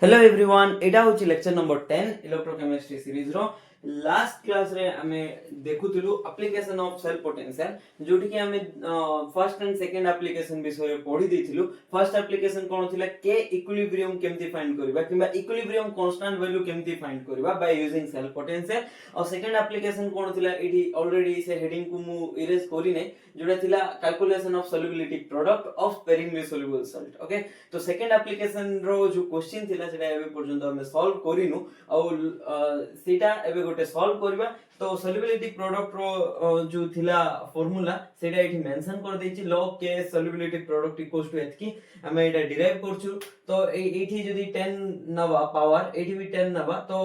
Hello everyone, एटा होची lecture number 10 electrochemistry series रो last class रे हमें देखुथिलु एप्लीकेशन ऑफ सेल पोटेंशियल जोठी कि हमें फर्स्ट एंड सेकंड एप्लीकेशन विषय पढी देथिलु। फर्स्ट एप्लीकेशन कोन थिला के इक्विलिब्रियम केमति फाइंड करबा किबा इक्विलिब्रियम कांस्टेंट वैल्यू केमति फाइंड करबा बाय यूजिंग सेल पोटेंशियल। और सेकंड एप्लीकेशन कोन थिला एठी ऑलरेडी से हेडिंग को मु इरेज करी नै जोटा थिला calculation of solubility product of sparingly soluble salt. Okay, तो सेकंड एप्लीकेशन रो जो क्वेश्चन थिला सेटा एबे पर्यंत हमें सॉल्व करिनु और सेटा एबे गोटे सॉल्व करबा। तो सॉल्युबिलिटी प्रोडक्ट रो जो थिला फार्मूला सेटा एठी मेंशन कर देछि लॉग के सॉल्युबिलिटी प्रोडक्ट इक्वल्स टू एतकी हमें एटा डिराइव करछु। तो एठी जदी 10 नबा पावर एठी भी 10 नबा तो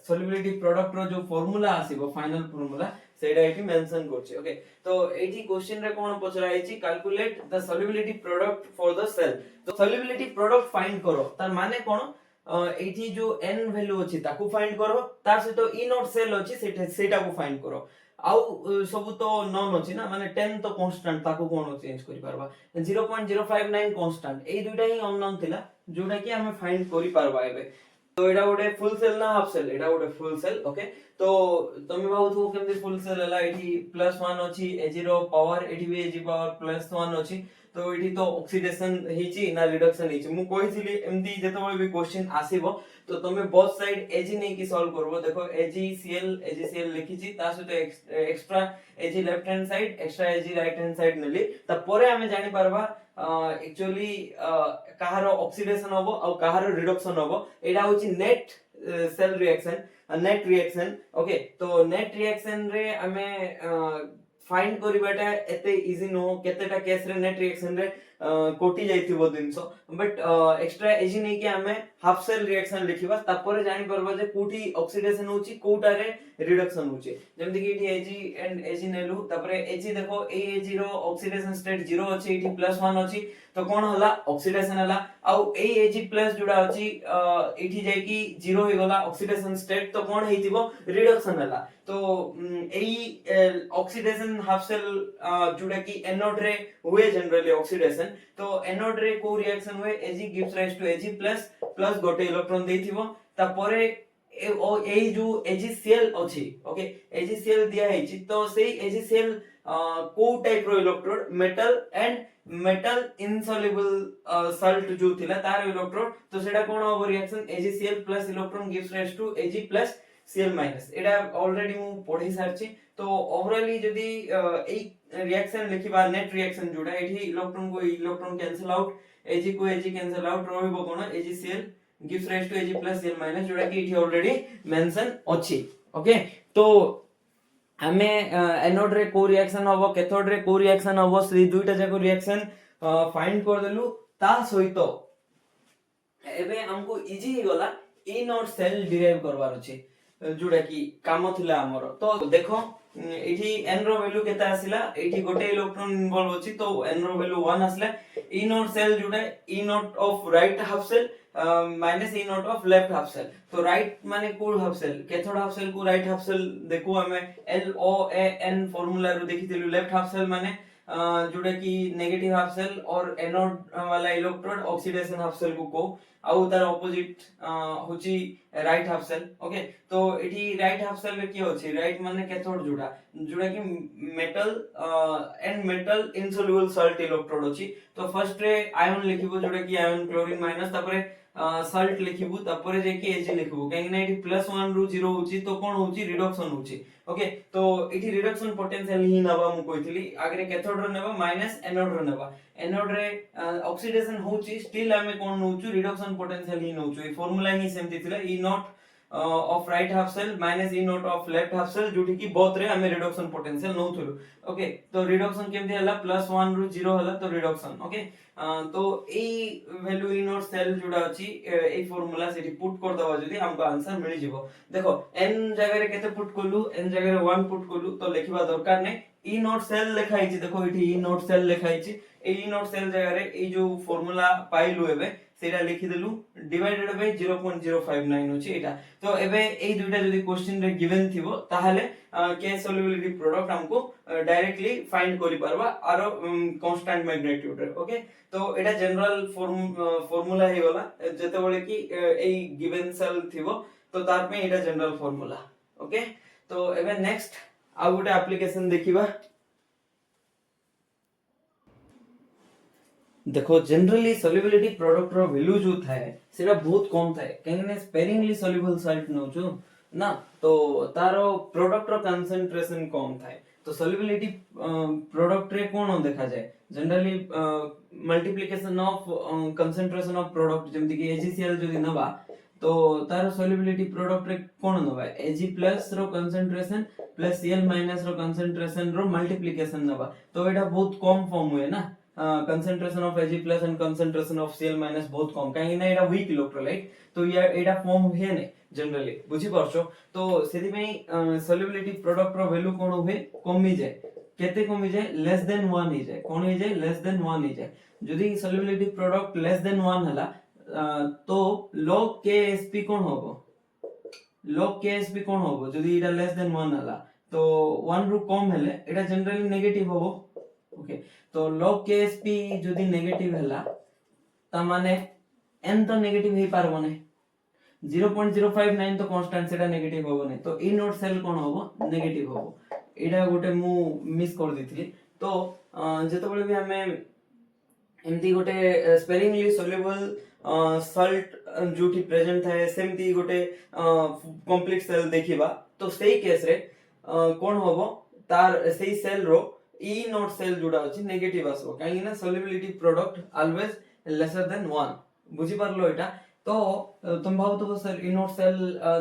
सॉल्युबिलिटी प्रोडक्ट रो जो फार्मूला आसीबो फाइनल फार्मूला सेटा एठी मेंशन करछि। ओके, तो एठी क्वेश्चन रे कोन पचरा आइछि calculate the solubility product for the cell. तो सॉल्युबिलिटी प्रोडक्ट फाइंड करो तार माने कोन एठी जो n वैल्यू अछि ताकू फाइंड करो तार से तो e नॉट सेल अछि सेटा को फाइंड करो। आउ सब तो नॉन अछि ना माने 10 तो कांस्टेंट ताकू कोन चेंज करि परबा 0.059 कांस्टेंट ए दुइटा ही अननोन थिला जोटा कि हमें फाइंड करि परबा एबे। तो एटा गोटे फुल सेल ना हाफ सेल एटा गोटे फुल सेल। ओके, तो तमे भाउथो केमति फुल सेल हला एठी +1 अछि a0 पावर एठी भी a पावर +1 अछि। तो एठी तो ऑक्सीडेशन हिची ना रिडक्शन हिची मु कहिसिली एमती जेतबे भी क्वेश्चन आसीबो तो तमे बोथ साइड Ag नै की सॉल्व करबो। देखो AgCl लिखिची ता सहित extra Ag left hand side extra Ag right hand side नेली तपरे हमें जानि परबा एक्चुअली कहारो ऑक्सीडेशन होबो और कहारो रिडक्शन होबो। एटा होची net cell reaction net reaction. Okay, तो नेट रिएक्शन रे हमें फाइंड करिबाटा एते इजी नो केतेटा केस रे नेट रिएक्शन रे कोटी जाइथिबो दिनसो बट एक्स्ट्रा एजी नै कि हमें हाफ सेल रिएक्शन लिखिबा तपरे जानि परबा जे कोठी ऑक्सीडेशन होची कोटा रे रिडक्शन होची। जेमति कि एठी एजी एंड एजी नेलु तपरे एजी देखो ए एजी रो ऑक्सीडेशन स्टेट 0 अछि एठी +1 अछि तो कोन हला ऑक्सीडेशन हला आउ ए एजी प्लस जुडा अछि एठी जाय कि 0 हो गला ऑक्सीडेशन स्टेट तो कोन हेतिबो रिडक्शन हला। तो एई ऑक्सीडेशन हाफ सेल जुडा कि एनोड रे हुए जनरली ऑक्सीडेशन तो एनोड रे को रिएक्शन हुए Ag gives rise to Ag plus गोटे इलेक्ट्रॉन देथिबो तापरे ए जो AgCl अछि। ओके, AgCl दिया हेछि तो सेही AgCl को टाइप रो electrode metal and metal insoluble salt जो थिला तार इलेक्ट्रोड तो सेटा कोन हो reaction AgCl plus electron gives rise to Ag plus Cl minus. एटा ऑलरेडी मु पढी सारछि। तो ओवरऑली जदी ए रिएक्शन लिखिबा नेट रिएक्शन जोडा एठी इलेक्ट्रॉन को इलेक्ट्रॉन कैंसिल आउट Ag को Ag कैंसिल आउट रहइबो कोन AgCl gives rise to Ag plus Cl minus जोडा कि एठी ऑलरेडी मेंशन अछि। ओके, तो हमें एनोड रे को रिएक्शन हबो कैथोड रे को रिएक्शन हबो से दुइटा जाको रिएक्शन फाइंड कर देलु ता सहितो एबे हमको इजी ही गला ए नॉट सेल डिराइव करबार अछि जोडा कि काम थिला हमरो। तो देखो एठी n रो वैल्यू केता आसिला एठी गोटे इलेक्ट्रॉन इन्वॉल्व अछि तो n रो वैल्यू 1 आसला। e नॉट सेल जोडा e not of right half cell minus e not of left half cell. तो राइट माने कोड half cell cathode half cell को राइट हाफ सेल देखो हमें LOAN फार्मूला रो देखिथिलु। लेफ्ट हाफ सेल माने जोडा कि नेगेटिव हाफ सेल और एनोड वाला इलेक्ट्रोड ऑक्सीडेशन हाफ सेल को आउ तार ऑपोजिट होची राइट हाफ सेल। ओके, तो एठी राइट हाफ सेल रे की होची राइट माने कैथोड जोडा जोडा कि metal and metal insoluble salt electrode होची। तो फर्स्ट रे आयन लिखिबो जोडा कि आयन क्लोरीन माइनस तापरे सॉल्ट लिखिबो तापरे जे कि Ag लिखिबो काहे कि एठी +1 रु 0 होची तो कोन होची रिडक्शन होची। ओके, तो एठी रिडक्शन पोटेंशियल ही नबा मु कहितली आगरे कैथोड रो नेबा माइनस एनोड रो नेबा एनोड रे ऑक्सीडेशन होची स्टिल हमें कोन नउचु रिडक्शन पोटेंशियल ही नउचु। ए फार्मूला ही सेमति थिला E not of right half cell minus E not of left half cell जोठी कि बोथ रे हमें रिडक्शन पोटेंशियल नउथुलु। ओके, तो रिडक्शन केमति हला +1 रु 0 हला तो रिडक्शन। ओके, तो ए वैल्यू E नॉट सेल जोडा अछि ए फार्मूला सेठी पुट कर दबा जदी हमको आंसर मिलि जिवो। देखो n जगह रे केते पुट करलु n जगह रे 1 पुट करलु तो लिखिबा दरकार नै E नॉट सेल लिखाइछि। देखो एठी E नॉट सेल लिखाइछि ए E नॉट सेल जगह रे ए जो फार्मूला पाइलु एबे সেটা লিখি দেলু ডিভাইডেড বাই 0.059 হচ্ছে এটা। তো এবে এই দুইটা যদি কোশ্চেন রে গিভেন থিবো তাহলে কে সলিবিলিটি প্রোডক্ট हमको डायरेक्टली फाइंड करि परबा आरो कांस्टेंट मैग्नीट्यूड रे। ओके तो एटा जनरल फॉर्मूला हे वाला जते बळे कि एई गिवन सेल थिबो तो तार पे एटा जनरल फॉर्मूला। ओके तो एबे नेक्स्ट आ गोटे एप्लीकेशन देखिबा। देखो जनरली सॉल्युबिलिटी प्रोडक्ट रो वैल्यू जो थाए सेटा बहुत कम थाए काहे ने स्पेरिंगली सॉल्युबल साल्ट नउचो ना तो तारो प्रोडक्ट रो कंसंट्रेशन कम थाए। तो सॉल्युबिलिटी प्रोडक्ट रे कोन देखा जाए generally multiplication of concentration of product जेमति कि AgCl जदि नबा तो तारो सॉल्युबिलिटी प्रोडक्ट रे कोन नबा Ag प्लस रो कंसंट्रेशन प्लस Cl माइनस रो कंसंट्रेशन रो मल्टीप्लिकेशन नबा तो एटा बहुत कम फॉर्म हुए ना concentration of Ag plus and concentration of Cl minus बहुत कम काहे ना एटा वीक इलेक्ट्रोलाइट तो या एटा फॉर्म हुए ने जनरली बुझी परछो। तो सेति में सॉल्युबिलिटी प्रोडक्ट रो वैल्यू कोन हुए कमी जाए केते कमी जाए लेस देन 1 ही जाए कोन ही जाए लेस देन 1 ही जाए। जदि सॉल्युबिलिटी प्रोडक्ट लेस देन 1 हला तो log Ksp कोन होबो log Ksp कोन होबो जदि एटा लेस देन 1 हला तो 1 रु कम हेले एटा जनरली नेगेटिव होबो। ओके तो log Ksp जदि नेगेटिव हला ता माने n तो नेगेटिव ही पारबो नै 0.059 तो कांस्टेंट सेटा नेगेटिव होबो नै तो इ नोट सेल कोन होबो नेगेटिव होबो। एटा गोटे मु मिस कर दिथि। तो जते बळे भी हमें एमती गोटे स्पेरिंगली सॉल्युबल सॉल्ट जोटी प्रेजेंट थाए सेमती गोटे कॉम्प्लेक्स सेल देखिबा तो सेही केस रे कोन होबो तार सेही सेल रो E नोट सेल जोड़ा अछि नेगेटिव आसबो काहे ना solubility product always lesser than 1 बुझी परलो एटा। तो तुम भावतो sir E naught cell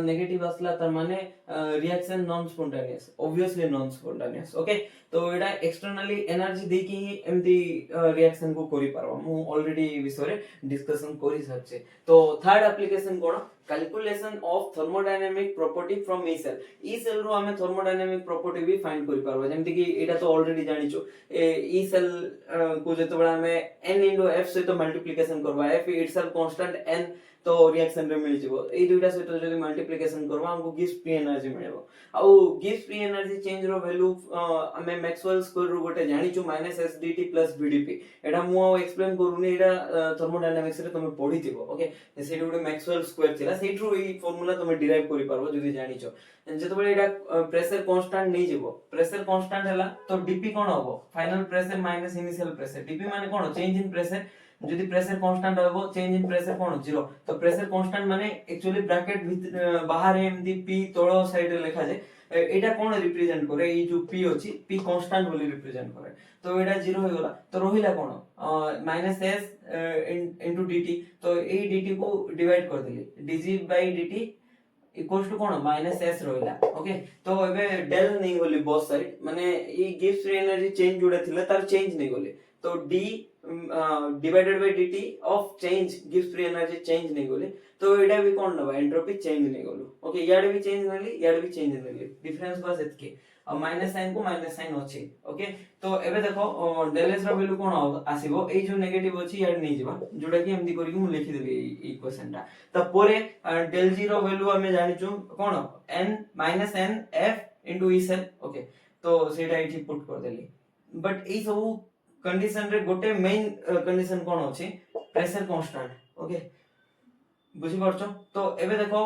negative आसला तार माने reaction non spontaneous obviously non spontaneous. Okay तो एटा एक्सटर्नली एनर्जी देकी ही एमती रिएक्शन को करि परबो मु ऑलरेडी विषय रे डिस्कशन करि सचे। तो थर्ड एप्लीकेशन कोन calculation of thermodynamic property from E cell. E cell रो हमें थर्मोडायनामिक प्रॉपर्टी भी फाइंड करि परबो जेमति कि एटा तो ऑलरेडी जानिचो ई सेल को जते बडा हमें n * f से तो मल्टीप्लिकेशन करबा f इटसेल्फ कांस्टेंट n तो रिएक्शन रे मिल जिवो ए दुइटा से तो जदी मल्टीप्लिकेशन करबा हमको गिव्स फ्री एनर्जी मिलेबो। आ गिव्स फ्री एनर्जी चेंज रो वैल्यू हमें मैक्सवेल स्क्वायर रो गोटे जानिचो -sdT + vdp एटा मु एक्सप्लेन करूनी एटा थर्मोडायनामिक्स रे तुम पढिथिबो। ओके सेठी गोटे मैक्सवेल स्क्वायर थिला सेठरो ई फार्मूला तुम डिराइव करि पारबो जदी जानिचो। जते बळे एटा प्रेशर कांस्टेंट नै जिवो प्रेशर कांस्टेंट हला तो dp कोन होबो final pressure minus initial pressure dp माने कोन चेंज इन प्रेशर जदि प्रेशर कांस्टेंट होबो चेंज इन प्रेशर कोन 0 तो प्रेशर कांस्टेंट माने एक्चुअली ब्रैकेट बाहर एमदी p तळो साइड रे लिखा जाय एटा कोन रिप्रेजेंट करे ई जो p अछि p कांस्टेंट बोली रिप्रेजेंट करे तो एटा 0 होय गला तो रहिला कोन -s * dt तो ए dt को डिवाइड कर देली dg/dt इक्वल्स टू कोन -s रहिला। ओके तो एबे डेल नै होली बोथ साइड माने ई गिव्स फ्री एनर्जी चेंज जोडा थिला तार चेंज नै होली तो d divided by dt of change गिव्स फ्री एनर्जी चेंज नै होली तो एटा भी कोन नबा एंट्रोपी चेंज नै होलो। ओके याडे भी चेंज नली याडे भी चेंज नली डिफरेंस बस एतके और माइनस साइन को माइनस साइन अछि। ओके तो एबे देखो डेल s रो वैल्यू कोन आसीबो ए जो नेगेटिव अछि याडे नै जिबा जोडा कि एमदी करी कि मु लिखि देली इक्वेशन ता त परे डेल g रो वैल्यू हमें जानिचो कोन n n f * e cell. Okay तो सेटा इठी पुट कर देली बट ए सब कंडीशन रे गोटे मेन कंडीशन कोन अछि प्रेशर कांस्टेंट। ओके बुझी परछो तो एबे देखो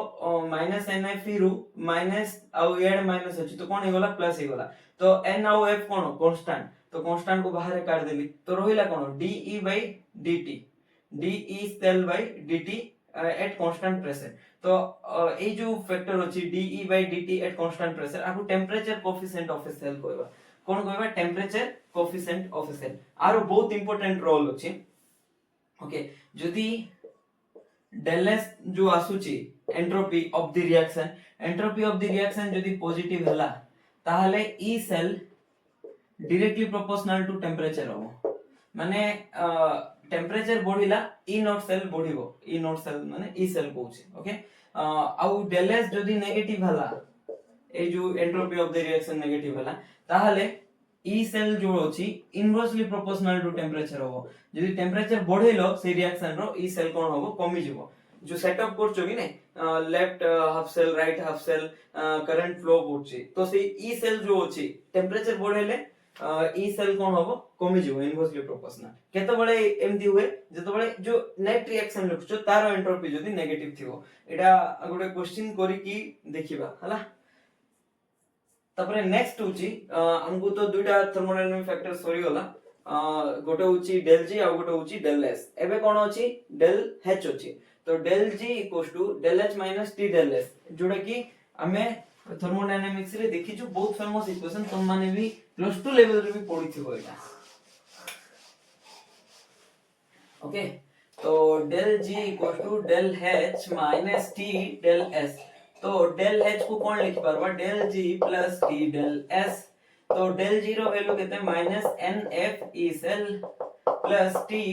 -nf रु माइनस आ एड माइनस अछि तो कोन हे गला प्लस हे गला तो n आ f कोन कांस्टेंट तो कांस्टेंट को बाहर काट देली तो रहिला कोन de/dt de cell/dt at constant pressure. तो ए जो फैक्टर अछि de/dt एट कांस्टेंट प्रेशर आकु temperature coefficient of a cell कहबा कोन कहबा temperature coefficient of a cell आरो बहुत इंपोर्टेंट रोल अछि। ओके जदी डेल s जो आसुची एंट्रोपी ऑफ द रिएक्शन जदी पॉजिटिव हला ताहले E cell directly proportional to temperature हो माने टेंपरेचर बढ़िला ई नॉट सेल बढ़िबो ई नॉट सेल माने ई सेल कहूची। ओके आउ डेल s जदी नेगेटिव हला ए जो entropy of the reaction negative हला ताहले ई सेल जो अछि इनवर्सली प्रोपोर्शनल टू टेम्परेचर होबो जदि टेम्परेचर बढ़ेलो से रिएक्शन रो ई सेल कोन होबो कमी जिवो जो सेटअप करछो कि नै left half cell right half cell current flow करछि तो से ई सेल जो अछि टेम्परेचर बढ़ेले ई सेल कोन होबो कमी जिवो इनवर्सली प्रोपोर्शनल केते बळे एमदी हुए जतो बळे जो नेट रिएक्शन लिखछो तारो एंट्रोपी जदि नेगेटिव थिवो एटा गोटे क्वेश्चन करी की देखिबा हला तापरे नेक्स्ट होची हमको तो दुइटा थर्मोडायनामिक फैक्टर सरी गला गोटे होची डेल जी आ गोटे होची डेल एस एबे कोन होची डेल एच होची तो del G equals to del H minus T del S जोडा की हमें थर्मोडायनामिक्स रे देखि छु बहुत फेमस इक्वेशन तुम माने भी प्लस 2 लेवल रे भी पढी थिबो एटा ओके तो del G equals to del H minus T del S तो डेल एच को कौन लिख पारबा del G plus T del S तो डेल जी रो वैल्यू केते minus n F E cell plus T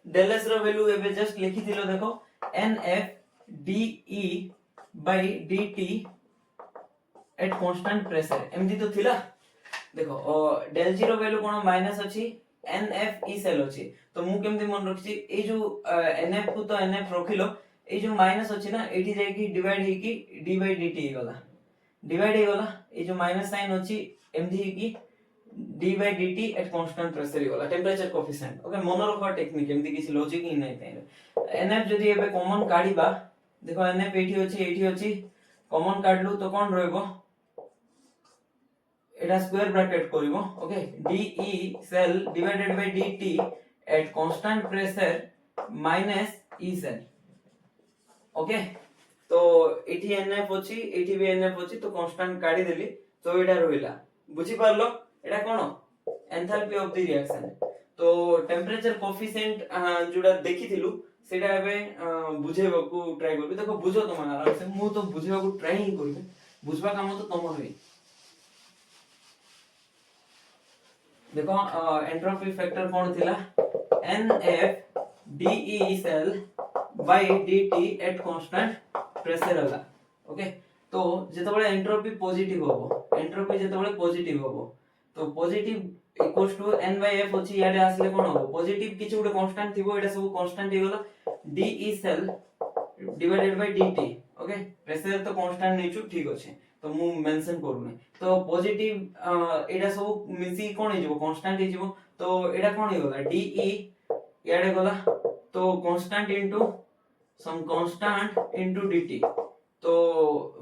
del S रो वैल्यू एबे जस्ट लिखि दिलो देखो n F d E by d T at constant pressure एमदी तो थिला देखो डेल जी रो वैल्यू कोन माइनस अछि एन एफ ई सेल अछि तो मु केमदी मन रखछि ए जो एन एफ को तो एन एफ रखिलो ए जो माइनस अछि ना एठी जाय की डिवाइड हे की डी बाय dt गला डिवाइड हे गला ए जो माइनस साइन अछि एमदी हे की D by dt at constant pressure गला टेंपरेचर कोएफिशिएंट ओके मोनो रखवा टेक्निक एमदी किछि लॉजिक ही नै तै एनएफ जदी एबे कॉमन काढिबा देखो एनएफ एठी अछि कॉमन काढलु तो कोन रहइबो एटा स्क्वायर ब्रैकेट करिवो okay de cell divided by dt at constant pressure minus e cell okay तो एठी एनएफ अछि एठी भी एनएफ अछि तो कांस्टेंट काढी देली तो एटा रहिला बुझी पारलो एटा कोन एंथैल्पी ऑफ द रिएक्शन तो टेंपरेचर कोएफिशिएंट जोडा देखिथिलु सेटा एबे बुझेबा को ट्राई करबी देखो बुझो तुम आराम से मु तो बुझेबा को ट्राई ही करबी बुझबा काम तो तुम होई देखो एंट्रोपी फैक्टर कोन थिला NF DE cell by dt at constant pressure हला ओके तो जेतबेले एंट्रोपी पॉजिटिव होबो एंट्रोपी जेतबेले पॉजिटिव होबो तो positive equals to n by f अछि याडे आसले कोन होबो पॉजिटिव किछु गुटे कांस्टेंट थिबो एटा सब कांस्टेंट हे गेला DE cell divided by dt okay pressure तो कांस्टेंट नेचु ठीक अछि तो मु मेंशन करूनी तो पॉजिटिव एटा सब मिसी कोन हे जिवो कांस्टेंट हे जिवो तो एटा कोन हे गेला DE याडे गला तो constant into some constant into dt तो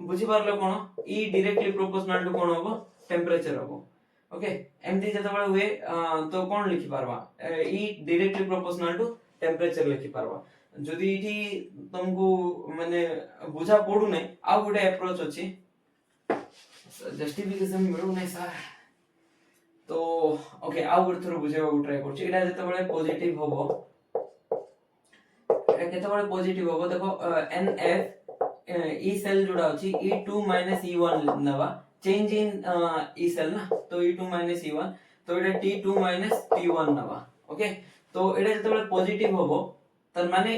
बुझी पारलो कोन e डायरेक्टली प्रोपोर्शनल टू कोन होबो टेंपरेचर होबो ओके एमती जतबेले हुए तो कोन लिखि पारबा e directly proportional to temperature लिखि पारबा जदी इठी तुमको माने बुझा पडु नै आ गुटे अप्रोच अछि जस्टिफिकेशन मिलु नै सर तो ओके आ गुटे थोर बुझेबा को ट्राई करछि एटा जतबेले पॉजिटिव होबो एटा केतबेले पॉजिटिव होबो देखो NF ई सेल जोडा अछि E2 E1 नवा चेंज इन ई सेल ना तो E2 E1 तो एटा T2 T1 नवा ओके तो एटा जतबेले पॉजिटिव होबो तर माने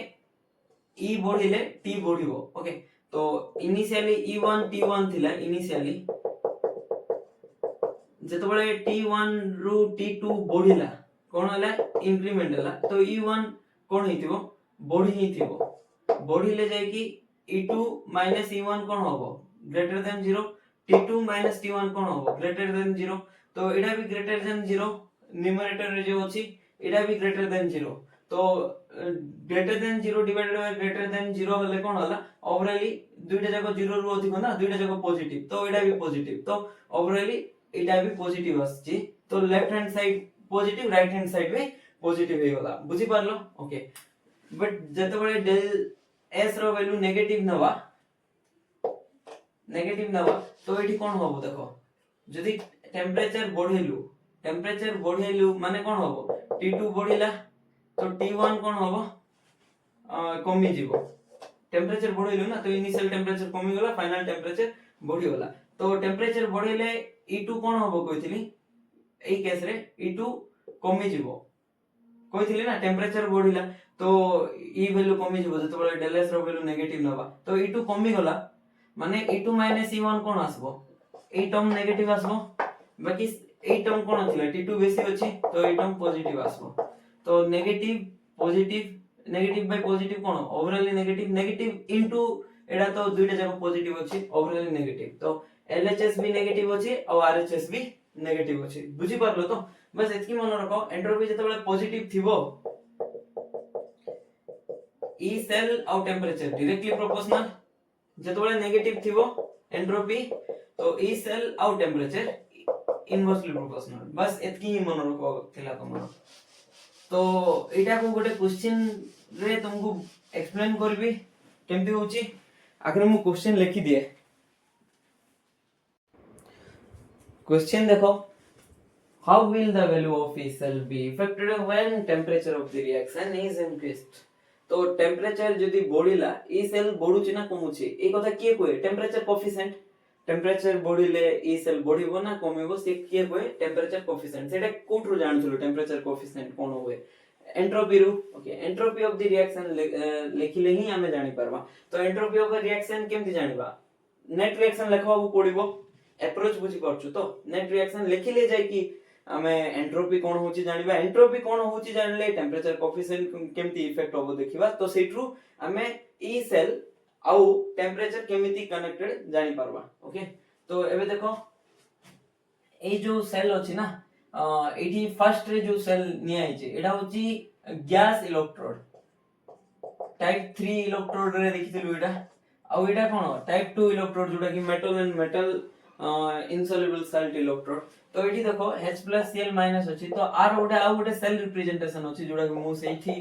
E बढ़िले T बढ़िबो ओके तो इनिशियली E1 T1 थिला इनिशियली जतबेले T1 रु T2 बढ़िला कोन हला इंक्रीमेंट हला तो E1 कोन हिथिबो बढ़ी ही थिबो बढ़िले जाय कि E2 E1 कोन होबो ग्रेटर देन 0 T2 T1 कोन होबो ग्रेटर देन 0 तो एडा भी ग्रेटर देन 0 न्यूमरेटर रे जो अछि एडा भी ग्रेटर देन 0 तो greater than 0 divided by greater than 0 हले कोन हला ओवरऑली दुइटा जाको 0 रु अधिक ना दुइटा जाको पॉजिटिव तो एडा भी पॉजिटिव तो ओवरऑली एडा भी पॉजिटिव आछि तो left hand side positive right hand side भी पॉजिटिव हे गला बुझी पारलो ओके बट जतबेले डेल एस रो वैल्यू नेगेटिव नवा तो एठी कोन होबो देखो जदी टेंपरेचर बढ़ेलु माने कोन होबो T2 बढ़िला तो T1 कोन होबो कमी जीवो टेंपरेचर बढ़ेलु ना तो इनिशियल टेंपरेचर कमी गला फाइनल टेंपरेचर बढ़ी गला तो टेंपरेचर बढ़ेले E2 कोन होबो कहितली एई केस रे E2 कमी जीवो कहितली ना टेंपरेचर बढ़िला तो ई वैल्यू कमी जीवो जतबेले डेल एस रो वैल्यू नेगेटिव नबा तो E2 कमी गला माने E2 E1 cone आसबो a term negative आसबो बाकी এই टर्म कोन थिला T2 बेसी अछि तो এই टर्म पॉजिटिव आसबो तो negative positive negative bye positive कोन ओवरऑल नेगेटिव नेगेटिव इनटू एडा तो दुइटा जाको पॉजिटिव अछि ओवरऑल नेगेटिव तो LHS भी नेगेटिव अछि और RHS भी नेगेटिव अछि बुझी परलो तो बस एतकी मन रखो एंट्रोपी जते बेले पॉजिटिव थिबो ई सेल आउ टेंपरेचर डायरेक्टली प्रोपोर्शनल जते बेले नेगेटिव थिबो एंट्रोपी तो ई सेल आउ टेंपरेचर इनवर्सली प्रोपोर्शनल बस एतकी ही मन रखो थिला तमरो तो एटा को गोटे क्वेश्चन रे तुमको एक्सप्लेन करबी केमती होची आखिर मु क्वेश्चन लिखि दिए क्वेश्चन देखो how will the value of E cell be affected when temperature of the reaction is increased तो टेम्परेचर जदी बढ़िला ई सेल बढ़ुची ना कमुची ए कथा के कोए टेम्परेचर कोएफिशिएंट टेम्परेचर बढ़िले ई सेल बढ़िबो ना कमिबो से के कोए टेम्परेचर कोएफिशिएंट सेटा कोठरु जानथुलो टेम्परेचर कोएफिशिएंट कोन होए एंट्रोपी रु okay entropy of the reaction लेखिले ही हमें जानि परबा तो एंट्रोपी ऑफ रिएक्शन केमति जानिबा नेट रिएक्शन लेखबाबू पड़िबो अप्रोच बुझी परछु तो नेट रिएक्शन लेखिले जाय कि हमें एंट्रोपी कोन होची जानिबा एंट्रोपी कोन होची जानले टेम्परेचर कोएफिशिएंट केमति इफेक्ट होबो देखिबा तो सेट्रु हमें ई सेल आउ टेम्परेचर केमिति कनेक्टेड जानि परबा ओके तो एबे देखो ए जो सेल अछि ना एठी फर्स्ट रे जो सेल नि आइचे एडा होची गैस इलेक्ट्रोड टाइप 3 इलेक्ट्रोड रे देखिथिलु एडा आउ एडा कोन टाइप 2 इलेक्ट्रोड जोडा कि metal and metal insoluble salt electrode तो एठी देखो H+Cl- अछि तो आर गोटे सेल रिप्रेजेंटेशन अछि जोडा कि मु सेठी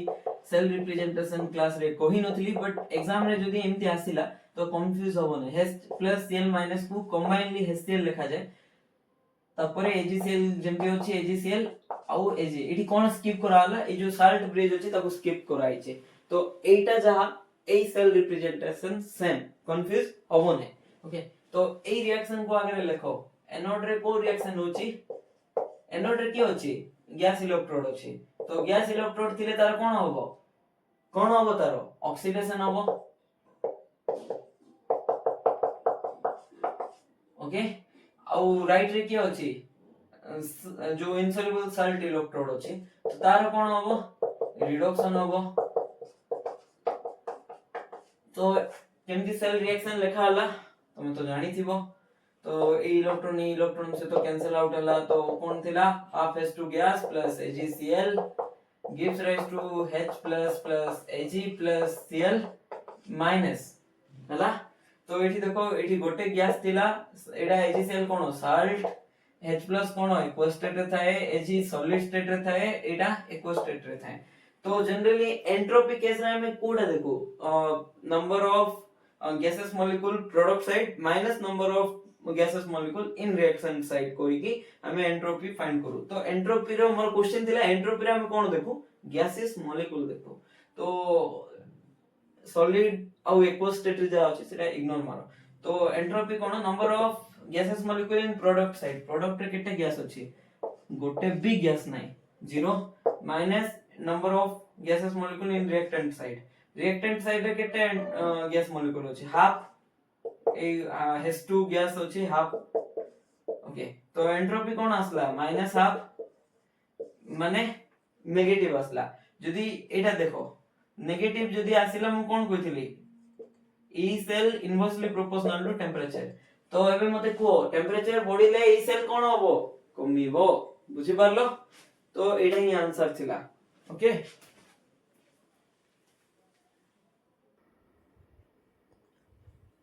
सेल रिप्रेजेंटेशन क्लास रे कहि नथली बट एग्जाम रे जदी एमती आसीला तो कंफ्यूज होबो नै H+Cl- को कंबाइनली HCl लिखा जाय तापरे AgCl जेमती अछि AgCl आउ Ag एठी कोन स्किप कराला ए जो साल्ट ब्रिज अछि ताको स्किप कराइছে तो एटा जहा ए सेल रिप्रेजेंटेशन सेम कंफ्यूज होबो नै ओके तो ए रिएक्शन को आगे लिखो एनोड रे को रिएक्शन होची एनोड रे की होची गैस इलेक्ट्रोड होची तो गैस इलेक्ट्रोड थिले तार कोन होबो तार ऑक्सीडेशन होबो ओके आउ राइट रे की होची जो इनसॉल्युबल सॉल्ट इलेक्ट्रोड होची तो तार कोन होबो रिडक्शन होबो तो केमती सेल रिएक्शन लिखा हला तुम तो जानी थिबो तो ए इलेक्ट्रॉन से तो कैंसिल आउट हला तो कोन थिला half H2 gas plus AgCl gives rise to H plus Ag plus Cl minus हला तो एठी देखो एठी गोटे गैस थिला एडा AgCl कोन साल्ट H plus कोन इक्वल स्टेट रे थाए Ag सॉलिड स्टेट रे थाए एडा इक्वल स्टेट रे थाए तो जनरली एंट्रोपी केस रे हमें कोडा देखो number of gaseous molecule product side minus number of gaseous molecule in reaction side कोई की हमें एंट्रोपी फाइंड करू तो एंट्रोपी रो हमर क्वेश्चन थिला एंट्रोपी रे हम कोन देखू gaseous molecule देखू तो सॉलिड au aqueous state रे जा अछि सेटा इग्नोर मारो तो entropy cone number of gaseous molecule in product side product रे केते गैस अछि गोटे भी गैस नै 0 minus number of gaseous molecule in reactant side reactant side रे केते गैस मॉलिक्यूल अछि हाफ ए H2 गैस अछि हाफ ओके तो एंट्रोपी कोन आसला माइनस हाफ माने नेगेटिव आसला जदी एटा देखो नेगेटिव जदी आसिला हम कोन कहितली E cell inversely proportional to temperature तो एबे मते को टेंपरेचर बढ़िले ई सेल कोन होबो कमिबो बुझि पारलो तो एटा ही आंसर थिला ओके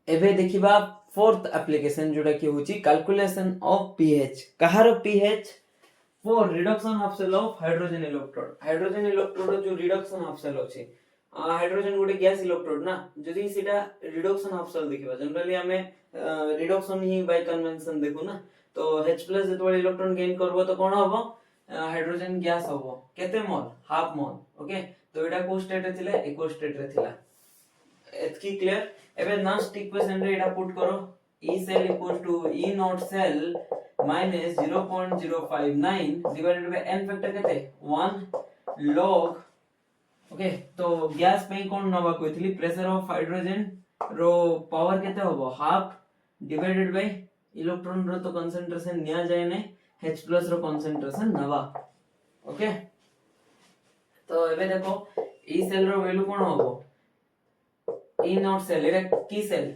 एबे देखिबा फोर्थ एप्लीकेशन जोडा कि होची कैलकुलेशन ऑफ पीएच कहारो pH for reduction half cell of hydrogen electrode जो रिडक्शन हाफ सेल अछि हाइड्रोजन गोटे गैस इलेक्ट्रोड ना जदी सेटा रिडक्शन हाफ सेल देखिबा जनरली हमें रिडक्शन ही बाय कन्वेंशन देखु ना तो H+ जतबे इलेक्ट्रॉन गेन करबो तो कोन होबो हाइड्रोजन गैस होबो केते मोल हाफ मोल ओके तो एटा को स्टेट रे थिला इक्वल स्टेट रे थिला एतकी क्लियर एबे नेक्स्ट इक्वेशन रे एटा पुट करो E cell equals to E naught cell minus 0.059 divided by n factor केते 1 log ओके तो गैस पे कोन नबा कोइथली प्रेशर ऑफ हाइड्रोजन रो पावर केते होबो हाफ डिवाइडेड बाय इलेक्ट्रॉन रो तो कंसंट्रेशन निया जाय नै H प्लस रो कंसंट्रेशन नवा ओके तो एबे देखो ई सेल रो वैल्यू कोन होबो ई नॉट सेल एरे की सेल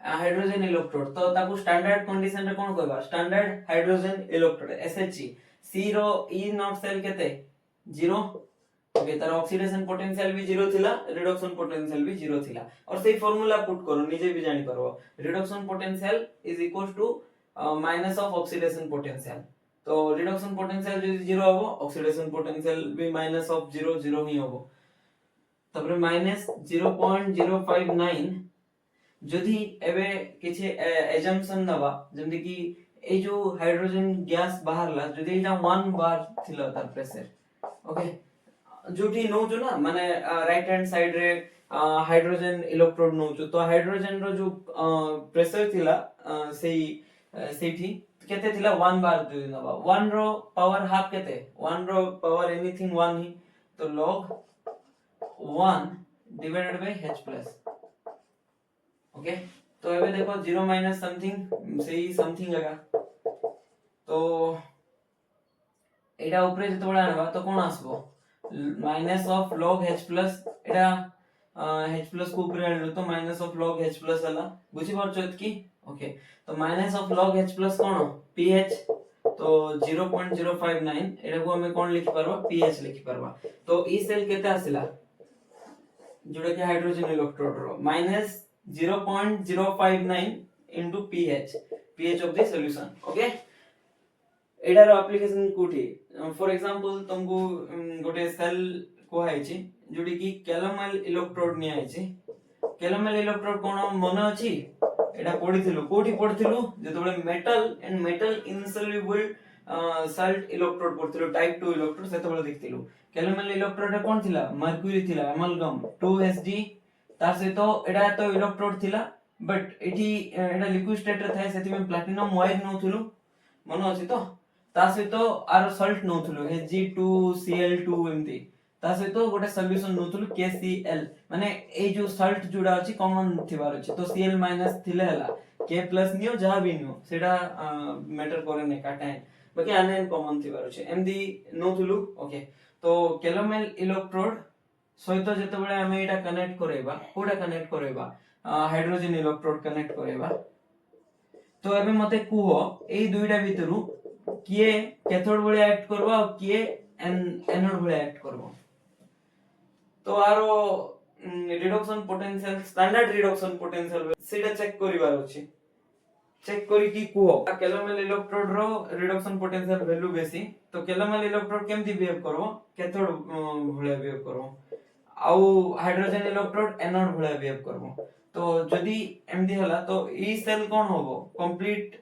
हाइड्रोजन इलेक्ट्रोड तो ताकू स्टैंडर्ड कंडीशन रे कोन कहबा स्टैंडर्ड हाइड्रोजन इलेक्ट्रोड SHE सी रो ई नॉट सेल केते 0 ओके तार ऑक्सीडेशन पोटेंशियल भी 0 थिला रिडक्शन पोटेंशियल भी 0 थिला और सेही फार्मूला पुट करो निजे भी जानि परबो reduction potential is equals to minus of oxidation potential तो रिडक्शन पोटेंशियल जदि 0 हबो ऑक्सीडेशन पोटेंशियल भी माइनस ऑफ 0 0 ही हबो तबरे माइनस 0.059 जदि एबे किछि एजम्पशन दबा जेमति कि ए जो हाइड्रोजन गैस बाहरला जदि एटा 1 बार थिला तार प्रेशर ओके जोठी नौचु ना माने राइट हैंड साइड रे हाइड्रोजन इलेक्ट्रोड नौचु तो हाइड्रोजन रो जो प्रेशर थिला सेठी केते थिला 1 बार जदि नबा 1 रो पावर हाफ केते 1 रो पावर एनीथिंग 1 ही तो log 1 divided by h plus okay तो एबे देखो 0 माइनस समथिंग सेही समथिंग लगा तो एटा ऊपर जते बडा नबा तो कोन आसबो minus of log h plus एटा h प्लस को ऊपर आलो तो minus of log h plus हला बुझी परछत की ओके तो minus of log h plus कोन pH तो 0.059 एटा को हमें कोन लिखि परबा pH लिखि परबा तो ई सेल केते आसिला जोडा के हाइड्रोजन इलेक्ट्रोड रो minus 0.059 into pH of the solution okay एडार एप्लीकेशन कोठी फॉर एग्जांपल तुमको गोटे सेल को आइछि जोडी की कैलोमल इलेक्ट्रोड नि आइछि कैलोमल इलेक्ट्रोड कोन मन अछि एडा पढिथिलु कोठी पढिथिलु जेतबेले metal and metal insoluble salt electrode पढिथिलु टाइप 2 इलेक्ट्रोड सेतबेले देखथिलु कैलोमल इलेक्ट्रोड कोन थिला मर्क्यूरी थिला एमालगम 2Sd तार से तो एडा तो इलेक्ट्रोड थिला बट एठी एडा लिक्विड स्टेट रे थाए सेति में प्लैटिनम वायर नउथिलु मन अछि तो ता से तो आर सॉल्ट नउथिलु Hg2Cl2 एमती ता से तो गोटे सॉल्यूशन नउथिलु KCl माने ए जो सॉल्ट जुडा अछि कॉमन थिबार अछि तो Cl माइनस थिले हला K प्लस नियो जहा भी नियो सेडा मैटर करे ने काटाए बाकी आने कॉमन थिबार अछि एमदी नउथिलु ओके तो कैलोमल इलेक्ट्रोड सहित जते बेले हमें एटा कनेक्ट करेबा कोडा कनेक्ट करेबा हाइड्रोजन इलेक्ट्रोड कनेक्ट करेबा तो एबे मते कुहो एई दुईटा भितरु किए कैथोड भले एक्ट करबा और किए एनोड भले एक्ट करबा तो आरो reduction potential standard reduction potential सेटा चेक करिवार अछि चेक करी की कुहो कैलोमल इलेक्ट्रोड रो रिडक्शन पोटेंशियल वैल्यू बेसी तो कैलोमल इलेक्ट्रोड केमती बिहेव करबो कैथोड भले बिहेव करबो आउ हाइड्रोजन इलेक्ट्रोड एनोड भले बिहेव करबो तो जदी एमदी हला तो ई सेल कोन होबो कंप्लीट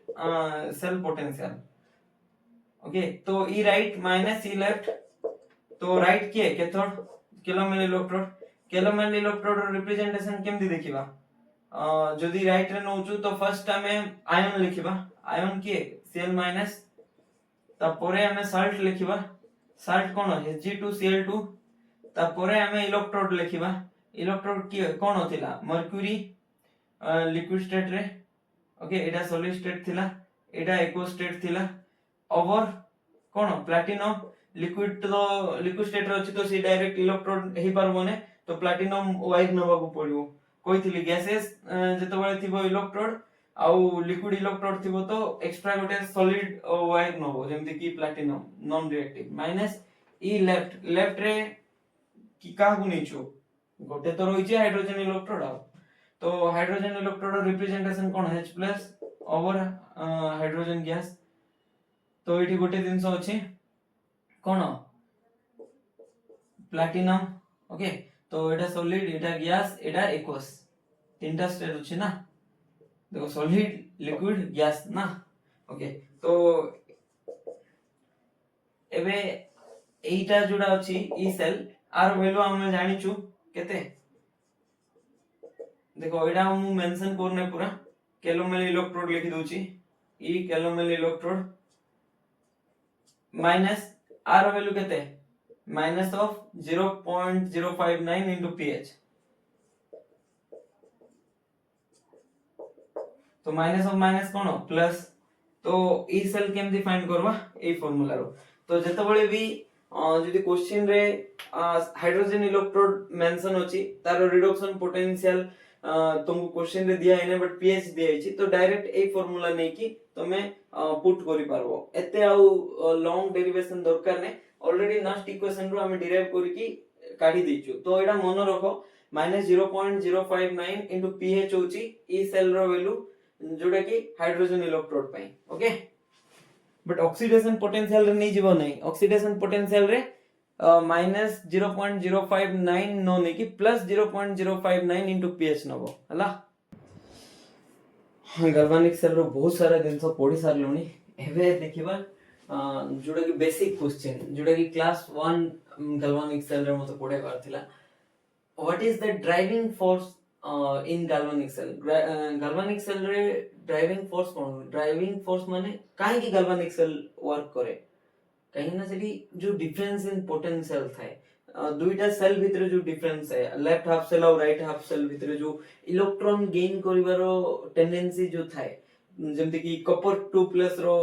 सेल पोटेंशियल ओके तो ई राइट माइनस ई लेफ्ट तो राइट के कैथोड कैलोमल इलेक्ट्रोड रिप्रेजेंटेशन केमदी देखिबा जदी राइट रे नउचु तो फर्स्ट हमें आयन लिखिबा आयन के Cl माइनस तापरे हमें सॉल्ट लिखिबा सॉल्ट कोन Hg2Cl2 तापरे हमें इलेक्ट्रोड लिखिबा इलेक्ट्रोड की कोन होतिला मर्क्यूरी लिक्विड स्टेट रे ओके एटा सॉलिड स्टेट थिला एटा एक्व स्टेट थिला ओवर कोन प्लैटिनम लिक्विड तो लिक्विड स्टेट रे अछि तो से डायरेक्ट इलेक्ट्रोड हेई परबोने तो प्लैटिनम वायर नबा को पड़ियो कोइथिली गैसेस जते बेले थिबो इलेक्ट्रोड आउ लिक्विड इलेक्ट्रोड थिबो तो एक्स्ट्रा गोटे सॉलिड वायर नबो जेमति की प्लैटिनम नॉन रिएक्टिव माइनस ई लेफ्ट रे की का गुनिचो गोटे तो रहिছে हाइड्रोजन इलेक्ट्रोड तो हाइड्रोजन इलेक्ट्रोड रिप्रेजेंटेशन कोन H plus over hydrogen gas तो एठी गोटे दिनस अछि कोन प्लैटिनम ओके तो एटा सॉलिड एटा गैस एटा एक्वस तीनटा स्टेट अछि ना देखो सॉलिड लिक्विड गैस ना ओके तो एबे एटा जोडा अछि ई सेल आर वैल्यू हम जानिचु केते देखो एटा हम मेंशन करने पूरा कैलोमल इलेक्ट्रोड लिखि दोची ई कैलोमल इलेक्ट्रोड माइनस आर वैल्यू केते माइनस ऑफ 0.059 into pH तो माइनस ऑफ माइनस कोन प्लस तो ई सेल केमती फाइंड करबा ए फार्मूला रो तो जेतबळे भी जदी क्वेश्चन रे हाइड्रोजन इलेक्ट्रोड मेंशन होची तार रिडक्शन पोटेंशियल तुमको क्वेश्चन रे दिया है बट पीएच दिया है तो डायरेक्ट ए फार्मूला नै कि तमे पुट करि पारबो एते आउ लॉन्ग डेरिवेशन दरकार नै ऑलरेडी नेक्स्ट इक्वेशन रो हम डिराइव करि की काढी देचु तो एडा मन रखो -0.059 into pH होची ई सेल रो वैल्यू जोटा की हाइड्रोजन इलेक्ट्रोड पई ओके बट ऑक्सीडेशन पोटेंशियल रे नहीं जीवो नहीं ऑक्सीडेशन पोटेंशियल रे -0.059 नो नहीं कि +0.059 into pH नबो हला गाल्वानिक सेल रो बहुत सारा दिन तो पढ़ी सार लोनी एबे देखिबा जोटा की बेसिक क्वेश्चन जोटा की क्लास 1 गाल्वानिक सेल रे मते पढ़े पारथिला what is the driving force in galvanic cell galvanic cell रे driving force कोन driving force माने काहे की galvanic cell वर्क करे कहीं ना सेठी जो डिफरेंस इन पोटेंशियल थाए दुईटा सेल भितर जो डिफरेंस है लेफ्ट हाफ सेल और राइट हाफ सेल भितर जो इलेक्ट्रॉन गेन करिवारो टेंडेंसी जो थाए जेमति की कॉपर 2+ रो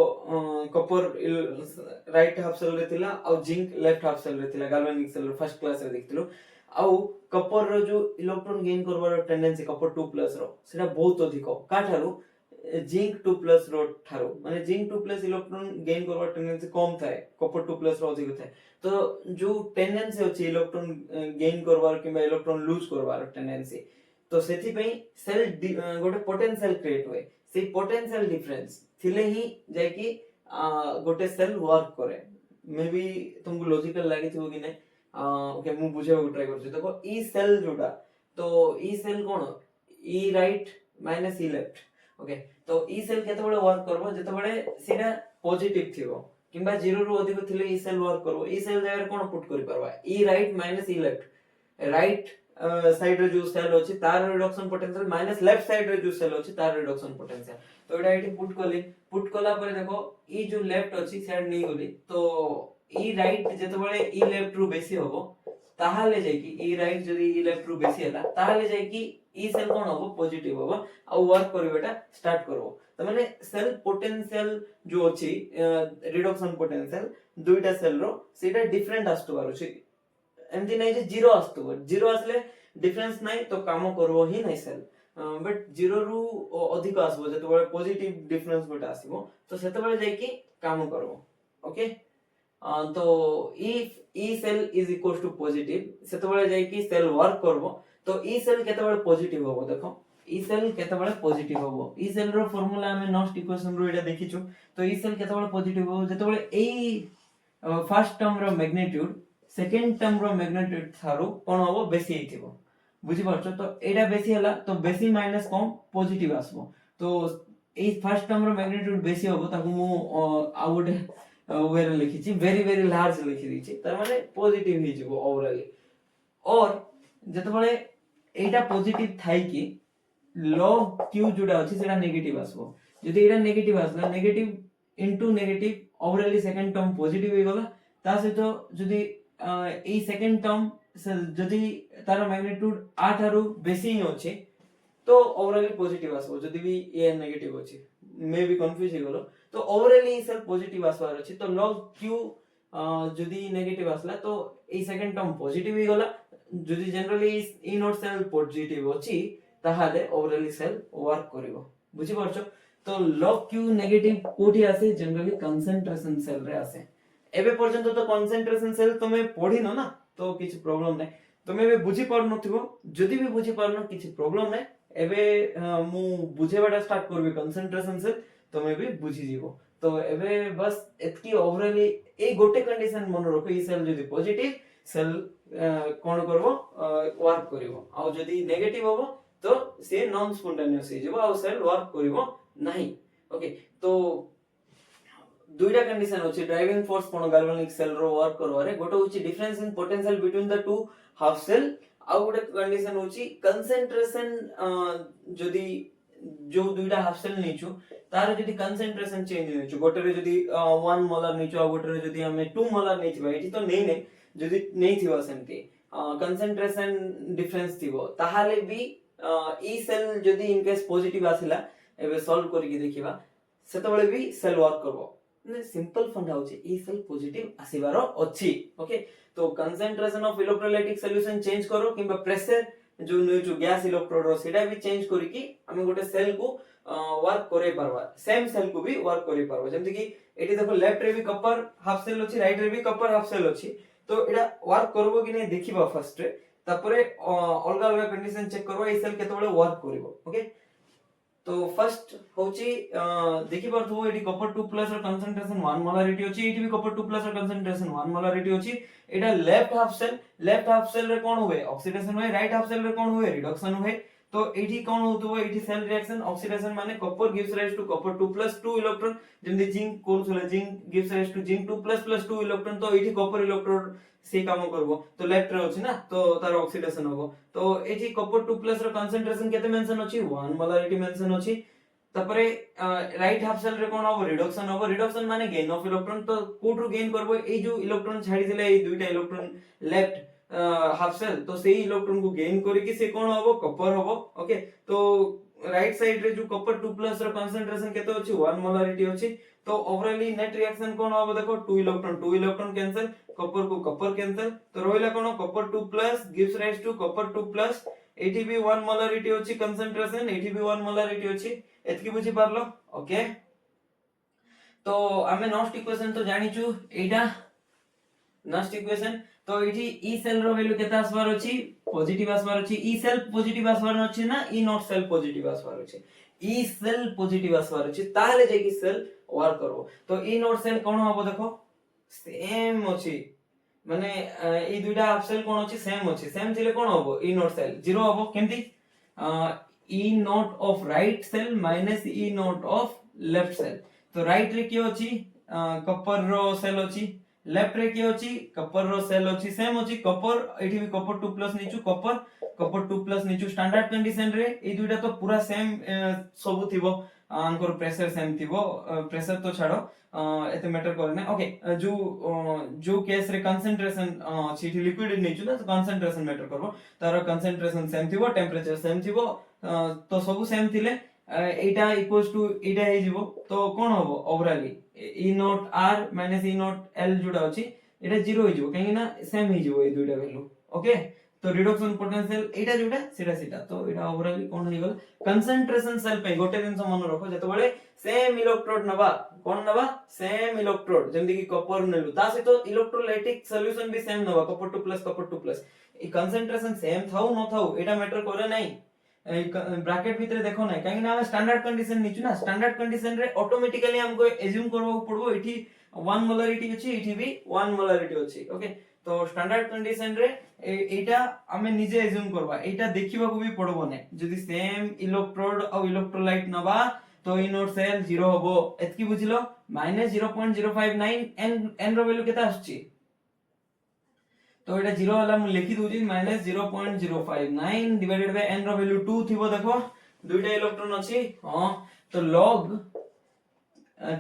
कॉपर राइट हाफ सेल रे थिला और जिंक लेफ्ट हाफ सेल रे थिला galvanic सेल फर्स्ट क्लास रे देखथिलो आउ कॉपर रो जो इलेक्ट्रॉन गेन करबार टेंडेंसी कॉपर 2+ रो सेटा बहुत अधिक का ठारू जिंक 2+ रो ठारू माने जिंक 2+ इलेक्ट्रॉन गेन करबार टेंडेंसी कम थाए कॉपर 2+ रो अधिक थाए तो जो टेंडेंसी अछि इलेक्ट्रॉन गेन करबार किबा इलेक्ट्रॉन लूज करबार टेंडेंसी तो सेथि पई सेल गोटे पोटेंशियल क्रिएट होय से पोटेंशियल डिफरेंस थिले ही जाय कि गोटे सेल वर्क करे मे बी तुमको लॉजिकल लागि थिबो कि नै ओके मु बुझेबो ट्राई करछु देखो ई सेल जोटा तो ई सेल कोन ई राइट माइनस ई लेफ्ट ओके तो ई सेल केते बळे वर्क करबो जते बळे सेटा पॉजिटिव थिबो किबा 0 रु अधिक थिले ई सेल वर्क करबो ई सेल जगह कोन पुट करि परबा ई राइट माइनस ई लेफ्ट राइट साइड रे जो सेल अछि तार reduction potential minus left side रे जो सेल अछि तार रिडक्शन पोटेंशियल तो एटा एठी पुट कला परे देखो ई जो लेफ्ट अछि साइड नै गली तो ई राइट जते बळे ई लेफ्ट रु बेसी होबो ताहाले जाय कि ई राइट जदी ई लेफ्ट रु बेसी हला ताहाले जाय कि ई सेल कोन होबो पॉजिटिव होबो आ वर्क करबेटा स्टार्ट करबो त माने सेल पोटेंशियल जो अछि रिडक्शन पोटेंशियल दुईटा सेल रो सेटा डिफरेंट आस्तु पारुछि एमति नै जे जीरो आस्तु जीरो आसले डिफरेंस नै तो काम करबो ही नै सेल बट जीरो रु अधिक आसबो जते बळे पॉजिटिव डिफरेंस गोटा आसीबो तो सेते बळे जाय कि काम करबो ओके तो if e cell is equals to positive सेतबेले जाय कि सेल वर्क करबो तो e cell केतबेले पॉजिटिव होबो देखो e cell केतबेले पॉजिटिव होबो e cell रो फार्मूला हमें नेक्स्ट इक्वेशन रो एटा देखिछु तो e cell केतबेले पॉजिटिव होबो जेतबेले ए फर्स्ट टर्म रो मैग्नीट्यूड सेकंड टर्म रो मैग्नीट्यूड थारो कोन होबो बेसी हिथिबो बुझि परछो तो एटा बेसी हला तो बेसी माइनस कम पॉजिटिव आसबो तो ए फर्स्ट टर्म रो मैग्नीट्यूड बेसी होबो ताकू मु आउट वेर लिखिछि वेरी वेरी लार्ज लिखि दिछि तार माने पॉजिटिव ही जिवो ओवरऑल और जतबळे एटा पॉजिटिव थाई कि log q जोडा अछि सेटा नेगेटिव आसबो जदि एटा नेगेटिव आसला negative into negative overall second term positive हे गला ता से तो जदि ए सेकंड टर्म जदि तार मैग्नीट्यूड 8 आरु बेसी ही अछि तो ओवरऑल पॉजिटिव आसबो जदि भी ए नेगेटिव अछि मे बी कंफ्यूज हे गलो तो ओवरऑल ई सेल पॉजिटिव आसबार अछि तो log q जदि नेगेटिव आसला तो ए सेकंड टर्म पॉजिटिव हे गला जदि जनरली ई नोट सेल पॉजिटिव अछि ताहाले ओवरऑल सेल वर्क करिवो बुझि परछो तो log q नेगेटिव कोठी आसे जनरली कंसंट्रेशन सेल रे आसे एबे पर्यंत तो कंसंट्रेशन सेल तमे पढी न ना तो किछ प्रॉब्लम नै तमे एबे बुझि पर नथिबो जदि भी बुझि परनो किछ प्रॉब्लम नै एबे मु बुझेबाटा स्टार्ट करबी कंसंट्रेशन सेल तमे भी बुझि जीवो तो एबे बस एतकी ओवरऑल ए गोटे कंडीशन मन रखो ई सेल जदि पॉजिटिव सेल कोन करबो वर्क करिवो आ जदि नेगेटिव होबो तो से नॉन स्पॉन्टेनियस हे जेबो आ सेल वर्क करिवो नाही ओके तो दुईटा कंडीशन अछि ड्राइविंग फोर्स कोन गाल्वानिक सेल रो वर्क करवारे गोटे होछि difference in potential between the two half cell आ गोटे कंडीशन होछि कंसंट्रेशन जदि जो दुईटा हाफ सेल नेचु तार जदि कंसंट्रेशन चेंज नेचु गोटे रे जदि 1 मोलर नेचु आ गोटे रे जदि हमें 2 मोलर नेथिबा एठी तो नै नै जदि नै थिबा सेमती कंसंट्रेशन डिफरेंस थिबो ताहाले भी ई सेल जदि इन केस पॉजिटिव आसिला एबे सॉल्व करिकि देखिबा सेतबेले भी सेल वर्क करबो ने सिंपल फंडा होची ई सेल पॉजिटिव आसीबारो अछि ओके तो concentration of electrolytic solution change करो किबा प्रेशर जो गैस इलेक्ट्रोड रो सेटा भी चेंज करी कि हम गोटे सेल को वर्क करे परबा सेम सेल को भी वर्क करे परबा जेमति कि एटी देखो लेफ्ट रे भी कपर हाफ सेल अछि राइट रे भी कपर हाफ सेल अछि तो एटा वर्क करबो कि नै देखिबा फर्स्ट रे तापरे अलग अलग कंडीशन चेक करबा ए सेल केतबेले वर्क करबो ओके तो फर्स्ट होची देखि परथु एटी कपर 2 प्लस रो कंसंट्रेशन 1 मोलारिटी अछि एटी भी कपर 2 प्लस रो कंसंट्रेशन 1 मोलारिटी अछि एटा लेफ्ट हाफ सेल रे कोन होवे ऑक्सीडेशन होवे राइट हाफ सेल रे कोन होवे रिडक्शन होवे तो एटी कोन होतबो एटी सेल रिएक्शन ऑक्सीडेशन माने copper gives rise to copper 2 plus 2 electron जेमि जिंक कोन सुले zinc gives rise to zinc 2 plus plus 2 electron तो एटी कपर इलेक्ट्रोड से काम करबो तो लेफ्ट रे अछि ना तो तार ऑक्सीडेशन होबो तो एटी कपर 2 प्लस रो कंसंट्रेशन केते मेंशन अछि 1 मोलारिटी मेंशन अछि तापरे राइट हाफ सेल रे कोन होबो रिडक्शन माने गेन ऑफ इलेक्ट्रॉन तो कोठु गेन करबो ए जो इलेक्ट्रॉन छाडी दिले ए दुईटा इलेक्ट्रॉन लेफ्ट हाफ सेल तो सेही इलेक्ट्रॉन को गेन करी कि से कोन होबो कपर होबो ओके तो राइट साइड रे जो कपर 2 प्लस रो कंसंट्रेशन केते अछि 1 मोलारिटी अछि तो ओवरऑली नेट रिएक्शन कोन होबो देखो 2 इलेक्ट्रॉन कैंसिल कपर को कपर कैंसिल तो रोइला कोन Kapoor 2 plus gives rise to copper 2 plus eighty भी 1 मोलारिटी अछि कंसंट्रेशन एटी भी 1 मोलारिटी अछि एतकी बुझी पारलो ओके तो हमें नेक्स्ट इक्वेशन तो जानि छु एटा नेक्स्ट इक्वेशन तो एठी ई सेल रो वैल्यू केता आसबार अछि पॉजिटिव आसबार अछि ई सेल पॉजिटिव आसबार अछि ना ई नॉट सेल पॉजिटिव आसबार अछि ई सेल पॉजिटिव आसबार अछि ताले जे कि सेल वर्क करबो तो ई नॉट सेल कोन होबो देखो सेम अछि माने ई दुइटा हाफ सेल कोन अछि सेम थिले कोन होबो ई नॉट सेल जीरो होबो केमति E naught of right cell minus E naught of left cell तो राइट रे कियो अछि कपर रो सेल अछि लेफ्ट रे कियो अछि कपर रो सेल अछि सेम अछि कपर एठी भी copper 2 plus नीचु Kapoor 2 plus नीचु standard condition रे ए दुइटा तो पूरा सेम सब थिबो आंकर प्रेशर सेम थिबो प्रेशर तो छाड़ो एते मैटर करने ओके जो केस रे कंसंट्रेशन अछि लिक्विड नीचु ना तो कंसंट्रेशन मैटर करबो तार कंसंट्रेशन सेम थिबो टेंपरेचर सेम थिबो तो सब सेम थिले एटा इक्वल्स टू एटा हे जिवो तो कोन होबो ओवरऑली E naught R minus E naught L जोडा अछि एटा जीरो हे जिवो काहे ना सेम हे जिवो ए दुइटा वैल्यू ओके तो रिडक्शन पोटेंशियल एटा जोडा सेटा तो एटा ओवरऑली कोन हे गल कंसंट्रेशन सेल पे गोटे दिन मन रखो जते बळे सेम इलेक्ट्रोड नबा कोन नबा सेम इलेक्ट्रोड जेमति कि कपर नेलु ता से तो इलेक्ट्रोलाइटिक सॉल्यूशन भी सेम नबा कपर 2 प्लस ई कंसंट्रेशन सेम थाउ न थाउ एटा मैटर करे नाही ब्रैकेट भीतर देखो ना काहे ना स्टैंडर्ड कंडीशन नीचु ना स्टैंडर्ड कंडीशन रे ऑटोमेटिकली हमको एज्यूम करबो पड़बो एठी 1 मोलारिटी अछि एठी भी 1 मोलारिटी अछि ओके तो स्टैंडर्ड कंडीशन रे एटा हमें निजे एज्यूम करबा एटा देखिबा को भी पड़बो नै जदी सेम इलेक्ट्रोड और इलेक्ट्रोलाइट नबा तो इ नोट सेल 0 होबो एतकी बुझिलो -0.059 n रो वैल्यू केता आछि तो एटा 0 वाला मु लिखि दोजी -0.059 डिवाइडेड बाय n रो वैल्यू 2 थिबो देखो दुइटा इलेक्ट्रॉन अछि हां तो log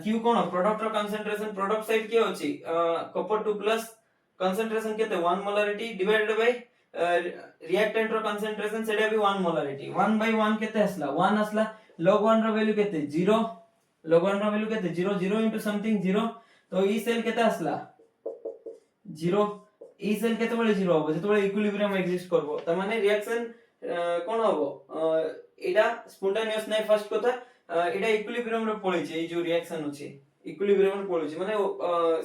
q कोन प्रोडक्ट रो कंसंट्रेशन प्रोडक्ट साइड के अछि कपर 2 प्लस कंसंट्रेशन केते 1 मोलारिटी डिवाइडेड बाय रिएक्टेंट रो कंसंट्रेशन सेटा भी 1 मोलारिटी 1 बाय 1 केते असला 1 असला log 1 रो वैल्यू केते 0 log 1 रो वैल्यू केते 0 इनटू समथिंग 0 तो ई सेल केते असला 0 ई सेल केते बळे 0 होबो जते बळे इक्विलिब्रियम एग्जिस्ट करबो त माने रिएक्शन कोन होबो एटा स्पॉन्टेनियस नै फर्स्ट कथा एटा इक्विलिब्रियम रे पळै छै ए जो रिएक्शन अछि इक्विलिब्रियम रे पळै छै माने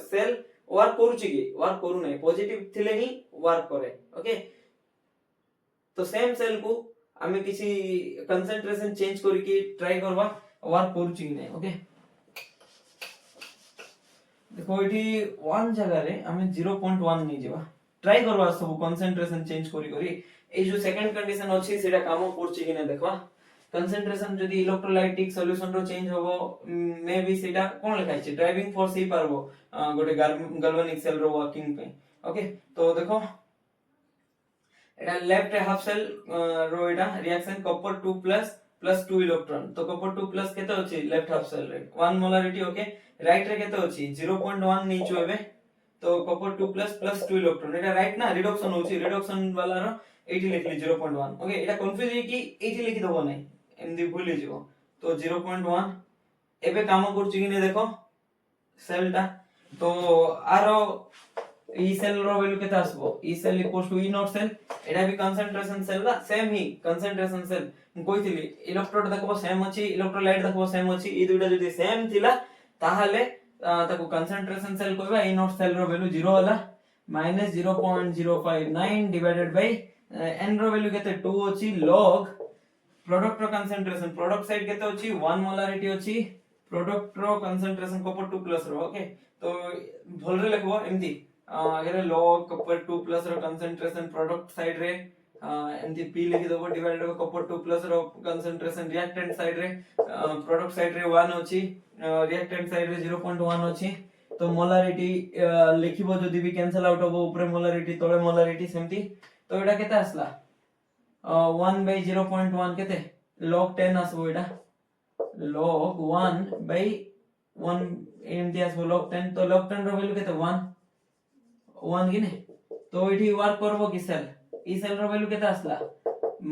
सेल वर्क करूची कि वर्क करू नै पॉजिटिव थिले ही वर्क करे ओके तो सेम सेल को हमें किसी कंसंट्रेशन चेंज करके ट्राई करबा वर्क करूची कि नै ओके देखो एठी 1 जगह रे हमें 0.1 नै जेबा ट्राई करबा सब कंसंट्रेशन चेंज करी ए जो सेकंड कंडीशन अछि सेटा काम करची कि नै देखबा कंसंट्रेशन जदी इलेक्ट्रोलाइटिक सॉल्यूशन रो चेंज होबो मे बी सेटा कोन लिखाइ छै ड्राइविंग फोर्स ही पारबो गोटे गैल्वेनिक सेल रो वर्किंग पे ओके तो देखो एटा लेफ्ट हाफ सेल रो एटा रिएक्शन कपर 2 प्लस 2 इलेक्ट्रॉन तो कपर 2 प्लस केते अछि लेफ्ट हाफ सेल रे 1 मोलारिटी ओके राइट रे केते अछि 0.1 नीचो हेबे तो कपर 2 प्लस 2 इलेक्ट्रॉन एटा राइट ना रिडक्शन होछि रिडक्शन वाला रो एठी लिखली 0.1 ओके एटा कंफ्यूज है कि एठी लिखि दबो नै एमदी भूल जिवो तो 0.1 एबे काम करछि कि नै देखो सेल टा तो आरो ई सेल रो वैल्यू केता आसबो E cell equals to E not cell एटा भी कंसंट्रेशन सेल ना सेम ही कंसंट्रेशन सेल मु कहितली इलेक्ट्रोड देखबो सेम अछि इलेक्ट्रोलाइट देखबो सेम अछि ई दुइटा जदी सेम थिला ताहाले ताको कंसंट्रेशन सेल कहबा ई नॉट सेल रो वैल्यू 0 होला -0.059 डिवाइडेड बाय n रो वैल्यू केते 2 अछि log प्रोडक्ट रो कंसंट्रेशन प्रोडक्ट साइड केते अछि 1 मोलारिटी अछि प्रोडक्ट रो कंसंट्रेशन कॉपर 2 प्लस रो ओके तो भल रे लिखबो एमती अगर log कॉपर 2 प्लस रो कंसंट्रेशन प्रोडक्ट साइड रे एमती p लिखि देबो डिवाइडेड बाय कॉपर 2 प्लस रो कंसंट्रेशन रिएक्टेंट साइड रे प्रोडक्ट साइड रे 1 अछि रिएक्टेंट साइड रे 0.1 अछि तो मोलारिटी लिखिबो जदी भी कैंसिल आउट होबो ऊपर मोलारिटी तळे मोलारिटी सेमती तो एटा केते आसला 1 by 0.1 केते log 10 आसबो एटा log 1 by 1 एमती आसबो log 10 तो log 10 रो वैल्यू केते 1 कि नै तो एठी वर्क करबो कि सेल ई सेल रो वैल्यू केते आसला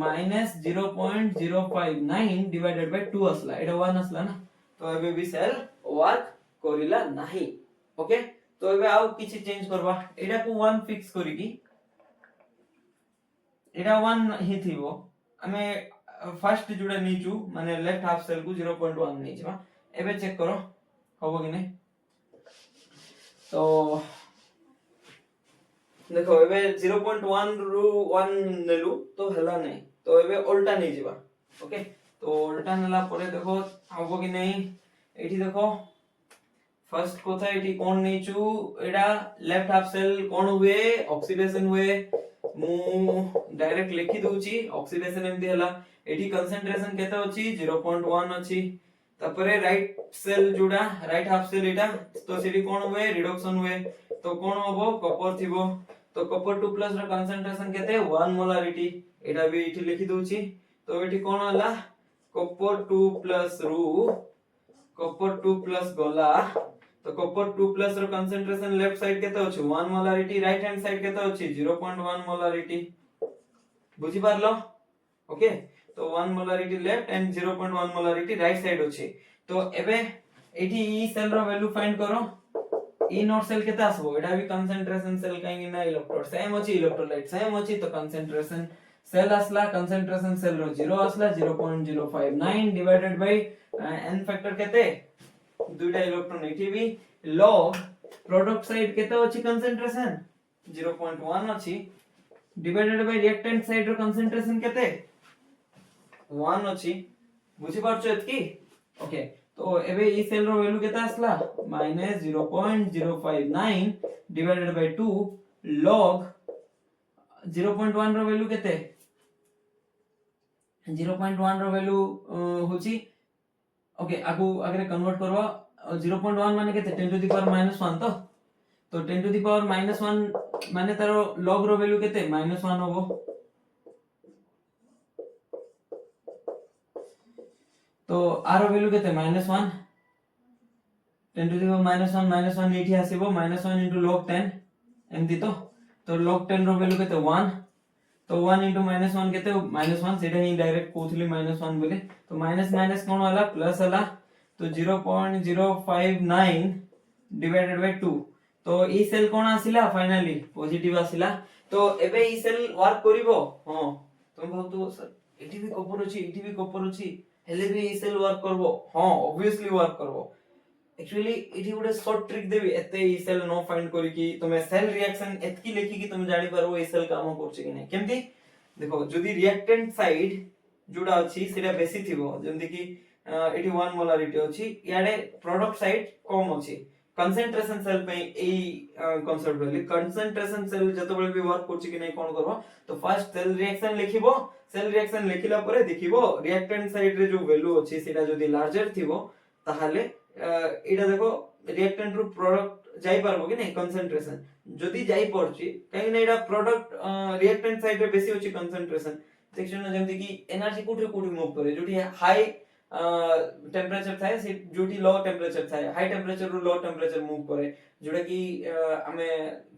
-0.059 डिवाइडेड बाय 2 आसला एटा 1 आसला ना तो एबे भी सेल वर्क करिला नाही ओके तो एबे आउ किछि चेंज करबा एटा को 1 फिक्स करी की एटा 1 ही थिबो हमें फर्स्ट जुडा नीचू माने लेफ्ट हाफ सेल को 0.1 नीचबा एबे चेक करो होबो कि नै तो देखो एबे 0.1 रु 1 नेलु तो हला नै तो एबे उल्टा नै जिबा ओके तो उल्टा नेला परे देखो होबो कि नै एठी देखो फर्स्ट कोथा एठी कोन नीचू एडा लेफ्ट हाफ सेल कोन हुए ऑक्सीडेशन हुए मु डायरेक्ट लिखि दोची ऑक्सीडेशन एमदी हला एठी कंसंट्रेशन केते अछि 0.1 अछि तापरे राइट सेल जुडा राइट हाफ सेल एटा तो सेठी कोन हुए रिडक्शन हुए तो कोन होबो कॉपर थिबो तो कॉपर 2 प्लस रो कंसंट्रेशन केते 1 मोलारिटी एटा भी एठी लिखि दोची तो एठी कोन हला कॉपर 2 प्लस रु कॉपर 2 प्लस गला तो कॉपर 2 प्लस रो कंसंट्रेशन लेफ्ट साइड केते अछि 1 मोलारिटी राइट हैंड साइड केते अछि 0.1 मोलारिटी बुझी पारलो ओके तो 1 molarity left and 0.1 molarity right side अछि तो एबे एठी ई सेल रो वैल्यू फाइंड करो ई नॉट सेल केते आसबो एटा भी कंसंट्रेशन सेल काहे ना इलेक्ट्रोड सेम अछि इलेक्ट्रोलाइट सेम अछि तो कंसंट्रेशन सेल आसला कंसंट्रेशन सेल रो 0 आसला 0.059 डिवाइडेड बाय n फैक्टर केते दुइटा इलेक्ट्रॉन एठी भी log प्रोडक्ट साइड केते अछि कंसंट्रेशन 0.1 अछि डिवाइडेड बाय रिएक्टेंट साइड रो कंसंट्रेशन केते 1 अछि बुझी पारछो एतकी ओके तो एबे ई सेल रो वैल्यू केते आसला -0.059 डिवाइडेड बाय 2 log 0.1 रो वैल्यू केते 0.1 रो वैल्यू होची ओके आगु अगर कन्वर्ट करवा 0.1 माने केते 10 टू द पावर -1 तो 10 टू द पावर -1 माने तारो log रो वैल्यू केते -1 होबो तो r रो वैल्यू केते -1 10 टू द पावर -1 एठी आसीबो -1 इनटू log 10 एमती तो log 10 रो वैल्यू केते 1 तो 1 into -1 केते -1 सेटा ही डायरेक्ट कोथली -1 बोले तो माइनस माइनस कोन वाला प्लस वाला तो 0.059 डिवाइडेड बाय 2 तो ई सेल कोन आसिला फाइनली पॉजिटिव आसिला तो एबे ई सेल वर्क करिवो हां तुम भाबतो सर एठी भी कॉपर अछि हेले भी ई सेल वर्क करबो हां ऑब्वियसली वर्क करबो एक्चुअली इठी गुडे शॉर्ट ट्रिक देबी एते ई सेल नो फाइंड करी कि तुमे सेल रिएक्शन एतकी लेखि कि तुम जानि परबो ई सेल काम करछ कि नै केमती देखो जदी रिएक्टेंट साइड जुडा अछि सेटा बेसी थिबो जेंति कि एठी 1 मोलारिटी अछि याडे प्रोडक्ट साइड कम अछि कंसंट्रेशन सेल पे एई कांसेप्ट भेली कंसंट्रेशन सेल जतबे भी वर्क करछ कि नै कोन करबो तो फर्स्ट सेल रिएक्शन लिखिला परे देखिबो रिएक्टेंट साइड रे जो वैल्यू अछि सेटा जदी लार्जर थिबो ताहाले एटा देखो रिएक्टेंट रु प्रोडक्ट जाई परबो कि नै कंसंट्रेशन जदी जाई परछि काहे नै एटा प्रोडक्ट रिएक्टेंट साइड रे बेसी होछि कंसंट्रेशन सेक्शन जेमति कि एनर्जी कोठी मूव करे जोठी हाई टेम्परेचर थाए से जोटी लो टेम्परेचर थाए हाई टेम्परेचर रु लो टेम्परेचर मूव करे जोटा कि आमे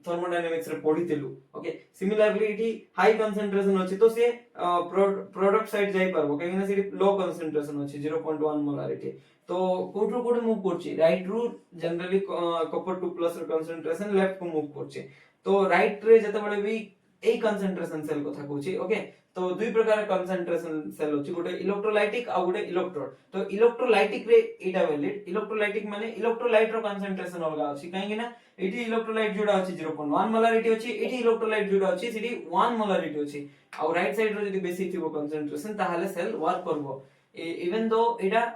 थर्मोडायनामिक्स रे पढितलु ओके सिमिलरली इठी हाई कंसंट्रेशन अछि तो से प्रोडक्ट साइड जाई परबो काहे ना से लो कंसंट्रेशन अछि 0.1 मोलारिटी तो कोठु कोठु मूव करछि राइट रु जनरली कॉपर 2 प्लस रे कंसंट्रेशन लेफ्ट को मूव करछि तो राइट रे जते बळे भी ए कंसंट्रेशन सेल कथा कहछि ओके तो दुई प्रकार कंसंट्रेशन सेल अछि गोटे इलेक्ट्रोलाइटिक आ गोटे इलेक्ट्रोड तो इलेक्ट्रोलाइटिक रे एटा वैलिड इलेक्ट्रोलाइटिक माने इलेक्ट्रोलाइट रो कंसंट्रेशन अलगा अछि काहे ना एटी इलेक्ट्रोलाइट जोडा अछि 0.1 मोलारिटी अछि एटी इलेक्ट्रोलाइट जोडा अछि सेटी 1 मोलारिटी अछि आ राइट साइड रो जदी बेसी थिबो कंसंट्रेशन ताहाले सेल वर्क करबो इवन दो एटा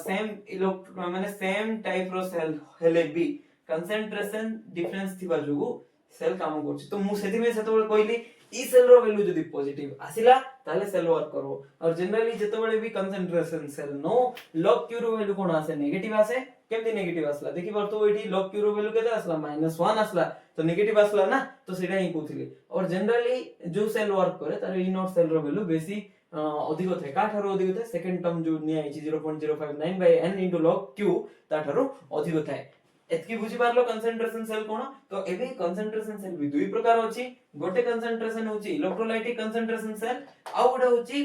सेम इलेक्ट्रो माने सेम टाइप रो सेल हेले बी कंसंट्रेशन डिफरेंस थिबा जोगु सेल काम करछि तो मु सेति में सेतो कहली ई सेल रो वैल्यू जदी पॉजिटिव आसिला ताले सेल वर्क करबो और जनरली जतो बेले भी कंसंट्रेशन सेल नो लॉग क्यू रो वैल्यू कोन आसे नेगेटिव आसे केमति नेगेटिव आसला देखि परतो एठी लॉग क्यू रो वैल्यू केते आसला -1 आसला तो नेगेटिव आसला ना तो सेटा ही कहथि और जनरली जो सेल वर्क करे तार ई नॉट सेल रो वैल्यू बेसी अधिक थे का थारो अधिक थे सेकंड टर्म जो निया आइछि 0.059 बाय n इनटू log q ता थारो अधिक थाए एतकी बुझी पारलो कंसंट्रेशन सेल कोन तो एबे कंसंट्रेशन सेल भी दुई प्रकार अछि गोटे कंसंट्रेशन होछि इलेक्ट्रोलाइटिक कंसंट्रेशन सेल आ गोटे होछि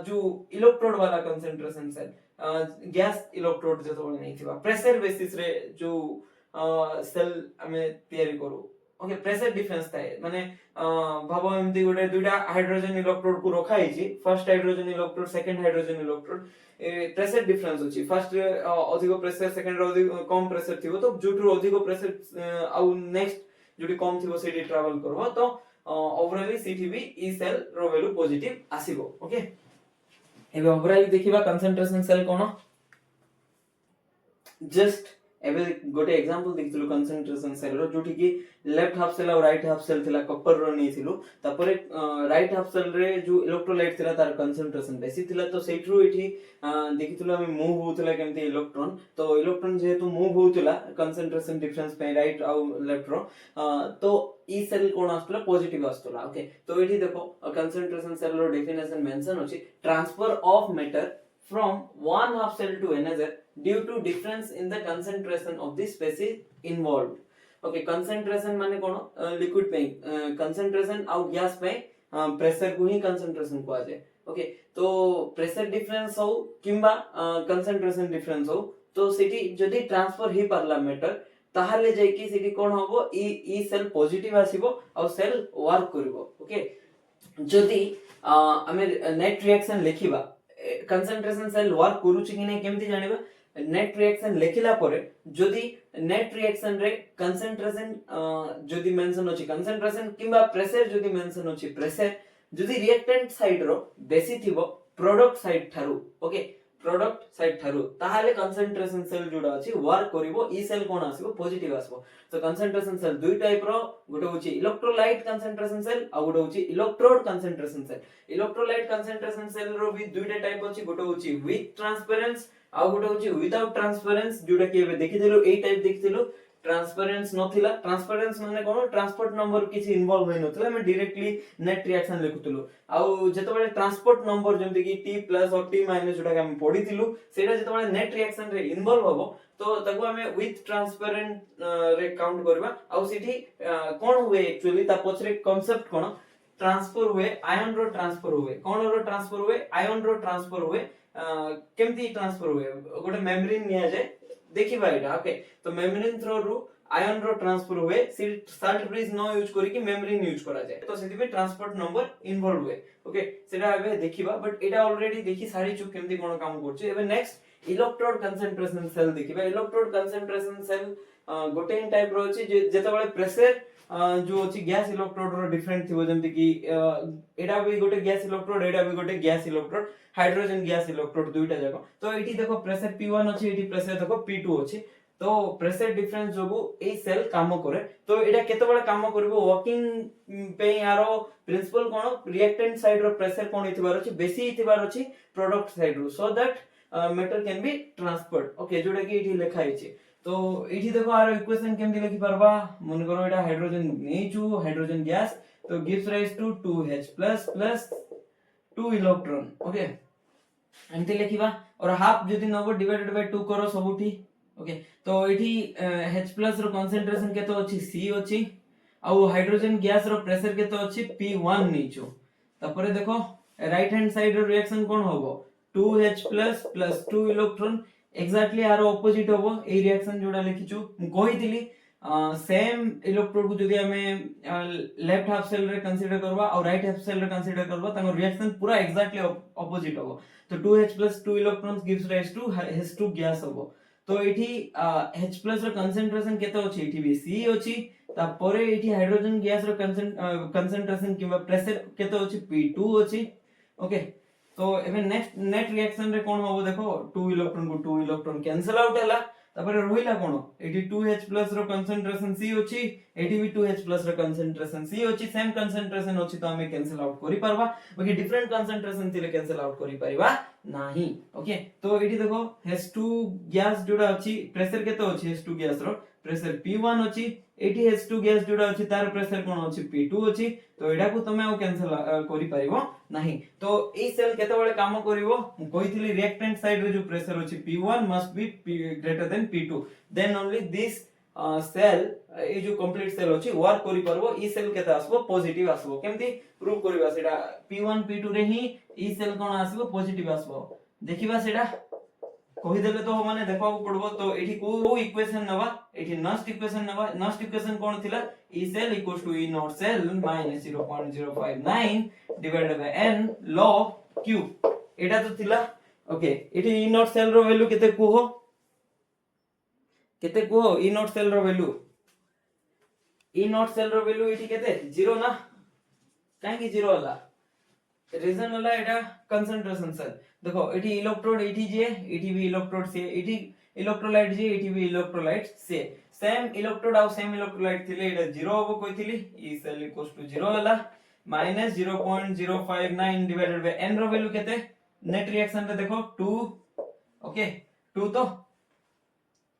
जो इलेक्ट्रोड वाला कंसंट्रेशन सेल गैस इलेक्ट्रोड जतो नै थिबा प्रेशर बेसिस रे जो सेल हमें तयारी करू ओके प्रेशर डिफरेंस थाए माने भाबो एमती गोटे दुइटा हाइड्रोजन इलेक्ट्रोड को रखा हिची first hydrogen electrode second hydrogen electrode pressure difference होची फर्स्ट अधिक प्रेशर सेकंड रो अधिक कम प्रेशर थिबो तो जोटु अधिक प्रेशर आ नेक्स्ट जोटी कम थिबो सेठी ट्रैवल करबो तो ओवरऑली सीटी भी ई सेल रो वैल्यू पॉजिटिव आसीबो ओके एबे ओवरऑली देखिबा कंसंट्रेशन सेल कोन जस्ट एबे गोटे एग्जांपल देखितलु कंसंट्रेशन सेल रो जोठी कि लेफ्ट हाफ सेल और राइट हाफ सेल थिला कॉपर रो नै थिलु तापरे राइट हाफ सेल रे जो इलेक्ट्रोलाइट थिला तार कंसंट्रेशन बेसी थिला तो सेठरू एठी देखितलु हम मूव होतला केमति इलेक्ट्रॉन तो इलेक्ट्रॉन जेहेतु मूव होतला कंसंट्रेशन डिफरेंस पे राइट आ लेफ्ट रो तो ई सेल कोन आस्तला पॉजिटिव आस्तला ओके तो एठी देखो कंसंट्रेशन सेल रो डेफिनेशन मेंशन अछि transfer of matter from one half cell to another due to difference in the concentration of the species involved. Okay, concentration माने कोन liquid पे concentration आउ gas पे pressure को ही concentration को आजे. Okay, तो pressure difference हो किंबा concentration डिफरेंस हो तो सिटी जदी ट्रांसफर ही पारला मैटर ताहाले जाय कि सिटी कोन होबो ई सेल पॉजिटिव आसीबो और सेल वर्क करबो. ओके, जदी हमें नेट रिएक्शन लिखिबा कंसंट्रेशन सेल वर्क करूची कि नै केमति जानिबा नेट रिएक्शन लेखिला परे जदी नेट रिएक्शन रे कंसंट्रेशन जदी मेंशन अछि कंसंट्रेशन किंबा प्रेशर जदी मेंशन अछि प्रेशर जदी रिएक्टेंट साइड रो बेसी थिबो प्रोडक्ट साइड थारु ओके प्रोडक्ट साइड थारु ताहाले कंसंट्रेशन सेल जोडा अछि वर्क करिवो ई सेल कोन आसीबो पॉजिटिव आसीबो तो कंसंट्रेशन सेल दुई टाइप रो गोटे होछि इलेक्ट्रोलाइट कंसंट्रेशन सेल आ गोटे होछि electrode concentration cell electrolyte concentration cell रो भी दुईटा टाइप अछि गोटे होछि विथ ट्रांसपेरेंस आ गोटे होछि विदाउट ट्रांसपेरेंस जोटा कि एबे देखिथिलु ए टाइप देखिथिलु ट्रांसपेरेंस नथिला ट्रांसपेरेंस माने कोन ट्रांसपोर्ट नंबर किछि इन्वॉल्व होय नथिला हम डायरेक्टली नेट रिएक्शन लिखुतलु आ जेतबेले ट्रांसपोर्ट नंबर जेमति कि t प्लस और t माइनस जोटा कि हम पढिथिलु सेटा जेतबेले नेट रिएक्शन रे इन्वॉल्व होबो तो ताको हमें विथ ट्रांसपेरेंट रे काउंट करबा आ सिठी कोन हुए एक्चुअली ता पछरे कांसेप्ट कोन ट्रांसफर हुए आयन रो ट्रांसफर हुए कोन रो ट्रांसफर हुए आयन रो ट्रांसफर हुए केमति ट्रांसफर हुए गोटे मेम्ब्रेन निया जाय देखिबा एटा ओके तो मेम्ब्रेन थ्रू रु आयन रो ट्रांसफर हुए साल्ट ब्रिज नो यूज करी कि मेम्ब्रेन यूज करा जाय तो सेति पे ट्रांसपोर्ट नंबर इन्वॉल्व हुए ओके सेटा एबे देखिबा बट एटा ऑलरेडी देखि सारी छु केमति कोन काम करछि एबे नेक्स्ट इलेक्ट्रोड कंसंट्रेशन सेल देखिबा इलेक्ट्रोड कंसंट्रेशन सेल गोटे टाइप रो अछि जेतबेले प्रेशर जो अछि गैस इलेक्ट्रोड रो डिफरेंट थिबो जेमति कि एटा भी गोटे गैस इलेक्ट्रोड एटा भी गोटे gas electrode hydrogen gas electrode दुईटा जाको तो एठी देखो प्रेशर P1 अछि एठी प्रेशर देखो P2 अछि तो प्रेशर डिफरेंस जोगु ए सेल काम करे तो एटा केतेबेले काम करबो वर्किंग पे यारो प्रिंसिपल कोन रिएक्टेंट साइड रो प्रेशर कोन हितबार अछि बेसी हितबार अछि प्रोडक्ट साइड रो so that metal can be transferred okay जोटा कि एठी लिखा हिची तो एठी देखो आरो इक्वेशन केमति लिखि परबा मन करो एटा हाइड्रोजन नेचु हाइड्रोजन गैस तो gives rise to 2H++ 2 electron okay एमती लिखिबा और हाफ जदी नबो डिवाइडेड बाय 2 करो सबुठी ओके तो एठी H+ रो कंसंट्रेशन केतो अछि C अछि आ हाइड्रोजन गैस रो प्रेशर केतो अछि P1 नीचो तापरे देखो राइट हैंड साइड रो रिएक्शन कोन होबो 2H+ प्लस 2 इलेक्ट्रॉन एक्जेक्टली आरो ऑपोजिट होबो ए रिएक्शन जोडा लिखिचु कहितली सेम इलेक्ट्रोड को जदी हमें लेफ्ट हाफ सेल रे कंसीडर करबा और राइट हाफ सेल रे कंसीडर करबा ताको रिएक्शन पूरा एक्जेक्टली ऑपोजिट होबो तो 2H plus 2 electrons gives rise to H2 gas होबो तो एठी H plus रो कंसंट्रेशन केते अछि एठी भी C अछि तापरे एठी हाइड्रोजन गैस रो कंसंट्रेशन किबा प्रेशर केते अछि P2 अछि ओके तो एबे नेक्स्ट नेट रिएक्शन रे कोन होबो देखो 2 इलेक्ट्रॉन को 2 इलेक्ट्रॉन कैंसिल आउट हला तापरे रहिला कोन एठी 2H plus रो कंसंट्रेशन C अछि एठी भी 2H plus रो कंसंट्रेशन C अछि सेम कंसंट्रेशन अछि तो हमें कैंसिल आउट करि परबा बाकी डिफरेंट कंसंट्रेशन थिले कैंसिल आउट करि परिबा नाही ओके तो एठी देखो H2 गैस जोडा अछि प्रेशर केतो अछि H2 गैस रो प्रेशर P1 अछि एठी H2 गैस जोडा अछि तार प्रेशर कोन अछि P2 अछि तो एडा को तमे आ कैंसिल करि परिबो नाही तो ए सेल केते बळे काम करिवो कहितली रिएक्टेंट साइड रे जो प्रेशर अछि P1 must be greater than P2 than only this cell ए जो कंप्लीट सेल अछि वर्क करि परबो ई सेल केते आसबो पॉजिटिव आसबो केमती प्रूव करिबा सेडा P1 P2 रे ही ई सेल कोन आसबो पॉजिटिव आसबो देखिबा सेडा कहि देले तो माने देखा पड़बो तो एठी को इक्वेशन नबा एठी नस्ट इक्वेशन कोन थिला E cell equals to E naught cell minus 0.059 divided by n log q एटा तो थिला ओके एठी E naught cell रो वैल्यू केते कुहो E naught cell रो वैल्यू एठी केते 0 ना काहे कि 0 होला रीजन होला एटा कंसंट्रेशन सेल देखो एठी इलेक्ट्रोड एठी जे एठी भी इलेक्ट्रोड से एठी इलेक्ट्रोलाइट जे एठी भी इलेक्ट्रोलाइट से सेम इलेक्ट्रोड और सेम इलेक्ट्रोलाइट थिले एटा 0 होबो कहितली ई सेल इक्वल्स टू 0 होला माइनस 0.059 डिवाइडेड बाय n रो वैल्यू केते नेट रिएक्शन रे देखो 2 ओके 2 तो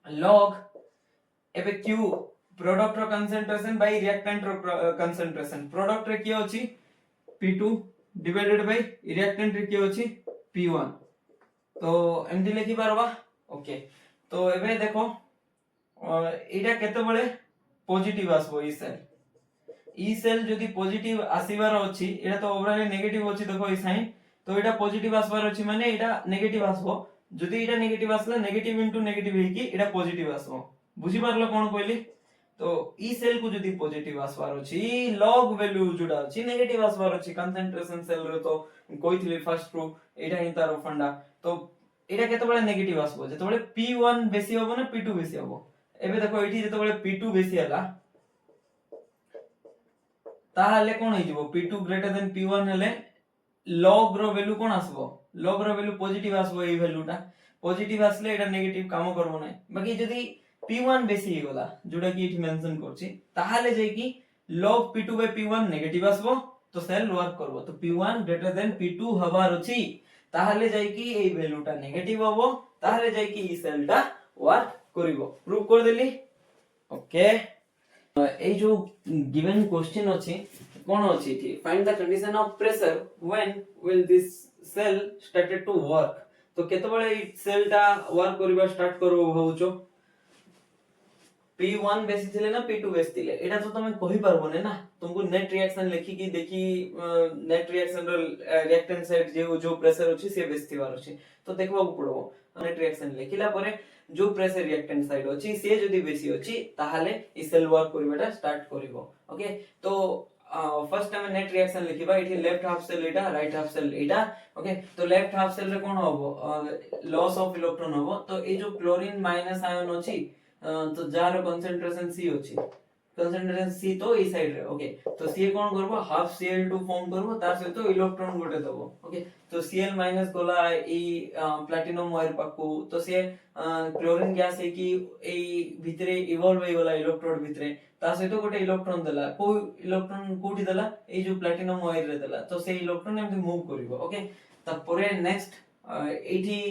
log एबे q प्रोडक्ट रो कंसंट्रेशन बाय रिएक्टेंट रो कंसंट्रेशन प्रोडक्ट रे की अछि P2 डिवाइडेड बाय रिएक्टेंट रे की अछि P1 तो एमडी लिखि परबा ओके तो एबे देखो एटा केते बळे पॉजिटिव आसबो ई सेल जदी पॉजिटिव आसीबार अछि एटा तो ओवरऑल नेगेटिव अछि देखो ई साइन तो एटा पॉजिटिव आसबार अछि माने एटा नेगेटिव आसबो जदी एटा नेगेटिव आसला नेगेटिव इनटू नेगेटिव हे कि एटा पॉजिटिव आसबो बुझि पारलो कोन कहली तो ई सेल को जदी पॉजिटिव आसबार अछि लॉग वैल्यू जुडा अछि नेगेटिव आसबार अछि कंसंट्रेशन सेल रे तो कहितली फर्स्ट प्रूफ एटा हि तार फंडा तो एटा केते बळे नेगेटिव आसबो जते बळे P1 बेसी होबो ना P2 बेसी होबो एबे देखो एठी जते बळे P2 बेसी हला ताहाले कोन होई जिवो P2 ग्रेटर देन P1 हले log रो वैल्यू कोन आसबो log रो वैल्यू पॉजिटिव आसबो ए वैल्यूटा पॉजिटिव आसले एटा नेगेटिव काम करबो नै बाकी जदी P1 बेसी गला जोडा कि एठी मेंशन करछि ताहाले जे कि log P2 by P1 negative आसबो तो सेल वर्क करबो तो P1 ग्रेटर देन P2 हबार अछि ताहाले जाय कि ए वैल्यूटा नेगेटिव होबो ताहाले जाय कि ई सेलटा वर्क करिवो प्रूव कर देली ओके ए जो गिवन क्वेश्चन अछि कोन अछि थी find the condition of pressure when will this cell started to work तो केते बळे ई सेलटा वर्क करिबा स्टार्ट करबो भाउचो P1 बेसी थिले ना P2 बेसी थिले एटा तो तमे कहि परबो ने ना तुमको नेट रिएक्शन लिखि की देखि नेट रिएक्शन रो रिएक्टेंट साइड जो प्रेशर अछि से बेसी थिबार अछि तो देखबा को पड़बो नेट रिएक्शन लिखिला परे जो प्रेशर रिएक्टेंट साइड अछि से जदी बेसी अछि ताहाले ई सेल वर्क करिबाटा स्टार्ट करिवो ओके तो फर्स्ट टाइम नेट रिएक्शन लिखिबा एठी लेफ्ट हाफ सेल एटा राइट हाफ सेल एटा ओके तो लेफ्ट हाफ सेल रे कोन होबो लॉस ऑफ इलेक्ट्रॉन होबो तो ए जो क्लोरीन माइनस आयन अछि तो जार कंसंट्रेशन C अछि कंसंट्रेशन C तो ई साइड रे ओके तो C कोन करबो हाफ Cl2 फॉर्म करबो तार से तो इलेक्ट्रॉन गोटे दबो ओके तो Cl माइनस गोला ई प्लैटिनम वायर पाकू तो से क्लोरीन गैस है कि ए भितरे इवॉल्व होई गला इलेक्ट्रोड भितरे ता से तो गोटे इलेक्ट्रॉन देला को इलेक्ट्रॉन कोठी देला ए जो प्लैटिनम वायर रे देला तो से इलेक्ट्रॉन एमति मूव करिवो ओके त परे नेक्स्ट एठी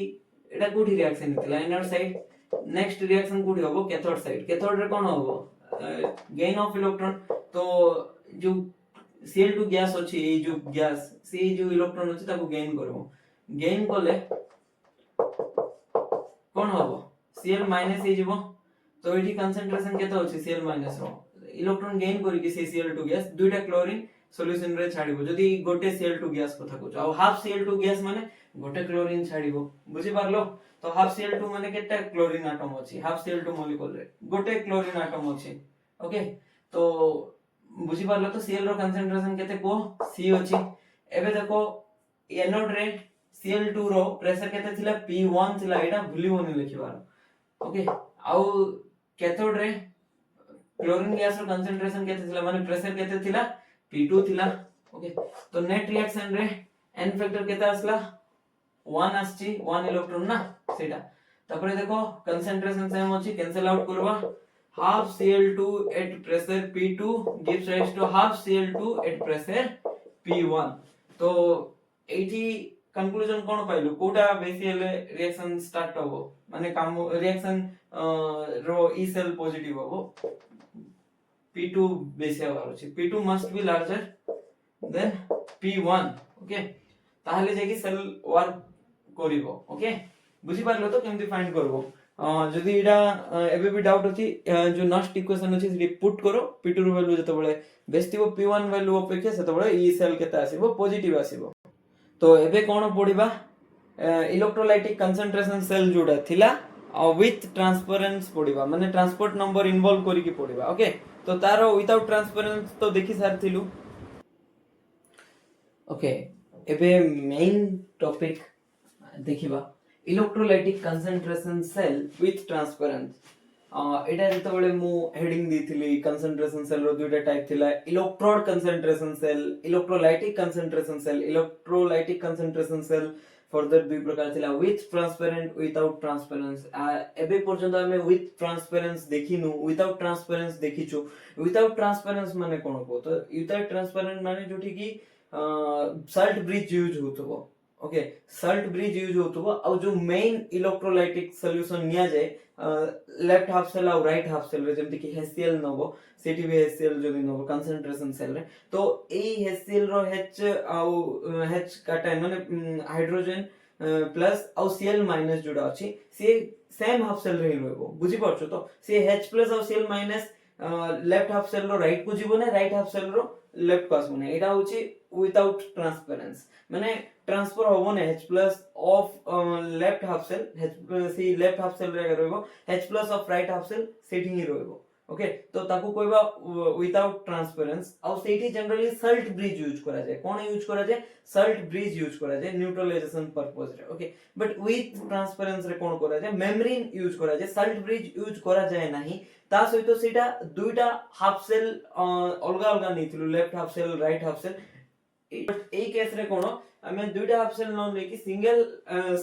एटा कोठी रिएक्शन हितला इनर साइड नेक्स्ट रिएक्शन कोठी होबो कैथोड रे कोन होबो गेन ऑफ इलेक्ट्रॉन तो जो Cl2 गैस अछि ए जो गैस से जो इलेक्ट्रॉन अछि ताको गेन करबो गेन कले कोन हबो Cl माइनस हे जिवो तो एठी कंसंट्रेशन केते होछि Cl माइनस रो इलेक्ट्रॉन गेन करी कि से Cl2 गैस दुइटा क्लोरीन सॉल्यूशन रे छाडिबो जदी गोटे Cl2 गैस कथा कहू आ हाफ Cl2 गैस माने गोटे क्लोरीन छाडिबो बुझि पारलो तो हाफ Cl2 माने केटा क्लोरीन एटम अछि हाफ Cl2 मॉलिक्यूल रे गोटे क्लोरीन एटम अछि ओके तो बुझि पारलो तो Cl रो कंसंट्रेशन केते को C अछि एबे देखो एनोड रे Cl2 रो प्रेशर केते थिला P1 थिला एटा भूलिबोनी लिखिबार ओके आउ कैथोड रे क्लोरीन गैस रो कंसंट्रेशन केते थिला माने प्रेशर केते थिला P2 थिला ओके तो नेट रिएक्शन रे n फैक्टर केते आसला 1 आछि 1 इलेक्ट्रॉन ना सेटा तापरे देखो कंसंट्रेशन सेम अछि कैंसिल आउट करबा half Cl2 at pressure P2 gives rise to half Cl2 at pressure P1 तो एठी कंक्लूजन कोन पाइलु कोटा बेसी हेले रिएक्शन स्टार्ट होबो माने काम रिएक्शन रो ई सेल पॉजिटिव होबो P2 बेसी हवार अछि P2 must be larger than P1 okay ताहले जे कि सेल वर्क करिवो ओके बुझि पारलो तो केमति फाइंड करबो जदी एडा एबे भी डाउट अछि जो नेक्स्ट इक्वेशन अछि सेडी पुट करो P2 रो वैल्यू जते बळे बेस्टिवो P1 वैल्यू अपेक्षा सेते बळे ई सेल केते आसीबो पॉजिटिव आसीबो तो एबे कोन पडिबा इलेक्ट्रोलाइटिक कंसंट्रेशन सेल जोडा थिला विथ ट्रांसपेरेंस पडिबा माने ट्रांसपोर्ट नंबर इन्वॉल्व करी की पडिबा ओके तो तारो विदाउट ट्रांसपेरेंस तो देखि सार थिलु ओके एबे मेन टॉपिक देखिबा electrolytic concentration cell with transference एटा जते बळे मु हेडिंग दिथिली कंसंट्रेशन सेल रो दुइटा टाइप थिला electrode concentration cell electrolytic concentration cell further दुई प्रकार थिला विथ ट्रांसपेरेंट विदाउट ट्रांसपेरेंस एबे पर्यंत हमें विथ ट्रांसपेरेंस देखिनु विदाउट ट्रांसपेरेंस देखिछु विदाउट ट्रांसपेरेंस माने कोन को तो विदाउट ट्रांसपेरेंट माने जोठी की सल्ट ब्रिज यूज होतबो ओके सल्ट ब्रिज यूज होतबो और जो मेन इलेक्ट्रोलाइटिक सॉल्यूशन निया जाय लेफ्ट हाफ सेल और राइट हाफ सेल रे जेमति कि HCl नबो सेठी भी HCl जदी नबो कंसंट्रेशन सेल रे तो ए HCl रो H और H काटाइन माने हाइड्रोजन प्लस और Cl माइनस जोडा अछि से सेम हाफ सेल रे रहबो बुझि परछो तो से H प्लस और Cl minus left half cell रो राइट को जीवो ने राइट हाफ सेल रो लेफ्ट पास होने एटा होची विदाउट ट्रांसपेरेंस माने ट्रांसफर होबो ने H plus of left half cell H सी लेफ्ट हाफ सेल रे रहबो H plus of right half cell सेठी ही रहबो ओके तो ताकू कहबा विदाउट ट्रांसपेरेंस और सेठी जनरली सल्ट ब्रिज यूज करा जाय कोन यूज करा जाय सल्ट ब्रिज यूज करा जाय न्यूट्रलाइजेशन पर्पस रे ओके बट विथ ट्रांसपेरेंस रे कोन करा जाय मेम्ब्रेन यूज करा जाय सल्ट ब्रिज यूज करा जाय नाही ता सहित सेटा दुइटा हाफ सेल अलगा अलगा नैथिलु left half cell right half cell but ए केस रे कोन हमें दुइटा हाफ सेल न लेकी सिंगल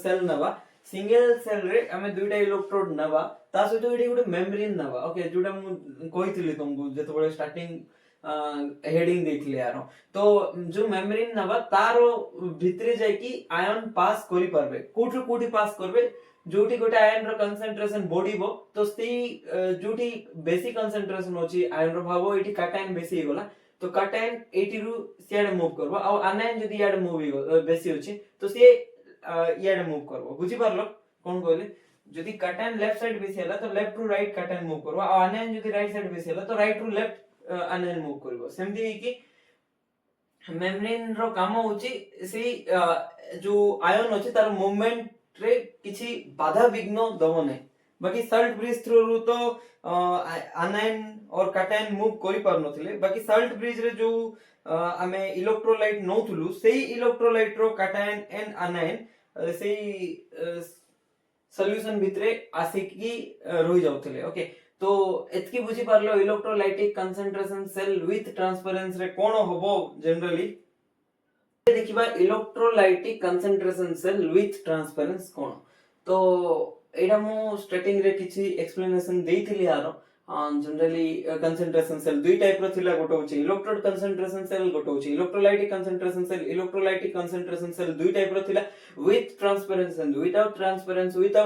सेल नबा सिंगल सेल रे हमें दुइटा इलेक्ट्रोड नबा ता सहित एडी गुटे मेम्ब्रेन नबा ओके जोटा मु कहितली तुमको जते बळे स्टार्टिंग हेडिंग देथिले यार तो जो मेम्ब्रेन नबा तारो भितरे जाय कि आयन पास करि परबे कोठी पास करबे जोटी गोटे आयन रो कंसंट्रेशन बढ़िबो तो सी जोटी बेसी कंसंट्रेशन होची आयन रो भाबो एटी काटायन बेसी होगला तो काटायन एटी रु सियाडे मूव करबो आ आनायन जदी याडे मूव बेसी होची तो सी याडे मूव करबो बुझी पारलो कोन कहले जदी काटायन लेफ्ट साइड बेसी हला तो लेफ्ट टू राइट काटायन मूव करबो आ आनायन जदी राइट साइड बेसी हला तो राइट टू लेफ्ट आनायन मूव करबो सेमती कि मेम्ब्रेन रो काम होची सी जो आयन होची तार मूवमेंट रे किछि बाधा विघ्न दबो नै बाकी सल्ट ब्रिज थ्रू रु तो आनायन और काटायन मूव करि पार नथिले बाकी सल्ट ब्रिज रे जो आमे इलेक्ट्रोलाइट नौथुलु सेही इलेक्ट्रोलाइट रो काटायन एंड आनायन सेही सॉल्यूशन भितरे आसिकी रहि जाउथले ओके तो एतकी बुझी पारलो electrolytic concentration cell with transference रे कोन होबो जनरली देखिबा electrolytic concentration cell with transference कोन तो एडा मु स्टार्टिंग रे किछि एक्सप्लेनेशन देइथिली यार जनरली कंसंट्रेशन सेल दुई टाइप रो थिला गोटो होची इलेक्ट्रोड कंसंट्रेशन सेल गोटो होची इलेक्ट्रोलाइटिक कंसंट्रेशन सेल दुई टाइप रो थिला with transference and without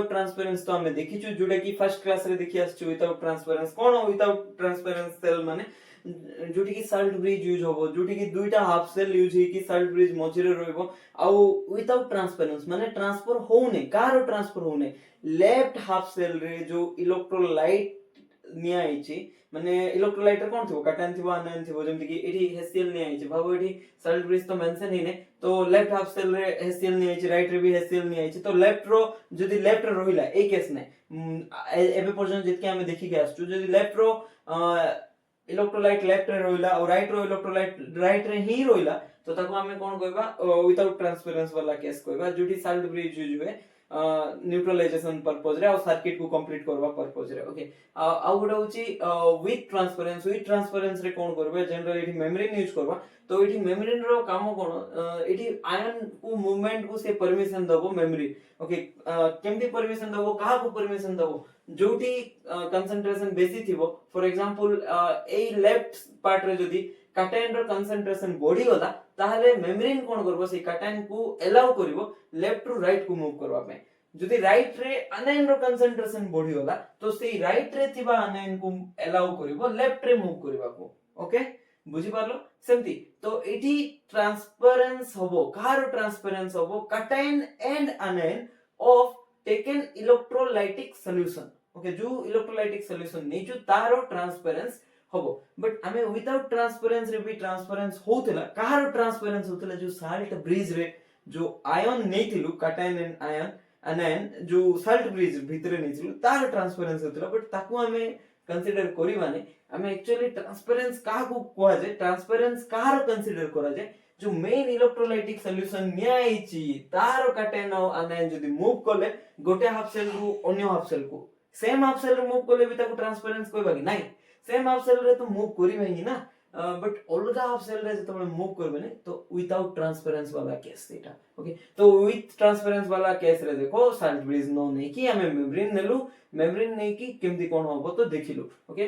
transference तो हमें देखिछु जोडा कि फर्स्ट क्लास रे देखि आछछु विदाउट ट्रांसपेरेंस कोन विदाउट ट्रांसपेरेंस सेल माने जोठी की सल्ट ब्रिज यूज होबो जोठी की दुईटा हाफ सेल यूज ही की सल्ट ब्रिज मझिरे रहइबो आउ विदाउट ट्रांसपेरेंस माने ट्रांसफर होउने कार ट्रांसफर होउने लेफ्ट हाफ सेल रे जो इलेक्ट्रोलाइट निया आइची माने इलेक्ट्रोलाइट रे कोन थिबो कैटायन थिबो आनायन थिबो जेमति कि एठी हेसियल निया आइची भाबो एठी सल्ट ब्रिज तो मेंशन ही ने तो लेफ्ट हाफ सेल रे हेसियल निया आइची राइट रे भी हेसियल निया आइची तो लेफ्ट रो जदी लेफ्ट रे रहिला ए केस ने एबे पर्यंत जितके हमें देखि के आसछु जदी लेफ्ट रो इलेक्ट्रोलाइट लेफ्ट रे रहिला और राइट रो इलेक्ट्रोलाइट राइट रे ही रहिला तो ताको हमें कोन कहबा विदाउट ट्रांसपेरेंस वाला केस कहबा जोठी सल्ट ब्रिज यूज हुए न्यूट्रलाइजेशन पर्पस रे और सर्किट को कंप्लीट करबा पर्पस रे ओके आ गुडा होची विथ ट्रांसपेरेंस रे कोन करबे जनरली एठी मेम्ब्रेन यूज करबा तो एठी मेम्ब्रेन रो काम कोन एठी आयन को मूवमेंट को से परमिशन दबो मेमोरी ओके केमती परमिशन दबो कहा को परमिशन दबो जोठी कंसंट्रेशन बेसी थिबो फॉर एग्जांपल ए लेफ्ट पार्ट रे जदी कैटायन रो कंसंट्रेशन बढ़ी गला ताहले मेम्ब्रेन कोन करबो से कैटायन को अलाउ करिवो लेफ्ट टू राइट को मूव करबा पे जदी राइट रे अनायन रो कंसंट्रेशन बढ़ी गला तो से राइट रे थिबा अनायन को अलाउ करिवो लेफ्ट रे मूव करबा को ओके बुझी पारलो सेमती तो एठी ट्रांसपेरेंस होबो कार ट्रांसपेरेंस होबो cation and अनायन of taken electrolytic solution okay जो इलेक्ट्रोलाइटिक सॉल्यूशन नेचु तारो ट्रांसपेरेंस होबो बट हमें विदाउट ट्रांसपेरेंस रे भी ट्रांसपेरेंस होतला कार ट्रांसपेरेंस होतला जो साल्ट ब्रिज रे जो आयन नेथिलु कैटायन एंड आयन अनायन जो साल्ट ब्रिज भितरे नेथिलु तार ट्रांसपेरेंस होतला बट ताकू हमें कंसीडर करिवाने हमें एक्चुअली ट्रांसपेरेंस का को कोआ जे ट्रांसपेरेंस कार कंसीडर करा जे जो मेन इलेक्ट्रोलाइटिक सॉल्यूशन न्यायची तार कैटायन और अनायन जदी मूव करले गोटे हाफ सेल को अन्य हाफ सेल को सेम हाफ सेल रे मूव करले भी ताको ट्रांसपेरेंस कहबा कि नहीं सेम हाफ सेल रे तो मूव करिवे ही ना बट अलगा हाफ सेल रे जतबे मूव करबे ने तो विदाउट ट्रांसपेरेंस वाला केस एटा ओके तो विथ ट्रांसपेरेंस वाला केस रे देखो साल्ट ब्रिज नो नै कि हमें मेम्ब्रेन नै कि केमती कोन होबो तो देखिलु ओके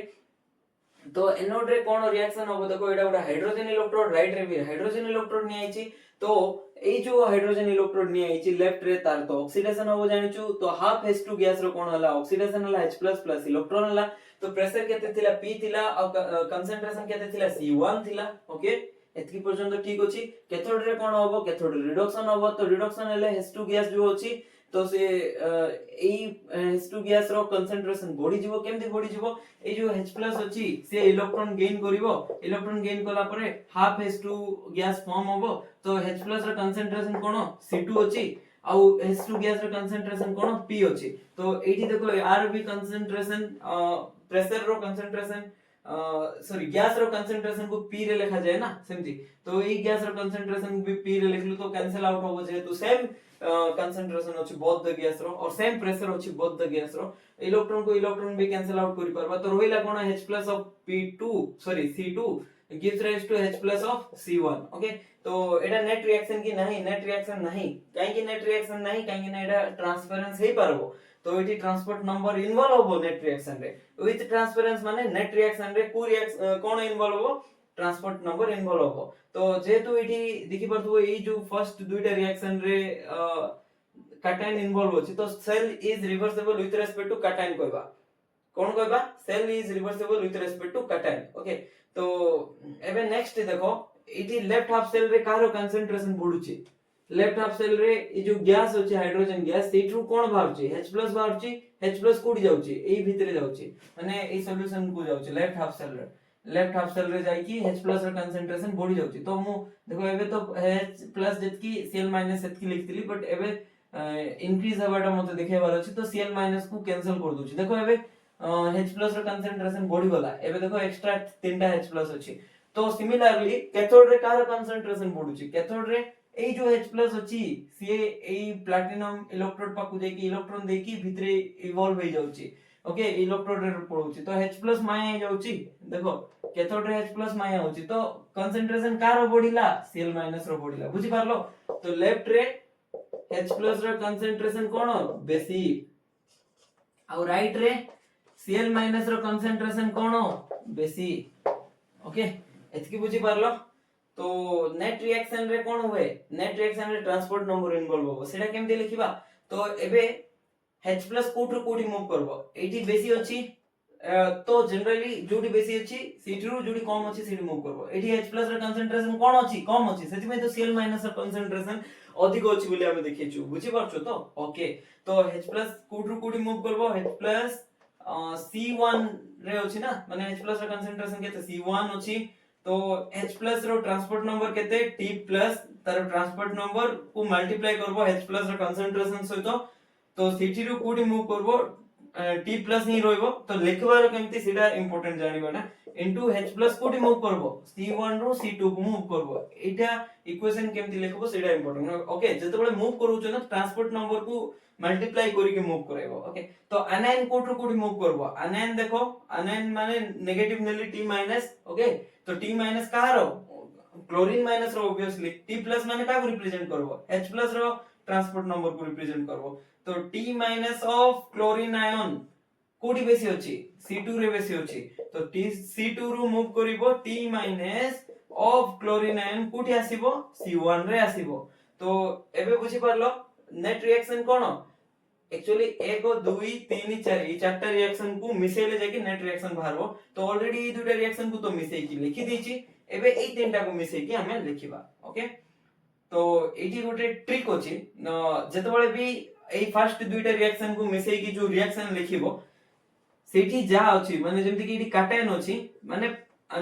तो एनोड रे कोन रिएक्शन होबो देखो एटा उडा हाइड्रोजन इलेक्ट्रोड राइट रे भी हाइड्रोजन इलेक्ट्रोड नि आइची तो ए जो हाइड्रोजन इलेक्ट्रोड नि आइची लेफ्ट रे तार तो ऑक्सीडेशन होबो जानिचु तो हाफ H2 गैस रो कोन हला ऑक्सीडेशन हला H++ इलेक्ट्रॉन हला तो प्रेशर केते थिला P थिला और कंसंट्रेशन केते थिला C1 थिला ओके एतकी पर्यंत ठीक अछि कैथोड रे कोन होबो कैथोड रिडक्शन होबो तो रिडक्शन हेले H2 गैस जो अछि तो से H2 गैस रो कंसंट्रेशन बढ़ी जिवो केमती बढ़ी जिवो ए जो H+ अछि से इलेक्ट्रॉन गेन करिवो इलेक्ट्रॉन गेन कला परे हाफ H2 गैस फॉर्म होबो तो H+ रो कंसंट्रेशन कोन C2 अछि आउ H2 गैस रो कंसंट्रेशन कोन P अछि तो एठी देखो आर भी कंसंट्रेशन प्रेशर रो कंसंट्रेशन सॉरी गैस रो कंसंट्रेशन को P रे लिखा जाए ना सेमती तो ई गैस रो कंसंट्रेशन भी P रे लिखलु तो कैंसिल आउट होबो जे तो सेम कंसंट्रेशन अछि बोथ द गैस रो और सेम प्रेशर अछि बोथ द गैस रो इलेक्ट्रॉन को इलेक्ट्रॉन भी कैंसिल आउट करि परबा तो रोइला कोन H+ of P2 sorry C2 gives rise to H+ of C1 okay तो एटा नेट रिएक्शन की नहीं नेट रिएक्शन नहीं काहे की नेट रिएक्शन नहीं काहे की एटा ट्रांसपेरेंस हे परबो तो एटी ट्रांसपोर्ट नंबर इन्वॉल्व होबो नेट रिएक्शन रे विथ ट्रांसपेरेंस माने नेट रिएक्शन रे को रिएक्शन कोन इन्वॉल्व होबो ट्रांसपोर्ट नंबर इन्वॉल्व होबो तो जेतु एटी देखि परथबो ए जो फर्स्ट दुइटा रिएक्शन रे कैटायन इन्वॉल्व होछि तो cell is reversible with respect to cation कहबा कोन कहबा cell is reversible with respect to cation okay तो एबे नेक्स्ट देखो एटी लेफ्ट हाफ सेल रे कारो कंसंट्रेशन बढ़ुछि लेफ्ट हाफ सेल रे ए जो गैस होछि हाइड्रोजन गैस सेठु कोन बाहरछि H+ बाहरछि H+ कोडी जाउछि एई भितरे जाउछि माने एई सॉल्यूशन को जाउछि लेफ्ट हाफ सेल रे जाई कि H+ रो कंसंट्रेशन बढ़ी जाउछि तो मु देखो एबे तो H+ जतकी Cl- सेतकी लिखतिली बट एबे इंक्रीज हवाटा मते देखेबार अछि तो Cl- को कैंसिल कर दोछि देखो एबे H+ रो कंसंट्रेशन बढ़ी गला एबे देखो एक्स्ट्रा तीनटा H+ अछि तो सिमिलरली कैथोड रे कार कंसंट्रेशन बढ़ुछि कैथोड रे ए जो H+ अछि से ए प्लैटिनम इलेक्ट्रोड पाकु देकी इलेक्ट्रॉन देकी भितरे इवॉल्व हो जाउछि ओके इलेक्ट्रोड रे पड़ुछि तो H+ माया हो जाउछि देखो कैथोड रे H+ माया होछि तो कंसंट्रेशन कार बढ़िला Cl- रो बढ़िला बुझि पारलो तो लेफ्ट रे H+ रो कंसंट्रेशन कोन बेसी और राइट रे Cl- रो कंसंट्रेशन कोन बेसी ओके एतकी बुझि पारलो तो नेट रिएक्शन रे कोन होए नेट रिएक्शन रे ट्रांसपोर्ट नंबर इन्वॉल्व होबो सेटा केमते लिखिबा तो एबे H+ कोठु कोठी मूव करबो एठी बेसी अछि तो जनरली जोडी बेसी अछि Cl रो जोडी कम अछि सेठी मूव करबो एठी H+ ର कन्संट्रेशन कोन अछि कम अछि सेति में तो Cl- ର कन्संट्रेशन अधिक अछि बोली हम देखिछु बुझि पारछो तो ओके तो H+ कोठरू कोठी मूव करबो H+ C1 रे अछि ना माने H+ ର कन्संट्रेशन केते C1 अछि तो H+ रो ट्रांसपोर्ट नंबर केते T+ तार ट्रांसपोर्ट नंबर को मल्टीप्लाई करबो H+ ର कन्संट्रेशन सहित तो सेठी रो कोठी मूव करबो T प्लस नहीं रहइबो तो लिखबार केमती सीधा इंपोर्टेंट जानिबा ना इनटू H प्लस कोठी मूव करबो C1 रो C2 को मूव करबो एटा इक्वेशन केमती लिखबो सीधा इंपोर्टेंट ओके जते बळे मूव करूछ ना ट्रांसपोर्ट नंबर को मल्टीप्लाई करी के मूव कराइबो ओके तो अनायन कोठरो कोठी मूव करबो अनायन देखो अनायन माने नेगेटिव नेली T माइनस ओके तो T माइनस कहारो chlorine minus rho obviously T plus माने का को रिप्रेजेंट करबो H प्लस रो ट्रांसपोर्ट नंबर को रिप्रेजेंट करबो तो T minus of chlorine ion कोडी बेसी अछि C2 रे बेसी अछि तो T C2 रो मूव करिवो T minus of chlorine ion कोठी आसीबो C1 रे आसीबो तो एबे बुझि परलो नेट रिएक्शन कोन एक्चुअली 1 2 3 4 ई चारटा रिएक्शन को मिसेले जाके नेट रिएक्शन बाहरबो तो ऑलरेडी ई दुटा रिएक्शन को तो मिसेई की लिखि देछि एबे ए तीनटा को मिसेई की हमें लिखिबा ओके तो एठी गोटे ट्रिक अछि जते बळे भी ए फर्स्ट दुईटा रिएक्शन को मिसेई की जो रिएक्शन लिखिबो सेठी जा अछि माने जेमति कि एठी काटायन अछि माने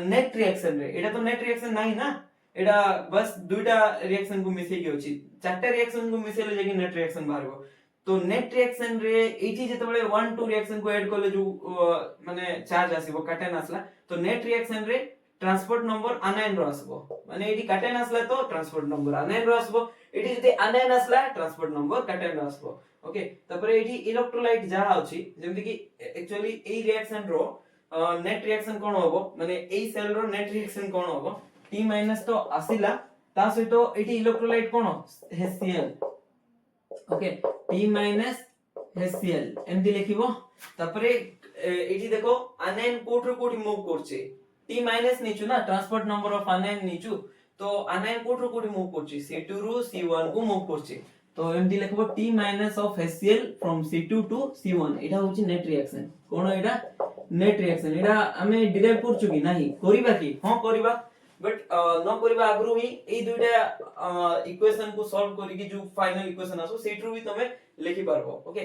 नेट रिएक्शन रे एटा तो नेट रिएक्शन नाही ना एटा बस दुईटा रिएक्शन को मिसेई की अछि चारटा रिएक्शन को मिसेले जेकी नेट रिएक्शन बाहरबो तो नेट रिएक्शन रे एठी जते बळे 1 2 रिएक्शन को ऐड करले जो माने चार्ज आसीबो काटायन आसला तो नेट रिएक्शन रे ट्रांसपोर्ट नंबर अनायन रो आसबो माने एठी काटायन आसला तो ट्रांसपोर्ट नंबर अनायन रो आसबो एठी जते अनायन आसला ट्रांसपोर्ट नंबर काटायन रो आसबो ओके तपरे एठी इलेक्ट्रोलाइट जा अछि जेमति कि एक्चुअली ए रिएक्शन रो नेट रिएक्शन कोन होबो माने ए सेल रो नेट रिएक्शन कोन होबो T- तो आसिला ता सहितो एठी इलेक्ट्रोलाइट कोन HCl ओके T- HCl एमति लिखिबो तपरे एठी देखो अनायन कोठरो कोठी मूव करछे T- नीचु ना ट्रांसपोर्ट नंबर ऑफ अनायन नीचु तो अनायन कोठरो कोठी मूव करछे C2 रो C1 को मूव करछे तो एमती लिखबो T- of HCl from C2 to C1 एटा होची नेट रिएक्शन कोन एटा नेट रिएक्शन एटा हमें डिराइव करछु कि नाही करिबा कि हां करिबा बट न करिबा आगरु ही ए दुइटा इक्वेशन को सॉल्व करी कि जो फाइनल इक्वेशन आसो सेट्रु भी तमे लिखि पारबो ओके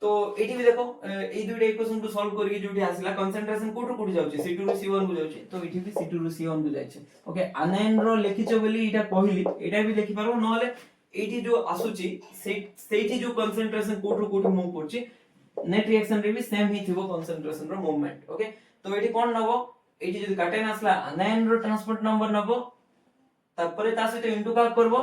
तो एठी भी देखो ए दुइटा इक्वेशन को सॉल्व करी कि जोठी आसिला कंसंट्रेशन कोठो कोठी जाउची C2 रो C1 को जाउची तो एठी भी C2 रो C1 को जायछि ओके अनायन रो लिखिचो बोली एटा कहली एटा भी लिखि पारबो नहले एठी जो आसुची सेठी जो कंसंट्रेशन कोठो कोठी मूव करची नेट रिएक्शन रे भी सेम ही थिबो कंसंट्रेशन रो मूवमेंट ओके तो एठी कोन नबो एठी जदी काटेन आसला अनायन रो ट्रांसपोर्ट नंबर नबो तापरे ता सहित इनटू का करबो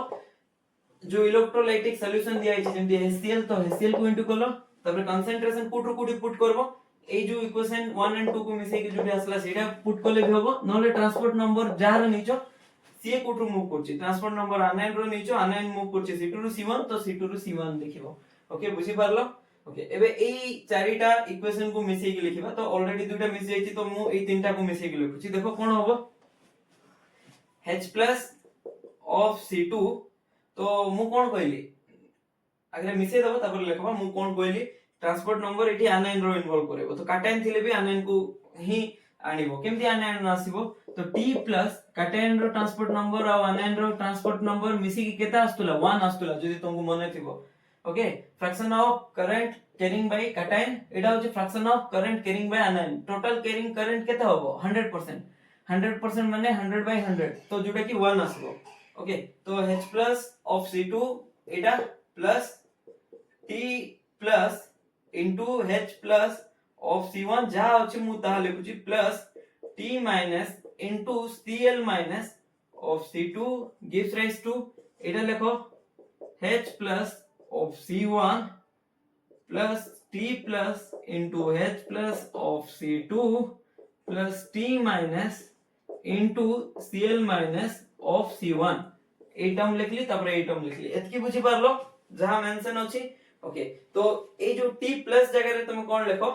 जो इलेक्ट्रोलाइटिक सॉल्यूशन दिया है जेमति HCl तो HCl को इनटू करलो तापरे कंसंट्रेशन कोठो कोठी पुट करबो ए जो इक्वेशन 1 एंड 2 को मिसे के जोडी आसला सेटा पुट करले भी होबो नले ट्रांसपोर्ट नंबर जार नीचो सीए कोठो मूव करछि ट्रांसपोर्ट नंबर अनायन रो नीचो अनायन मूव करछि C2 रो C1 तो C2 रो C1 देखिबो ओके बुझि पारलो ओके एबे एई चारिटा इक्वेशन को मिसे के लिखिबा तो ऑलरेडी दुटा मिस जायछि तो मु एई तीनटा को मिसे के लिखुछि देखो कोन होबो H+ ऑफ C2 तो मु कोन कहली अगर मिसे दबो तबर लिखबा मु कोन कहली ट्रांसपोर्ट नंबर एठी अनायन रो इन्वॉल्व करबो तो काटायन थिले भी अनायन को ही आनिबो केमति अनायन आसीबो तो T+ काटायन रो ट्रांसपोर्ट नंबर और अनायन रो ट्रांसपोर्ट नंबर मिसी के केता आस्तुला 1 आस्तुला जदी तुमको मने थिबो okay fraction of current carrying by cation एटा होचे fraction of current carrying by anion total carrying current केता होबो 100% माने 100/100 तो जोटा कि 1 आसीबो ओके तो H+ ऑफ C2 एटा plus T+ into H+ of C1 जहा अछि मु ताहा लिखुची plus T- into Cl- of C2 gives rise to एटा लिखो H+ of C1 plus T+ into H+ of C2 plus T- into Cl- of C1 a term लिखली तबरे a term लिखली एतकी बुझी पारलो जहां मेंशन अछि ओके तो ए जो T+ जगह रे तुम कोन लिखबो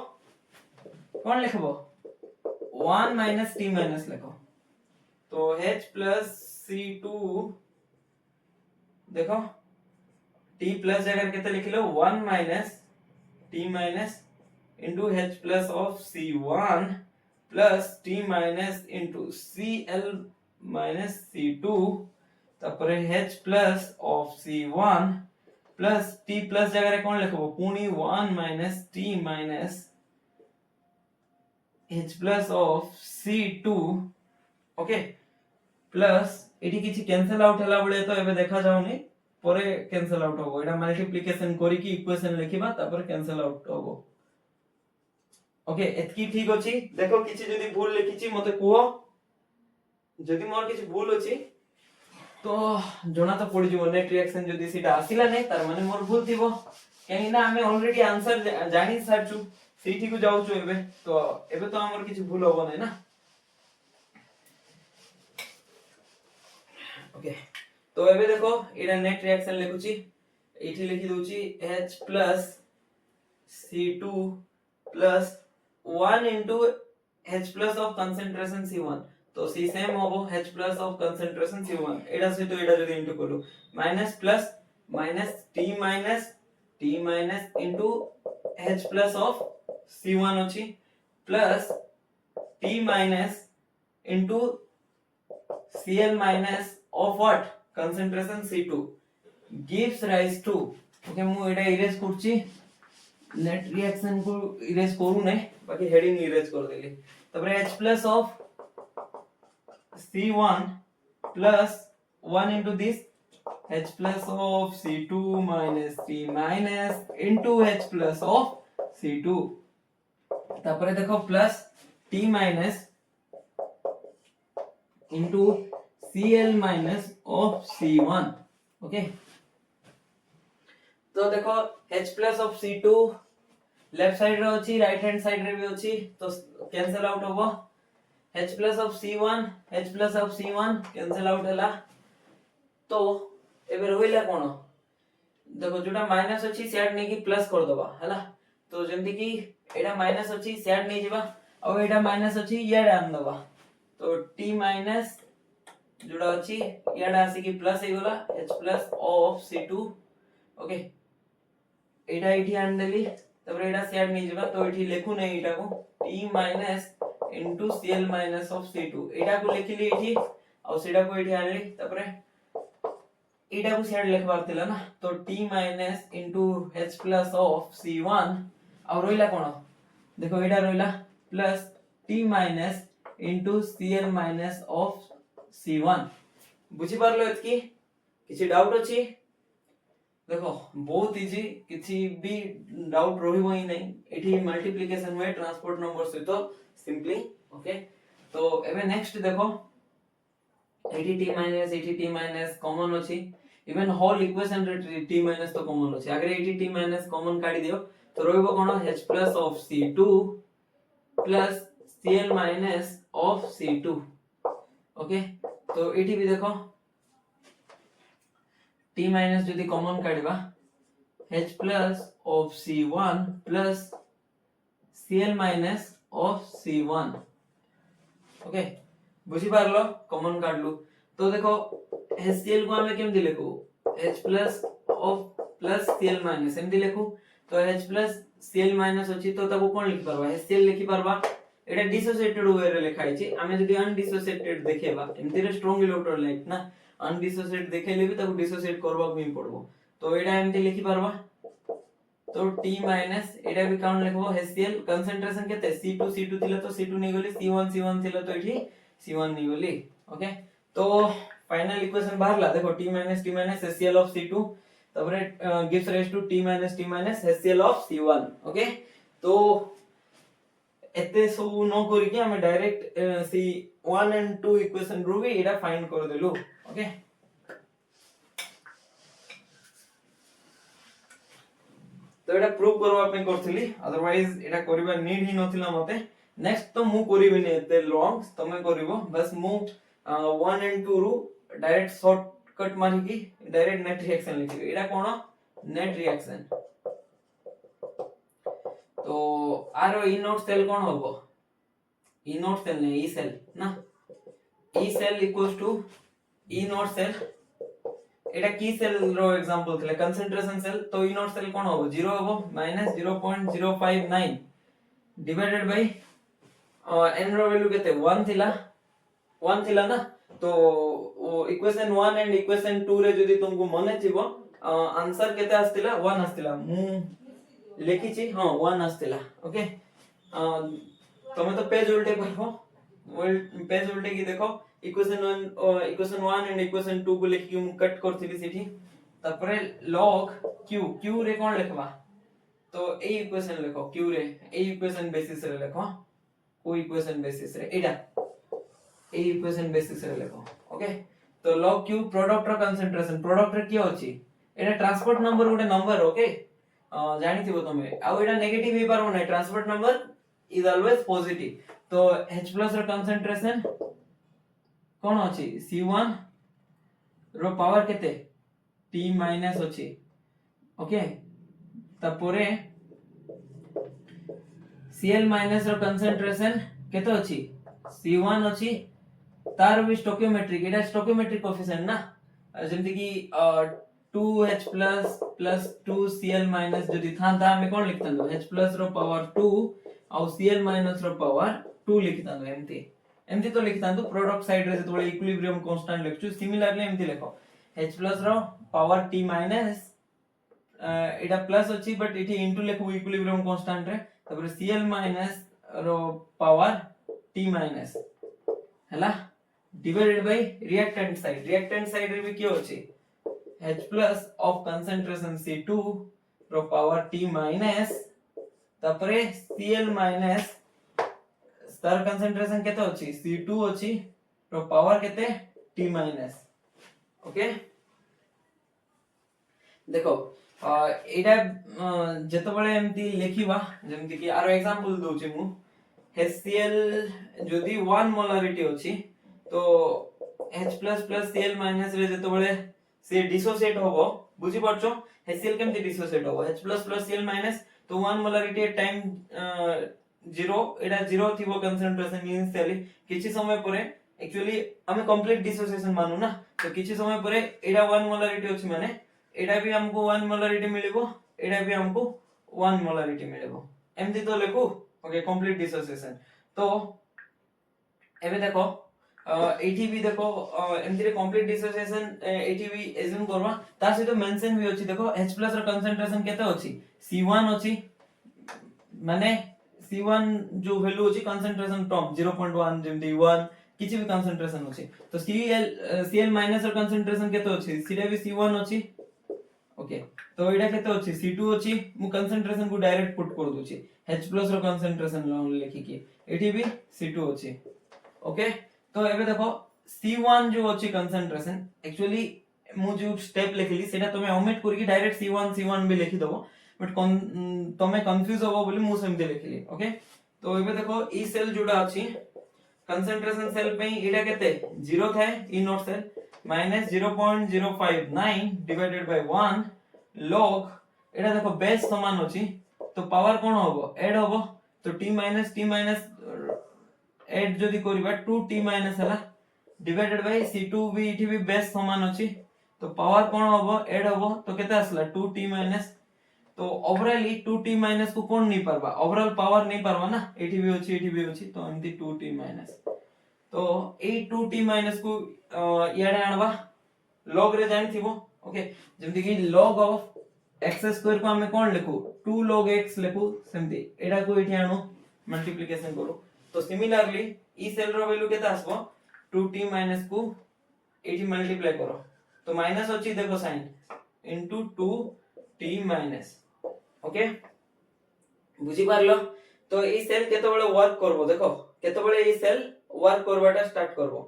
1 - T- लिखो तो H+ C2 देखो T+ जगह केते लिखलो 1 - T- into H plus of C1 plus T minus into Cl minus C2 तापर H plus of C1 plus T plus जगह रे कौन लिखबो पुनी 1 minus T minus H plus of C2 okay plus एठी किछि कैंसिल आउट हला बळे तो एबे देखा जाउनी परे कैंसिल आउट होबो एटा मल्टीप्लिकेशन करी की इक्वेशन लिखिबा तापर कैंसिल आउट होबो ओके एतकी ठीक अछि देखो किछि जदी भूल लिखिछि मते कुहो जदी मोर किछि भूल अछि तो जोना तो पड़ी जिवो नेट रिएक्शन जदी सीटा आसिला नै तार माने मोर भूल थिबो कहीं ना हमें ऑलरेडी आंसर जानि सारछु सेठी को जाउछु एबे तो हमर किछि भूल होबो नै ना ओके तो एबे देखो एटा नेट रिएक्शन लिखुची एठी लिखि दोची H plus C2 plus 1 into H plus of concentration C1 तो C सेम होबो H plus of concentration C1 एटा से तो एटा जदी इनटू करू minus plus minus T minus into H plus of C1 अछि plus T minus into Cl minus of what concentration C2 gives rise to okay मु एटा erase करछि net reaction को erase करू नै बाकी हेडिंग इरेज कर देली तबरे H plus of C1 plus 1 into this H plus of C2 minus T minus into H plus of C2 तबरे देखो plus T minus into Cl minus of C1 okay तो देखो H plus of C2 left side रे अछि right hand side रे भी अछि तो cancel out होबो H plus of C1 cancel out हला तो एबे रहिला कोन देखो जोटा माइनस अछि सेड नै कि प्लस कर दबा हला तो जेंति कि एटा माइनस अछि सेड नै जिबा और एटा माइनस अछि याड आन दबा तो T minus जोड़ा अछि याडा आसी कि प्लस हे गला H plus of C2 okay एटा एठी आन देली तबरे एटा सेड नै जिबा तो एठी लेखु नै एटा को T minus into Cl minus of C2 एटा को लिखिली एठी और सेडा को एठी आनली तबरे एटा को सेड लिखबार थिला ना तो T minus into H plus of C1 और रोइला कोन देखो एटा रोइला plus T minus into Cl minus of C1 बुझी पारलो एतकी किछि डाउट अछि देखो बहुत इजी किछि भी डाउट रहिबो ही नै एठी मल्टीप्लिकेशन में ट्रांसपोर्ट नंबर से तो सिंपली ओके तो एबे नेक्स्ट देखो एठी T minus कॉमन अछि इवन होल इक्वेशन रे T minus तो कॉमन अछि अगर एठी T minus कॉमन काढी दियो तो रहिबो कोन H plus of C2 plus Cl minus of C2 okay तो एठी भी देखो T minus जदी कॉमन काढिबा H plus of C1 plus Cl minus of C1 okay बुझी पारलो कॉमन काढलु तो देखो HCl को हमें केम दिलेखु H plus of plus Cl minus एम दिलेखु तो H plus Cl minus अछि तो तबो कोन लिखि परबा HCl लिखि परबा एटा डिसोसिएटेड वे रे लिखाइ छी हमें जदी अनडिसोसिएटेड देखेबा एमति रे स्ट्रांग इलेक्ट्रोलाइट ना अनडिसोसिएट देखेले भी तको डिसोसिएट करबा भी पड़बो तो एटा एमति लिखि परबा तो T minus एटा भी काउंट लिखबो HCl कंसंट्रेशन केते C2 थिला तो C2 नै गली C1 थिला तो एठी C1 नै गली ओके तो फाइनल इक्वेशन बाहरला देखो T minus HCl of C2 तबरे gives rise to T minus HCl of C1 okay तो एते सब न करी के हम डायरेक्ट C1 and 2 इक्वेशन रो भी एटा फाइंड कर देलु ओके तो एटा प्रूव करबा पे करथली अदरवाइज एटा करबा नीड ही नथिला मते नेक्स्ट तो मु करिबि ने एते लॉन्ग तमे करिवो बस मु 1 and 2 रो डायरेक्ट शॉर्टकट मारि की डायरेक्ट नेट रिएक्शन लिखि एटा कोन नेट रिएक्शन तो आरो ई नोट सेल कोन होबो ई नोट सेल नै ई सेल ना E cell equals to E note cell एटा की सेल रो एग्जांपल थिले कंसंट्रेशन सेल तो ई नोट सेल कोन होबो 0 होबो -0.059 डिवाइडेड बाय n रो वैल्यू केते 1 थिला ना तो इक्वेशन 1 एंड इक्वेशन 2 रे जदी तुमको मने थिबो आंसर केते आस्तिला 1 आस्तिला मु लेखि छी हां 1 आस्तिला ओके तमे तो पेज उल्टे करबो पेज उल्टे की देखो इक्वेशन 1 एंड इक्वेशन 2 को लिखि कि मु कट करथिबी सेठी तापरे log q रे कोन लिखबा तो ए इक्वेशन लिखो q रे ए इक्वेशन बेसिस रे लिखो को इक्वेशन बेसिस रे एडा ए इक्वेशन बेसिस रे लिखो ओके तो log q प्रोडक्ट रो कंसंट्रेशन प्रोडक्ट रे की अछि एडा ट्रांसपोर्ट नंबर गोटे नंबर ओके जानि थिबो तमे आ एडा नेगेटिव हे पारो नै transport number is always positive तो H+ रो कंसंट्रेशन कोन अछि C1 रो पावर केते T माइनस अछि ओके तापरे Cl माइनस रो कंसंट्रेशन केते अछि C1 अछि तार भी स्टोकियोमेट्रिक एटा स्टोकियोमेट्रिक कोएफिशिएंट ना जेमति कि 2H+ प्लस 2Cl माइनस जदी थांता हमें कोन लिखतांदो H+ रो पावर 2 और Cl माइनस रो पावर 2 लिखतांदो एमती तो लिखतांदो प्रोडक्ट साइड रे जतबे इक्विलिब्रियम कांस्टेंट लिखछु सिमिलरली एमती लिखो H+ रो पावर T माइनस एटा प्लस अछि बट इठी इनटू लिखबो इक्विलिब्रियम कांस्टेंट रे तबरे Cl माइनस रो पावर T माइनस हला डिवाइडेड बाय रिएक्टेंट साइड रे भी की होछि H+ ऑफ कंसंट्रेशन C2 रो पावर T माइनस तपरे Cl माइनस स्तर कंसंट्रेशन केते होछि C2 होछि रो पावर केते T माइनस ओके देखो एटा जतबळे एमती लेखिबा जेमति कि आरो एग्जांपल दोछि मु HCl जदी 1 मोलारिटी होछि तो H+ Cl माइनस रे जतबळे से डिसोसिएट होबो बुझि परछो HCl केमति डिसोसिएट होबो H+ Cl माइनस तो 1 मोलारिटी एट टाइम 0 एटा 0 थिबो कंसंट्रेशन इनिशियली किछि समय परे एक्चुअली हमें कंप्लीट डिसोसिएशन मानु ना तो किछि समय परे एटा 1 मोलारिटी होछि माने एटा भी हमको 1 मोलारिटी मिलिबो एटा भी हमको 1 मोलारिटी मिलिबो एमती तो लेखु ओके कंप्लीट डिसोसिएशन तो एबे देखो एठी भी देखो एमती रे कंप्लीट डिसोसिएशन एठी भी एज्यूम करबा तार से तो मेंशन भी अछि देखो H+ रो कंसंट्रेशन केते अछि C1 अछि माने C1 जो वैल्यू अछि कंसंट्रेशन टर्म 0.1 जेमति 1 किछि भी कंसंट्रेशन अछि तो Cl माइनस रो कंसंट्रेशन केते अछि सीधा भी C1 अछि ओके तो एटा केते अछि C2 अछि मु कंसंट्रेशन को डायरेक्ट पुट कर दोछि H+ रो कंसंट्रेशन लिखि कि एठी भी C2 अछि ओके तो एबे देखो C1 जो अछि कंसंट्रेशन एक्चुअली मु जो स्टेप लिखली सेटा तमे ओमिट करके डायरेक्ट C1 भी लिखि दबो बट तमे कंफ्यूज होबो बोली मु सेमते लिखली ओके तो एबे देखो ई सेल जोडा अछि कंसंट्रेशन सेल पे एटा केते 0 थाए E note cell -0.059 divided by 1 log एटा देखो बेस समान अछि तो पावर कोन होबो ऐड होबो तो t माइनस ऐड जदी करबा 2t माइनस हला डिवाइडेड बाय c2 भी इठी भी बेस समान अछि तो पावर कोन होबो ऐड होबो तो केते आसला 2t माइनस तो ओवरऑली 2t माइनस को कोन नहीं परबा ओवरऑल पावर नहीं परबा ना एठी भी अछि तो एमती 2t माइनस तो ए 2t माइनस को याडे आनबा log रे जानि थिबो ओके जेमति कि log ऑफ x स्क्वायर को हमें कोन लिखु 2 log x लिखु सेमति एडा को एठी आनो मल्टीप्लिकेशन करो तो सिमिलरली ई सेल रो वैल्यू केता आसबो 2t माइनस को एठी मल्टीप्लाई करो तो माइनस अछि देखो sign into 2t minus okay बुझी पारलो तो ई सेल केतेबेले वर्क करबो देखो केतेबेले ई सेल वर्क करबाटा स्टार्ट करबो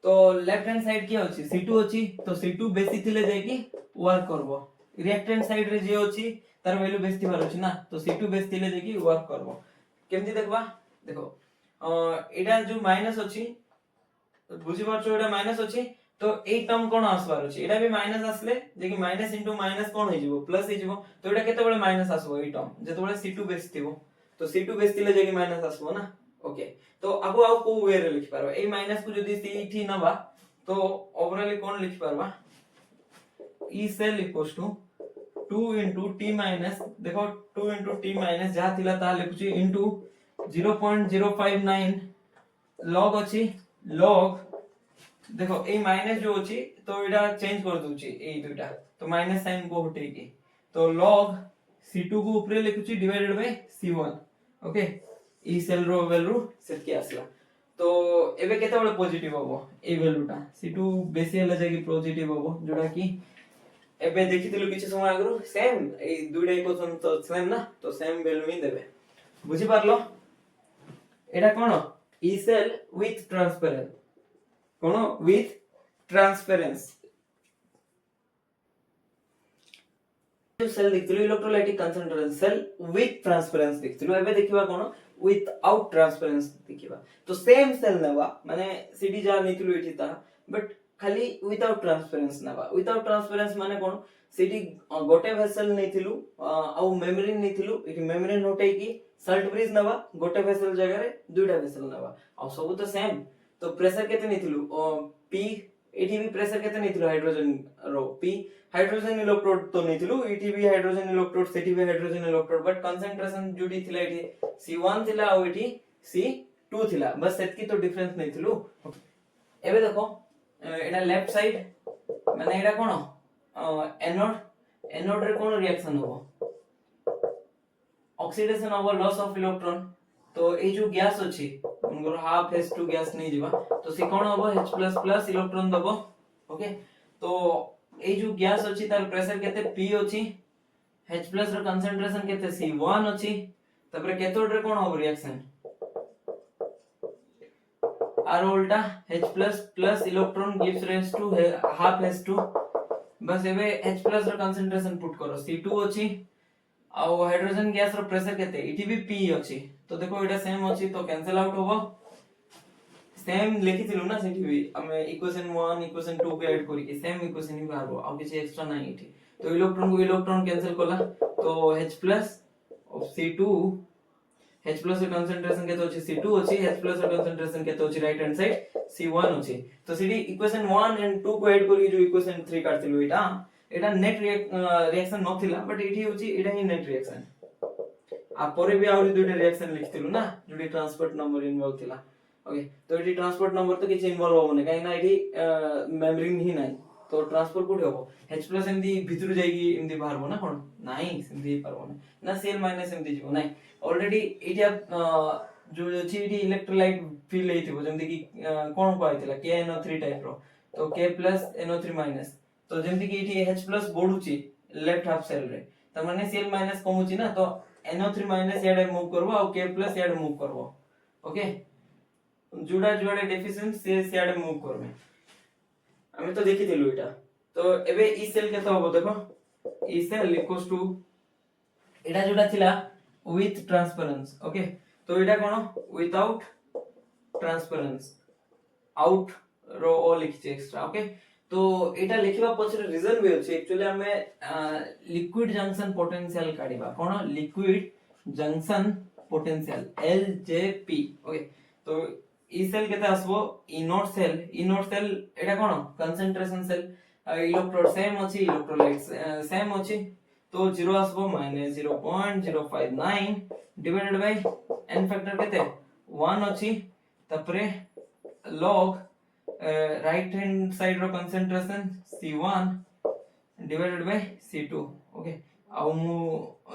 तो लेफ्ट हैंड साइड की अछि C2 अछि तो C2 बेसी थिले जाय कि वर्क करबो रिएक्टेंट साइड रे जे अछि तार वैल्यू बेसी थिबार अछि ना तो C2 बेसी थिले जाय कि वर्क करबो केमति देखबा देखो एटा जो माइनस अछि बुझी पारछो एटा माइनस अछि तो ए टर्म कोन आसबार अछि एटा भी माइनस आसले जे कि माइनस इनटू माइनस कोन होई जिवो प्लस होई जिवो तो एटा केतेबेले माइनस आसबो ए टर्म जेतेबेले C2 बेसी थिबो तो C2 बेसी थिले जे कि माइनस आसबो ना ओके तो आगो आउ को वे रे लिखि पारबा ए माइनस को जदी सी इठी नबा तो ओवरऑल कोन लिखि पारबा E cell equals to 2 into t minus देखो 2 into t माइनस जहा थिला ता लिखुची into 0.059 log अछि log देखो ए माइनस जो अछि तो एटा चेंज कर दूची ए दुटा तो माइनस साइन को हटे की तो log c2 को ऊपर लिखुची divided by c1 okay E cell रो वैल्यू सेट के आसला तो एबे केते बळे पॉजिटिव होबो ए वैल्यूटा c2 बेसी हला जाकी पॉजिटिव होबो जोडा की एबे देखिथिलु किछ समय आगरो सेम ए दुइटा इक्वेशन तो सेम ना तो सेम वैल्यू ही देबे बुझी पारलो एटा कोन ई सेल विथ ट्रांसपेरेंट कोन विथ ट्रांसपेरेंस सेल देखथिलु electrolytic concentration cell with transference देखथिलु एबे देखिबा कोन विथआउट ट्रांसपेरेंस देखिबा तो सेम सेल नेबा माने सीडी जा निथिलु एठिता बट खाली विथआउट ट्रांसपेरेंस नेबा विथआउट ट्रांसपेरेंस माने कोन सीडी गोटे वेसल नेथिलु आ मेम्ब्रेन नेथिलु एठी मेम्ब्रेन होटे की सल्ट ब्रिज नेबा गोटे वेसल जगह रे दुइटा वेसल नेबा आ सब तो सेम तो प्रेशर केते नेथिलु पी एठी भी प्रेशर केते नेथिलु हाइड्रोजन रो पी हाइड्रोजन इलेक्ट्रोड तो नेथिलु एठी भी हाइड्रोजन इलेक्ट्रोड सेठी भी हाइड्रोजन इलेक्ट्रोड बट कंसंट्रेशन जुडी थिला एठी C1 थिला आ एठी C2 थिला बस सेतकी तो डिफरेंस नेथिलु एबे देखो एटा लेफ्ट साइड माने एटा कोन एनोड रे कोन रिएक्शन होबो ऑक्सीडेशन होबो लॉस ऑफ इलेक्ट्रॉन तो ए जो गैस अछि उनकर हाफ H2 गैस नहीं जीवा तो से कोन होबो H++ इलेक्ट्रॉन दबो ओके तो ए जो गैस अछि तार प्रेशर केते P अछि H+ रो कंसंट्रेशन केते C1 अछि तबरे कैथोड रे कोन होबो रिएक्शन आर उल्टा H++ electron gives rise to half H2 बस एबे H+ रो कंसंट्रेशन पुट करो C2 अछि आ हाइड्रोजन गैस रो प्रेशर केते इठी भी P अछि तो देखो एटा सेम अछि तो कैंसिल आउट होबो सेम लिखिथिलु ना सेठी भी हमें इक्वेशन 1 इक्वेशन 2 के ऐड करी के सेम इक्वेशन ही बाहर आ किछ एक्स्ट्रा नहीं इठी तो इलेक्ट्रॉन को इलेक्ट्रॉन कैंसिल कला तो H+ ऑफ C2 H+ रो कंसंट्रेशन केते अछि C2 अछि H+ रो कंसंट्रेशन केते अछि राइट हैंड साइड C1 अछि तो सीडी इक्वेशन 1 एंड 2 को ऐड करी जो equation 3 काटथिलु Etah net reaction नथिला but एठी होची एटा ही नेट रिएक्शन आ परे भी आउरी दुइटा रिएक्शन लिखथिलु ना जोडी ट्रांसपोर्ट नंबर इन्वॉल्व थिला ओके तो एठी ट्रांसपोर्ट नंबर तो किछ इन्वॉल्व होबो नै काई ना एठी मेम्ब्रेन ही नै तो ट्रांसपोर्ट कोठी होबो H+ एमदी भितर जाईगी एमदी बाहरबो ना कोन नाही सेमदी पारबो ना Cl- एमदी जिवो नै ऑलरेडी एठी जो अछि एठी इलेक्ट्रोलाइट फील हेतिबो जेमति कि कोन को आइतिला KNO3 टाइप रो तो K+NO3- तो जेमति कि एठी H+ बोडुची लेफ्ट हाफ सेल रे त माने Cl- कमुची ना तो NO3- याडे मूव करबो आ K+ याडे मूव करबो ओके जुडा जुडा डेफिशिएंट से याडे मूव करबे हमें तो देखि दिलु एटा तो एबे ई सेल केते होबो देखो ई सेल इक्वल्स टू एटा जुडा थिला विथ ट्रांसपेरेंस ओके तो एटा कोन विदाउट ट्रांसपेरेंस आउट रो ओ लिखि एक्स्ट्रा ओके तो एटा लिखिबा पछरे रीजन भी अछि एक्चुअली हमें लिक्विड जंक्शन पोटेंशियल काढिबा कोन liquid junction potential LJP okay तो ई सेल केते आसबो ई नोट सेल एटा कोन कंसंट्रेशन सेल इलेक्ट्रोड सेम अछि इलेक्ट्रोलाइट सेम अछि तो 0 आसबो -0.059 डिवाइडेड बाय n फैक्टर केते 1 अछि तपरे log राइट हैंड साइड रो concentration C1 divided by C2 okay आ मु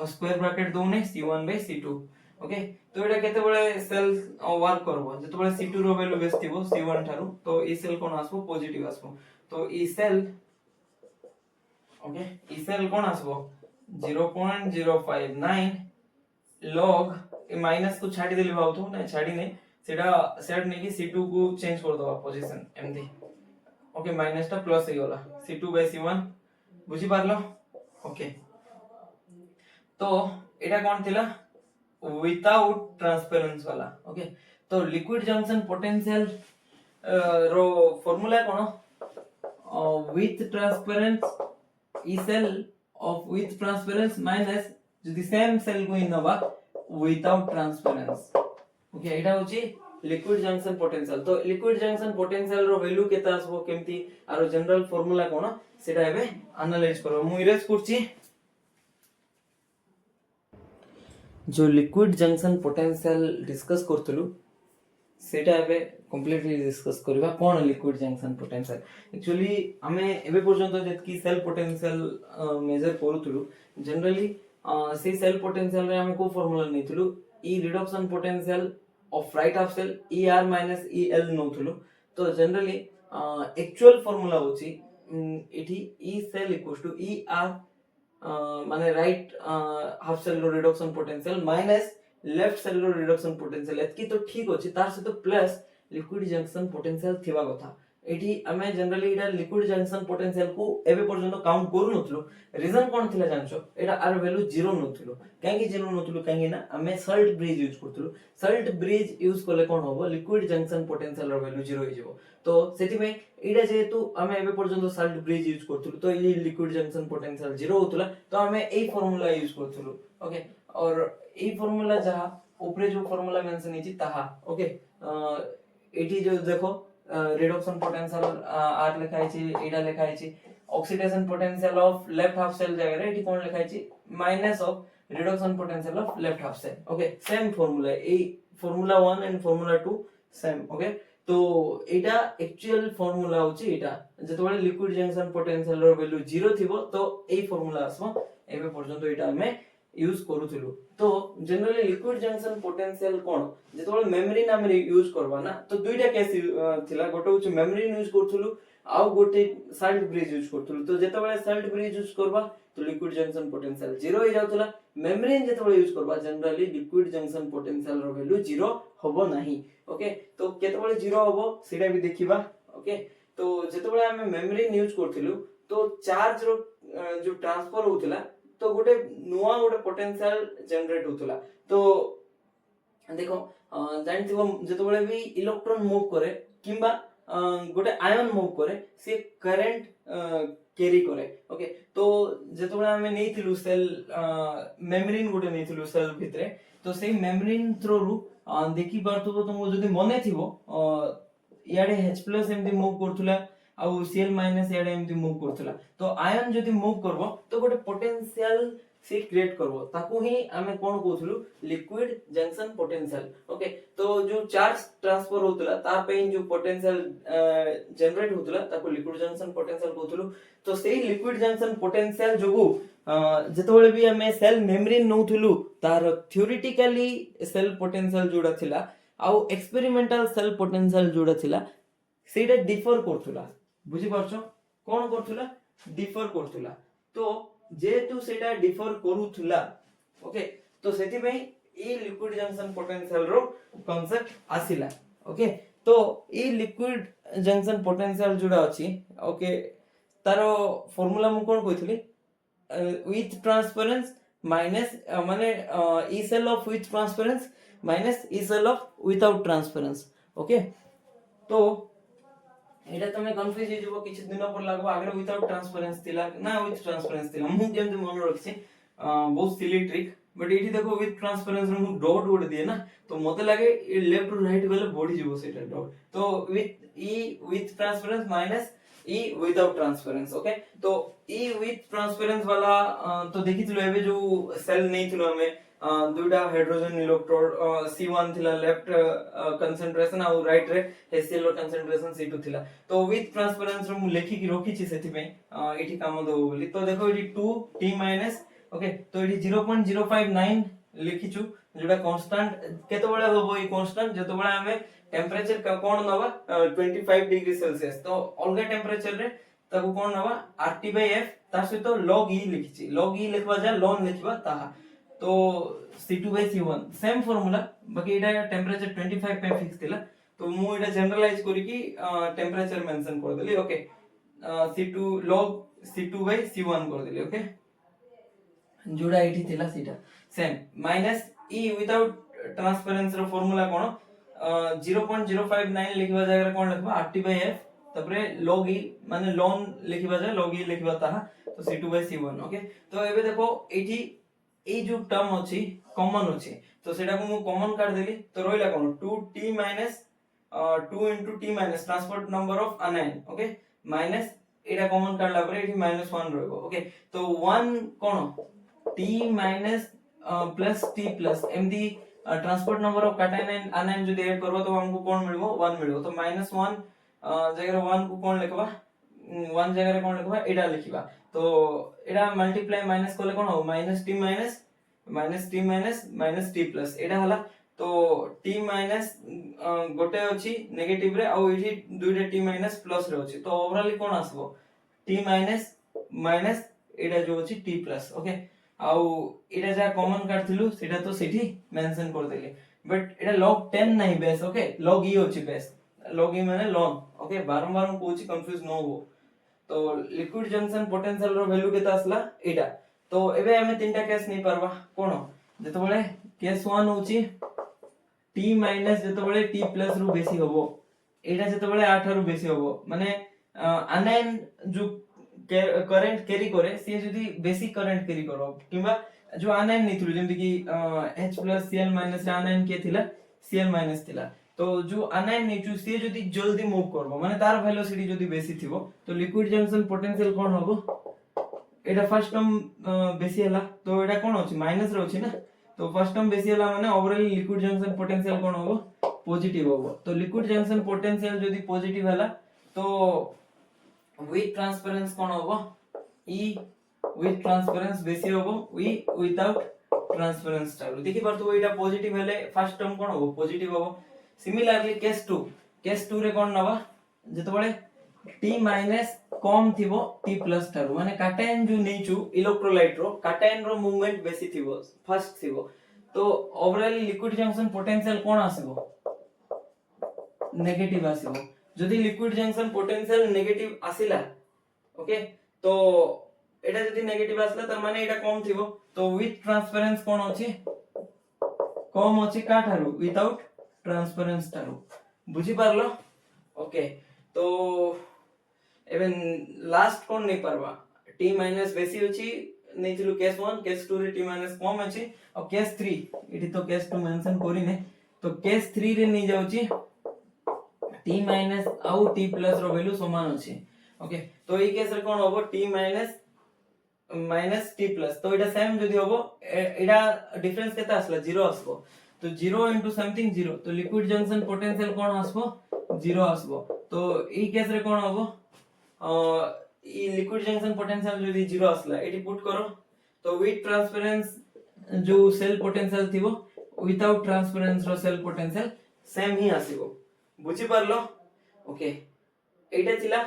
स्क्वायर ब्रैकेट दोने C1/C2 ओके तो एटा केते बळे सेल वर्क करबो जते बळे C2 रो वैल्यू बेस थिबो C1 थारु तो ई सेल कोन आसबो पॉजिटिव आसबो तो E cell okay E cell कोन आसबो 0.059 log ए माइनस को छाडी देली बाउतो ना छाडी नै सेटा सेट नै कि C2 को चेंज कर दवा पोजीशन एमदी ओके माइनस ता प्लस हे गला C2/C1 बुझी पारलो ओके तो एटा कोन थिला विदाउट ट्रांसपेरेंस वाला ओके तो लिक्विड जंक्शन पोटेंशियल रो फार्मूला कोन with transference E cell of with transference minus जदी सेम सेल को इनबा विदाउट ट्रांसपेरेंस ओके एटा होची लिक्विड जंक्शन पोटेंशियल तो लिक्विड जंक्शन पोटेंशियल रो वैल्यू केता आसबो केमती आरो जनरल फार्मूला कोन सेटा एबे एनालाइज करो मु इरेज करछि जो लिक्विड जंक्शन पोटेंशियल डिस्कस करथलु सेटा एबे कंप्लीटली डिस्कस करबा कोन लिक्विड जंक्शन पोटेंशियल एक्चुअली हमें एबे पर्यंत जतकी सेल पोटेंशियल मेजर करूथलु जनरली से सेल पोटेंशियल रे हम को फार्मूला नेथलु E reduction potential of right half cell E R minus E L नोथलु तो जनरली एक्चुअल फार्मूला होची एठी E cell equals to E R माने राइट हाफ सेल रो reduction potential minus left cell रो रिडक्शन पोटेंशियल एतकी तो ठीक अछि तार से तो प्लस लिक्विड जंक्शन पोटेंशियल थिबा कथा एठी हमें जनरली एटा लिक्विड जंक्शन पोटेंशियल को एबे पर्यंत काउंट करू नथलो रीजन कोन थिला जानछो एटा आर वैल्यू 0 नथलो काहे कि 0 नथलो काहे ना हमें सल्ट ब्रिज यूज करथलो सल्ट ब्रिज यूज करले कोन होबो लिक्विड जंक्शन पोटेंशियल रो वैल्यू 0 हो जिवो तो सेति में एटा जेतु हमें एबे पर्यंत सल्ट ब्रिज यूज करथलो तो ई लिक्विड जंक्शन पोटेंशियल 0 होतला तो हमें एई फार्मूला यूज करथलो ओके और एई फार्मूला जहा ऊपरे जो फार्मूला मेंशन हिची ताहा ओके एठी जो देखो रिडक्शन पोटेंशियल आर लिखा है एटा लिखा है oxidation potential of left half cell जगह रे एटी कोन लिखा है minus of reduction potential of left half cell okay same formula ए formula 1 and formula 2 same okay तो एटा एक्चुअल फार्मूला होची एटा जतबे लिक्विड जंक्शन पोटेंशियल रो वैल्यू 0 थिबो तो ए फार्मूला आसबो एबे पर्यंत एटा हमें यूज करूथलु तो जनरली लिक्विड जंक्शन पोटेंशियल कोन जेतबे मेम्ब्रेन हम यूज करबा ना तो दुईटा केस थिला गोटे होच मेम्ब्रेन यूज करथलु आ गोटे सल्ट ब्रिज यूज करथलु तो जेतबे सल्ट ब्रिज यूज करबा तो लिक्विड जंक्शन पोटेंशियल 0 हो जाउतला मेम्ब्रेन जेतबे यूज करबा जनरली लिक्विड जंक्शन पोटेंशियल रो वैल्यू 0 होबो नाही ओके तो केतबे 0 होबो सेटा भी देखिबा ओके तो जेतबे हम मेम्ब्रेन यूज करथलु तो चार्ज रो जो ट्रांसफर होतला तो गोटे नुआ गोटे पोटेंशियल जनरेट होतला तो देखो जानथिबो जेतबेले भी इलेक्ट्रॉन मूव करे किंबा गोटे आयन मूव करे से करंट कैरी करे ओके तो जेतबेले हमें नेथिलु सेल मेम्ब्रेन गोटे नेथिलु सेल भितरे तो सेही मेम्ब्रेन थ्रू रु देखि पारथबो तुमको जदी मने थिबो याडे H+ एमदी मूव करथुला आ Cl- याडे एमदी मूव करथुला तो आयन जदी मूव करबो तो गोटे पोटेंशियल से क्रिएट करबो ताकू ही हमें कोन कहथुलु लिक्विड जंक्शन पोटेंशियल ओके तो जो चार्ज ट्रांसफर होतला ता पे जो पोटेंशियल जनरेट होतला ताकू लिक्विड जंक्शन पोटेंशियल कहथुलु तो सेही लिक्विड जंक्शन पोटेंशियल जोगु जेतबेले भी हमें सेल मेम्ब्रेन नउथुलु तार थ्योरेटिकली सेल पोटेंशियल जोडा थिला आ एक्सपेरिमेंटल सेल पोटेंशियल जोडा थिला सेटा डिफर करथुला बुझी पारछो कोन करथुला डिफर करथुला तो जेतु सेटा डिफर करूथुला ओके तो सेति में ई लिक्विड जंक्शन पोटेंशियल रो कांसेप्ट आसिला ओके तो ई लिक्विड जंक्शन पोटेंशियल जोडा अछि ओके तारो फार्मूला मु कोन कहितली विथ ट्रांसपेरेंस माइनस माने E cell of with transference minus E cell of without transference okay तो एटा तमे कंफ्यूज हे जबो किछ दिन पर लागबो आगे विदाउट ट्रांसपेरेंस थिला ना विथ ट्रांसपेरेंस थिला मु जेम मन रखछि बहुत सिली ट्रिक बट एठी देखो विथ ट्रांसपेरेंस मु डॉट वोड दिए ना तो मते लागे लेफ्ट टू राइट गले बॉडी जबो सेटा डॉट तो with transference minus E without transference okay तो ई विथ ट्रांसपेरेंस वाला तो देखिथिलो एबे जो सेल नै थिलो हमें दुटा हाइड्रोजन इलेक्ट्रोड C1 थिला लेफ्ट कंसंट्रेशन और राइट रे HCl रो कंसंट्रेशन C2 थिला तो विथ ट्रांसपेरेंस रो मु लेखि कि रोखि छि सेति में एठी काम दो बोली तो देखो एठी 2T- ओके तो एठी 0.059 लिखि छु जेटा कांस्टेंट केते बळे होबो ई कांस्टेंट जतो बळे हमें टेंपरेचर का कोन नबा 25 डिग्री सेल्सियस तो अलगा टेंपरेचर रे ताको कोन नबा RT/F ता सहित log E लिखि छि log E लिखबा जा ln लिखबा ताहा तो C2/C1 सेम फार्मूला बाकी एटा टेंपरेचर 25 पे फिक्स थिला तो मु एटा जनरलाइज करी कि टेंपरेचर मेंशन कर देली ओके C2 log C2/C1 कर देली ओके जोडा एठी थिला सीटा same minus E without transference रो फार्मूला कोन 0.059 लिखबा जगह कोन लिखबा RT/F तपरे log E माने ln लिखबा जा log E लिखबा ताहा तो C2/C1 ओके तो एबे देखो एठी ए जो टर्म अछि कॉमन अछि तो सेटा को मु कॉमन काट देली तो रोइला कोन 2T- 2 into T- transport number of अनायन okay minus Etah common काटला परे एठी -1 रहबो ओके तो 1 कोन T- plus T plus एमदी transport number of cation and आनायन जो ऐड करबो तो हमको कोन मिलबो 1 मिलबो तो -1 जगह 1 को कोन लिखबा 1 जगह कोन लिखबा एडा लिखिबा तो एडा मल्टीप्लाई माइनस करले कोन हो माइनस टी प्लस एडा हला तो टी माइनस गोटे अछि नेगेटिव रे आ इठी दुइटा टी माइनस प्लस रे अछि तो ओवरऑल कोन आसबो टी माइनस माइनस एडा जो अछि टी प्लस ओके आउ एटा जा कॉमन काढथिलु सेटा तो सेठी मेंशन कर देले बट एटा log 10 नाही बेस ओके log e होची बेस log e माने log ओके बारंबार कोची कंफ्यूज न हो तो लिक्विड जंक्शन पोटेंशियल रो वैल्यू केता असला एटा तो एबे हमें तीनटा केस नहीं परबा कोन जतो बळे केस 1 होची t माइनस जतो बळे t प्लस रु बेसी होबो एटा जतो बळे 8 रु बेसी होबो माने आनायन जो करंट कैरी करे से जदी बेसिक करंट कैरी करो किबा जो आनायन निथुल जेमति कि H+Cl- आनायन के थिला Cl- थिला तो जो आनायन निचु से जदी जल्दी मूव करबो माने तार वेलोसिटी जदी बेसी थिबो तो लिक्विड जंक्शन पोटेंशियल कोन होबो एटा फर्स्ट टर्म बेसी हला तो एटा कोन होची माइनस रे होची ना तो फर्स्ट टर्म बेसी हला माने ओवरऑल लिक्विड जंक्शन पोटेंशियल कोन होबो पॉजिटिव होबो तो लिक्विड जंक्शन पोटेंशियल जदी पॉजिटिव हला तो with transference कोन होबो E with transference बेसी होबो E without transference टाइप देखि परतो एटा पॉजिटिव हेले फर्स्ट टर्म कोन होबो पॉजिटिव होबो सिमिलरली केस 2 रे कोन नबा जतो बळे T माइनस कम थिबो T प्लस थारु माने कैटायन जो नेचु इलेक्ट्रोलाइट रो कैटायन रो मूवमेंट बेसी थिबो फर्स्ट थिबो तो ओवरऑल लिक्विड जंक्शन पोटेंशियल कोन आसीबो नेगेटिव आसीबो जदि liquid junction potential negative आसिला okay तो एटा जदि नेगेटिव आसला त माने एटा कम थिबो तो विथ ट्रांसफरेंस कोन अछि कम अछि का थारु विदाउट ट्रांसफरेंस थारु बुझी पारलो ओके तो एबेन लास्ट कोन नै परबा t माइनस बेसी अछि नेथिलु केस 1 केस 2 रे t माइनस कम अछि और केस 3 इठी तो केस 2 मेंशन करी ने तो केस 3 रे नै जाउची t माइनस आउ t प्लस रो वैल्यू समान अछि ओके तो ई केस रे कोन होबो t minus minus t plus तो एटा सेम जदी होबो एटा डिफरेंस केता आसला 0 आसबो तो 0 इनटू समथिंग 0 तो लिक्विड जंक्शन पोटेंशियल कोन आसबो 0 आसबो तो ई केस रे कोन होबो ई लिक्विड जंक्शन पोटेंशियल जदी 0 आसला एटी पुट करो तो विथ ट्रांसफरेंस जो सेल पोटेंशियल थिबो विदाउट ट्रांसफरेंस रो सेल पोटेंशियल सेम ही आसीबो बुझी पारलो ओके एटा थिला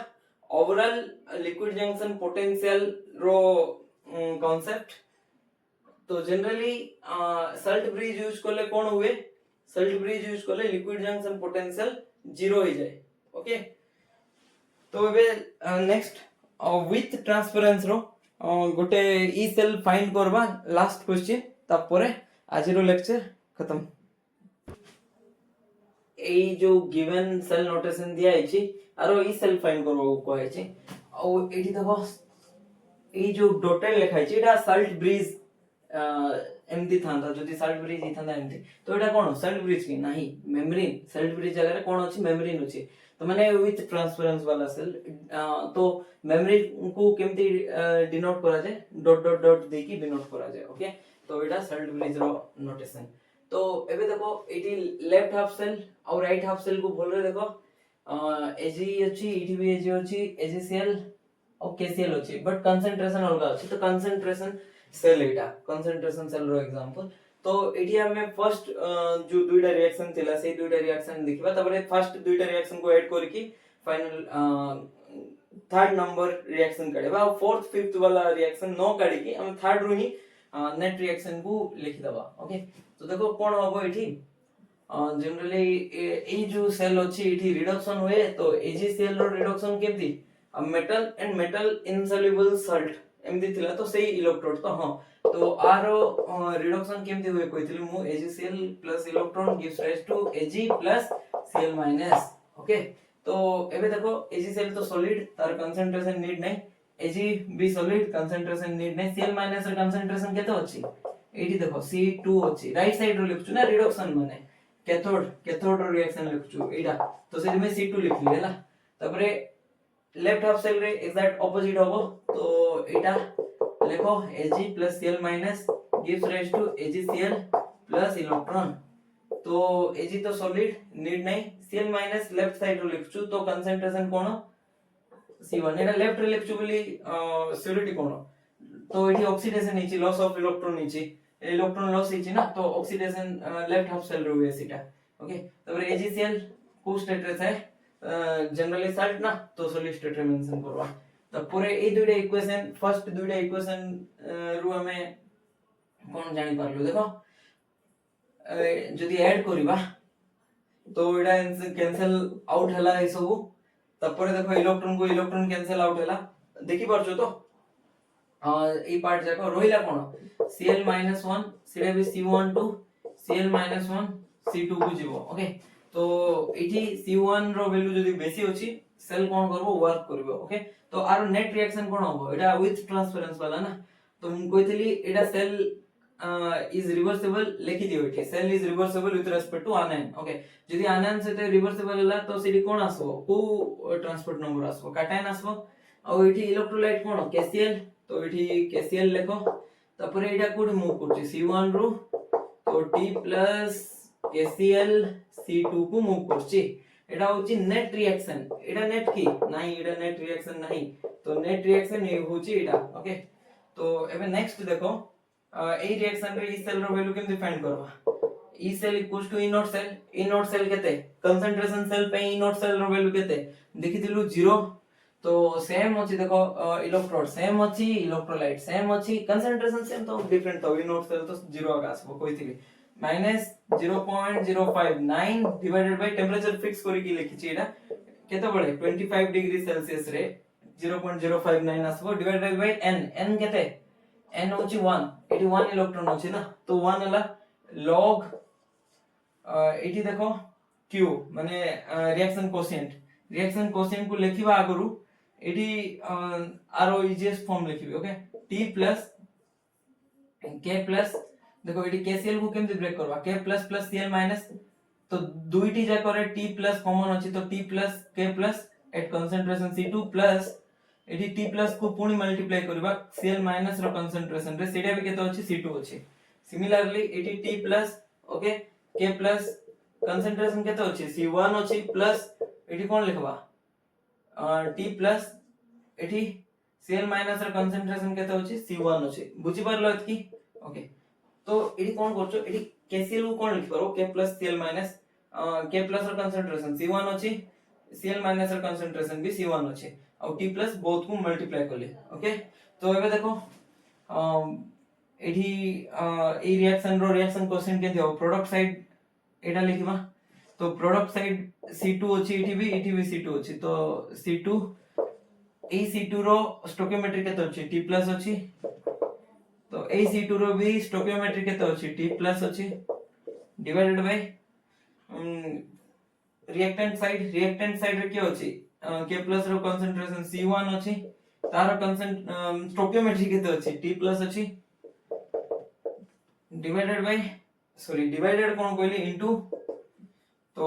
ओवरऑल लिक्विड जंक्शन पोटेंशियल रो कांसेप्ट तो जनरली सल्ट ब्रिज यूज करले कोन हुए सल्ट ब्रिज यूज करले लिक्विड जंक्शन पोटेंशियल 0 हो जाए ओके तो एबे नेक्स्ट विथ ट्रांसफरेंस रो गोटे ई सेल फाइंड करबा लास्ट क्वेश्चन तापरे आज रो लेक्चर खत्म ए जो गिवन सेल नोटेशन दिया है आरो ई सेल फाइंड करबो कहै छै आ एठी देखो ए जो डॉटेड लिखाइ छै एटा सल्ट ब्रिज एमती थांता जदी सल्ट ब्रिज ही थांता एमती तो एटा कोन सल्ट ब्रिज की नाही मेम्ब्रेन सल्ट ब्रिज जगह रे कोन अछि मेम्ब्रेन अछि तो माने विथ ट्रांसफरेंस वाला सेल तो मेम्ब्रेन को केमती डिनोट करा जाय डॉट डॉट डॉट देकी डिनोट करा जाय ओके तो एटा सल्ट ब्रिज रो नोटेशन तो एबे देखो एटी लेफ्ट हाफ सेल और राइट हाफ सेल को बोल रहे देखो एजी अछि इटी भी एजी अछि एजीसीएल और केसीएल अछि बट कंसंट्रेशन अलग अछि तो कंसंट्रेशन सेल एटा कंसंट्रेशन सेल रो एग्जांपल तो एटी हमें फर्स्ट जो दुईटा रिएक्शन थिला से दुईटा रिएक्शन देखिबा तबरे फर्स्ट दुईटा रिएक्शन को ऐड करके फाइनल थर्ड नंबर रिएक्शन करेबा और फोर्थ फिफ्थ वाला रिएक्शन नो काढी के हम थर्ड रो ही नेट रिएक्शन को लिखि दबा ओके तो देखो कोन होबो एठी जनरली ए जो सेल अछि एठी रिडक्शन हुए तो एजीसीएल रो रिडक्शन केमती metal and metal insoluble salt एमदी थिला तो सही इलेक्ट्रोड तो हां तो आरो रिडक्शन केमती हुए कहितली मु AgCl plus electron gives rise to Ag plus Cl minus okay तो एबे देखो एजीसीएल तो सॉलिड तार कंसंट्रेशन नीड नै एजी भी सॉलिड कंसंट्रेशन नीड नै सीएल माइनस रो कंसंट्रेशन केतो अछि एठी देखो C2 अछि राइट साइड रो लिखछु ना रिडक्शन माने कैथोड रो रिएक्शन लिखछु एटा तो से में C2 लिखली हैला तबरे लेफ्ट हाफ सेल रे एग्जैक्ट ऑपोजिट होबो तो एटा लिखो Ag + Cl - gives rise to AgCl plus electron। तो Ag तो सॉलिड नीड नहीं, Cl माइनस लेफ्ट साइड रो लिखछु तो कंसंट्रेशन कोन C1 एटा लेफ्ट रे लिखछु बोली सियोरिटी कोन तो एठी ऑक्सीडेशन हिची लॉस ऑफ इलेक्ट्रॉन हिची इलेक्ट्रॉन लॉस हिची ना तो ऑक्सीडेशन लेफ्ट हाफ सेल रो हुए सीटा ओके। तबरे AgCl को स्टेट रे थाए जनरली सॉल्ट ना तो सॉलिड स्टेट रे मेंशन करवा। तो पूरे ए दुइटा इक्वेशन फर्स्ट दुइटा इक्वेशन रु हमें कोन जानि पारलु देखो जदि ऐड करिबा तो एटा कैंसिल आउट हला ए सब तपरे देखो इलेक्ट्रॉन को इलेक्ट्रॉन कैंसिल आउट हला देखि परछो तो ए पार्ट जाको रोहिला कोन Cl-1 सेडा भी C12 Cl-1 C2 को जीवो ओके। तो एठी C1 रो वैल्यू जदि बेसी होची सेल कोन करबो वर्क करबो ओके। तो आरो नेट रिएक्शन कोन होबो एटा विथ ट्रांसफरेंस वाला ना तो हम कहितली एटा सेल is reversible लिखि दियो एठी सेल is reversible with respect to anion okay. जदि anion से ते रिवर्सिबल हला तो सेडी कोन आसबो को ट्रांसपोर्ट नंबर आसबो कैटायन आसबो और एठी इलेक्ट्रोलाइट कोन KCl तो एठी KCl लेखो तापर एटा कोड मूव करछि C1 रो तो T प्लस KCl C2 को मूव करछि एटा होछि नेट रिएक्शन एटा नेट की नाही एटा नेट रिएक्शन नाही तो नेट रिएक्शन ये होछि एटा ओके। तो एबे नेक्स्ट देखो ए रिएक्शन रे ई सेल रो वैल्यू केमति फाइंड करबा E cell equals to E not cell केते कंसंट्रेशन सेल पे ई नॉट सेल रो वैल्यू केते देखिथिलु 0 तो सेम अछि देखो इलेक्ट्रोड सेम अछि इलेक्ट्रोलाइट सेम अछि कंसंट्रेशन सेम तो डिफरेंट तो ई नॉट सेल तो 0 आगा आसबो कहिथिलि -0.059 डिवाइडेड बाय टेंपरेचर फिक्स करि की लिखिछि एटा केते बळे 25 डिग्री सेल्सियस रे 0.059 आसबो डिवाइडेड बाय n केते n होची 1 एटी 1 इलेक्ट्रॉन होची ना तो 1 हला log एटी देखो q माने रिएक्शन कोशिएंट को लेखिबा आगरु एटी आरो easiest form लेखिबे okay t plus k plus देखो एटी KCl को केमति ब्रेक करबा k plus plus Cl minus तो दुईटी जा करे t प्लस कॉमन अछि तो t plus k plus at concentration C2 plus एटी t प्लस को पुनी मल्टीप्लाई करबा Cl माइनस रो कंसंट्रेशन रे सेटा भी केतो अछि C2 अछि। Similarly eighty t plus okay k plus concentration केतो अछि C1 अछि प्लस एटी कोन लिखबा t plus eighty Cl minus रो कंसंट्रेशन केतो अछि C1 अछि बुझि परलो एतकी ओके। तो एटी कोन करछो एटी KCl को कोन लिख करो k plus Cl minus k plus रो कंसंट्रेशन C1 अछि Cl माइनस रो कंसंट्रेशन भी C1 अछि और t प्लस बोथ को मल्टीप्लाई करले ओके। तो एबे देखो एठी ए रिएक्शन रो रिएक्शन कोएफिशिएंट के दियो प्रोडक्ट साइड एटा लिखबा तो प्रोडक्ट साइड C2 अछि एठी भी C2 अछि तो C2 ए C2 रो स्टोइकियोमेट्री केते अछि T प्लस अछि तो ए C2 रो भी स्टोइकियोमेट्री केते अछि T प्लस अछि डिवाइडेड बाय रिएक्टेंट साइड रे के अछि K प्लस रो कंसंट्रेशन C1 अछि तार स्टोइकियोमेट्री केते अछि T प्लस अछि डिवाइडेड कोन कहली इनटू तो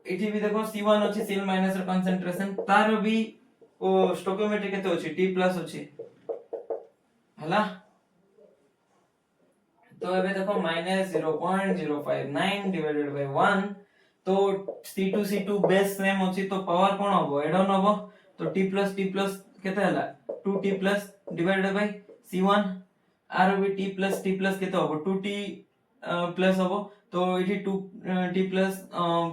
एठी भी देखो C1 अछि Cl माइनस रो कंसंट्रेशन तार भी ओ स्टोइकियोमेट्री केते अछि T प्लस अछि हला तो एबे देखो -0.059 डिवाइडेड बाय 1 तो C2 बेस सेम अछि तो पावर कोन होबो एड ऑन होबो तो t प्लस केते हला 2t plus divided by C1 आर भी t प्लस केते होबो 2t प्लस होबो तो एठी 2t प्लस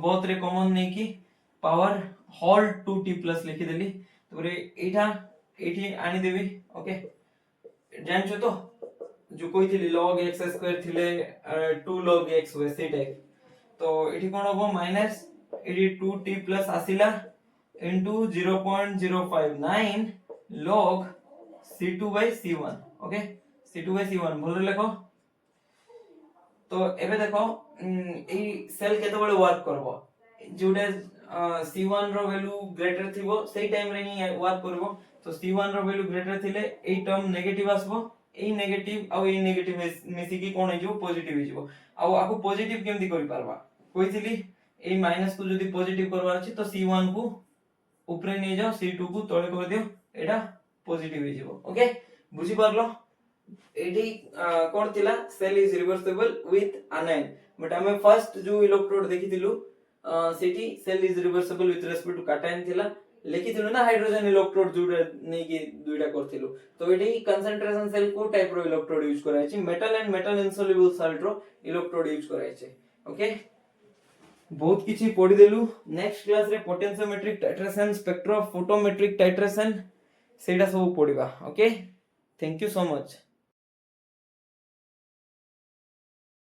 बोथ रे कॉमन नै की पावर होल 2t प्लस लिखि देली तो रे एठा एठी आनी देबी ओके जानछो तो जो कोई थी log x स्क्वायर थिले 2 log x हुए से टाइप तो एठी कोन होबो माइनस एठी 2t plus आसिला into 0.059 log C2 by C1 okay C2 by C1 भलो लेखो। तो एबे देखो ए सेल केते बळे वर्क करबो जोडे C1 रो वैल्यू ग्रेटर थिबो सेही टाइम रे ही वर्क करबो तो C1 रो वैल्यू ग्रेटर थिले a term negative आसबो A negative uh A negative मिसी की कोन हिजो पॉजिटिव हिजो आ आको पॉजिटिव केमति करि पारबा कहिथिली ए माइनस को जदी पॉजिटिव करबा अछि तो C1 को ऊपर नै जाओ C2 को तळे कर दियो एटा पॉजिटिव हिजो ओके बुझि पारलो। एडी कोन थिला cell is reversible with आनाइन but हमें फर्स्ट जो electrode देखिथिलु Sethi cell is reversible with respect to cation थिला लेखिथिलु ना हाइड्रोजन इलेक्ट्रोड जोडा नै कि दुईटा करथिलु तो एडी कंसंट्रेशन सेल को टाइप रो इलेक्ट्रोड यूज कराय छि metal and metal insoluble salt row electrode use कराय छि ओके बहुत किछि पढि देलु नेक्स्ट क्लास रे पोटेंशियोमेट्रिक टाइट्रेशन स्पेक्ट्रोफोटोमेट्रिक टाइट्रेशन सेटा सब पढिबा okay thank you so much.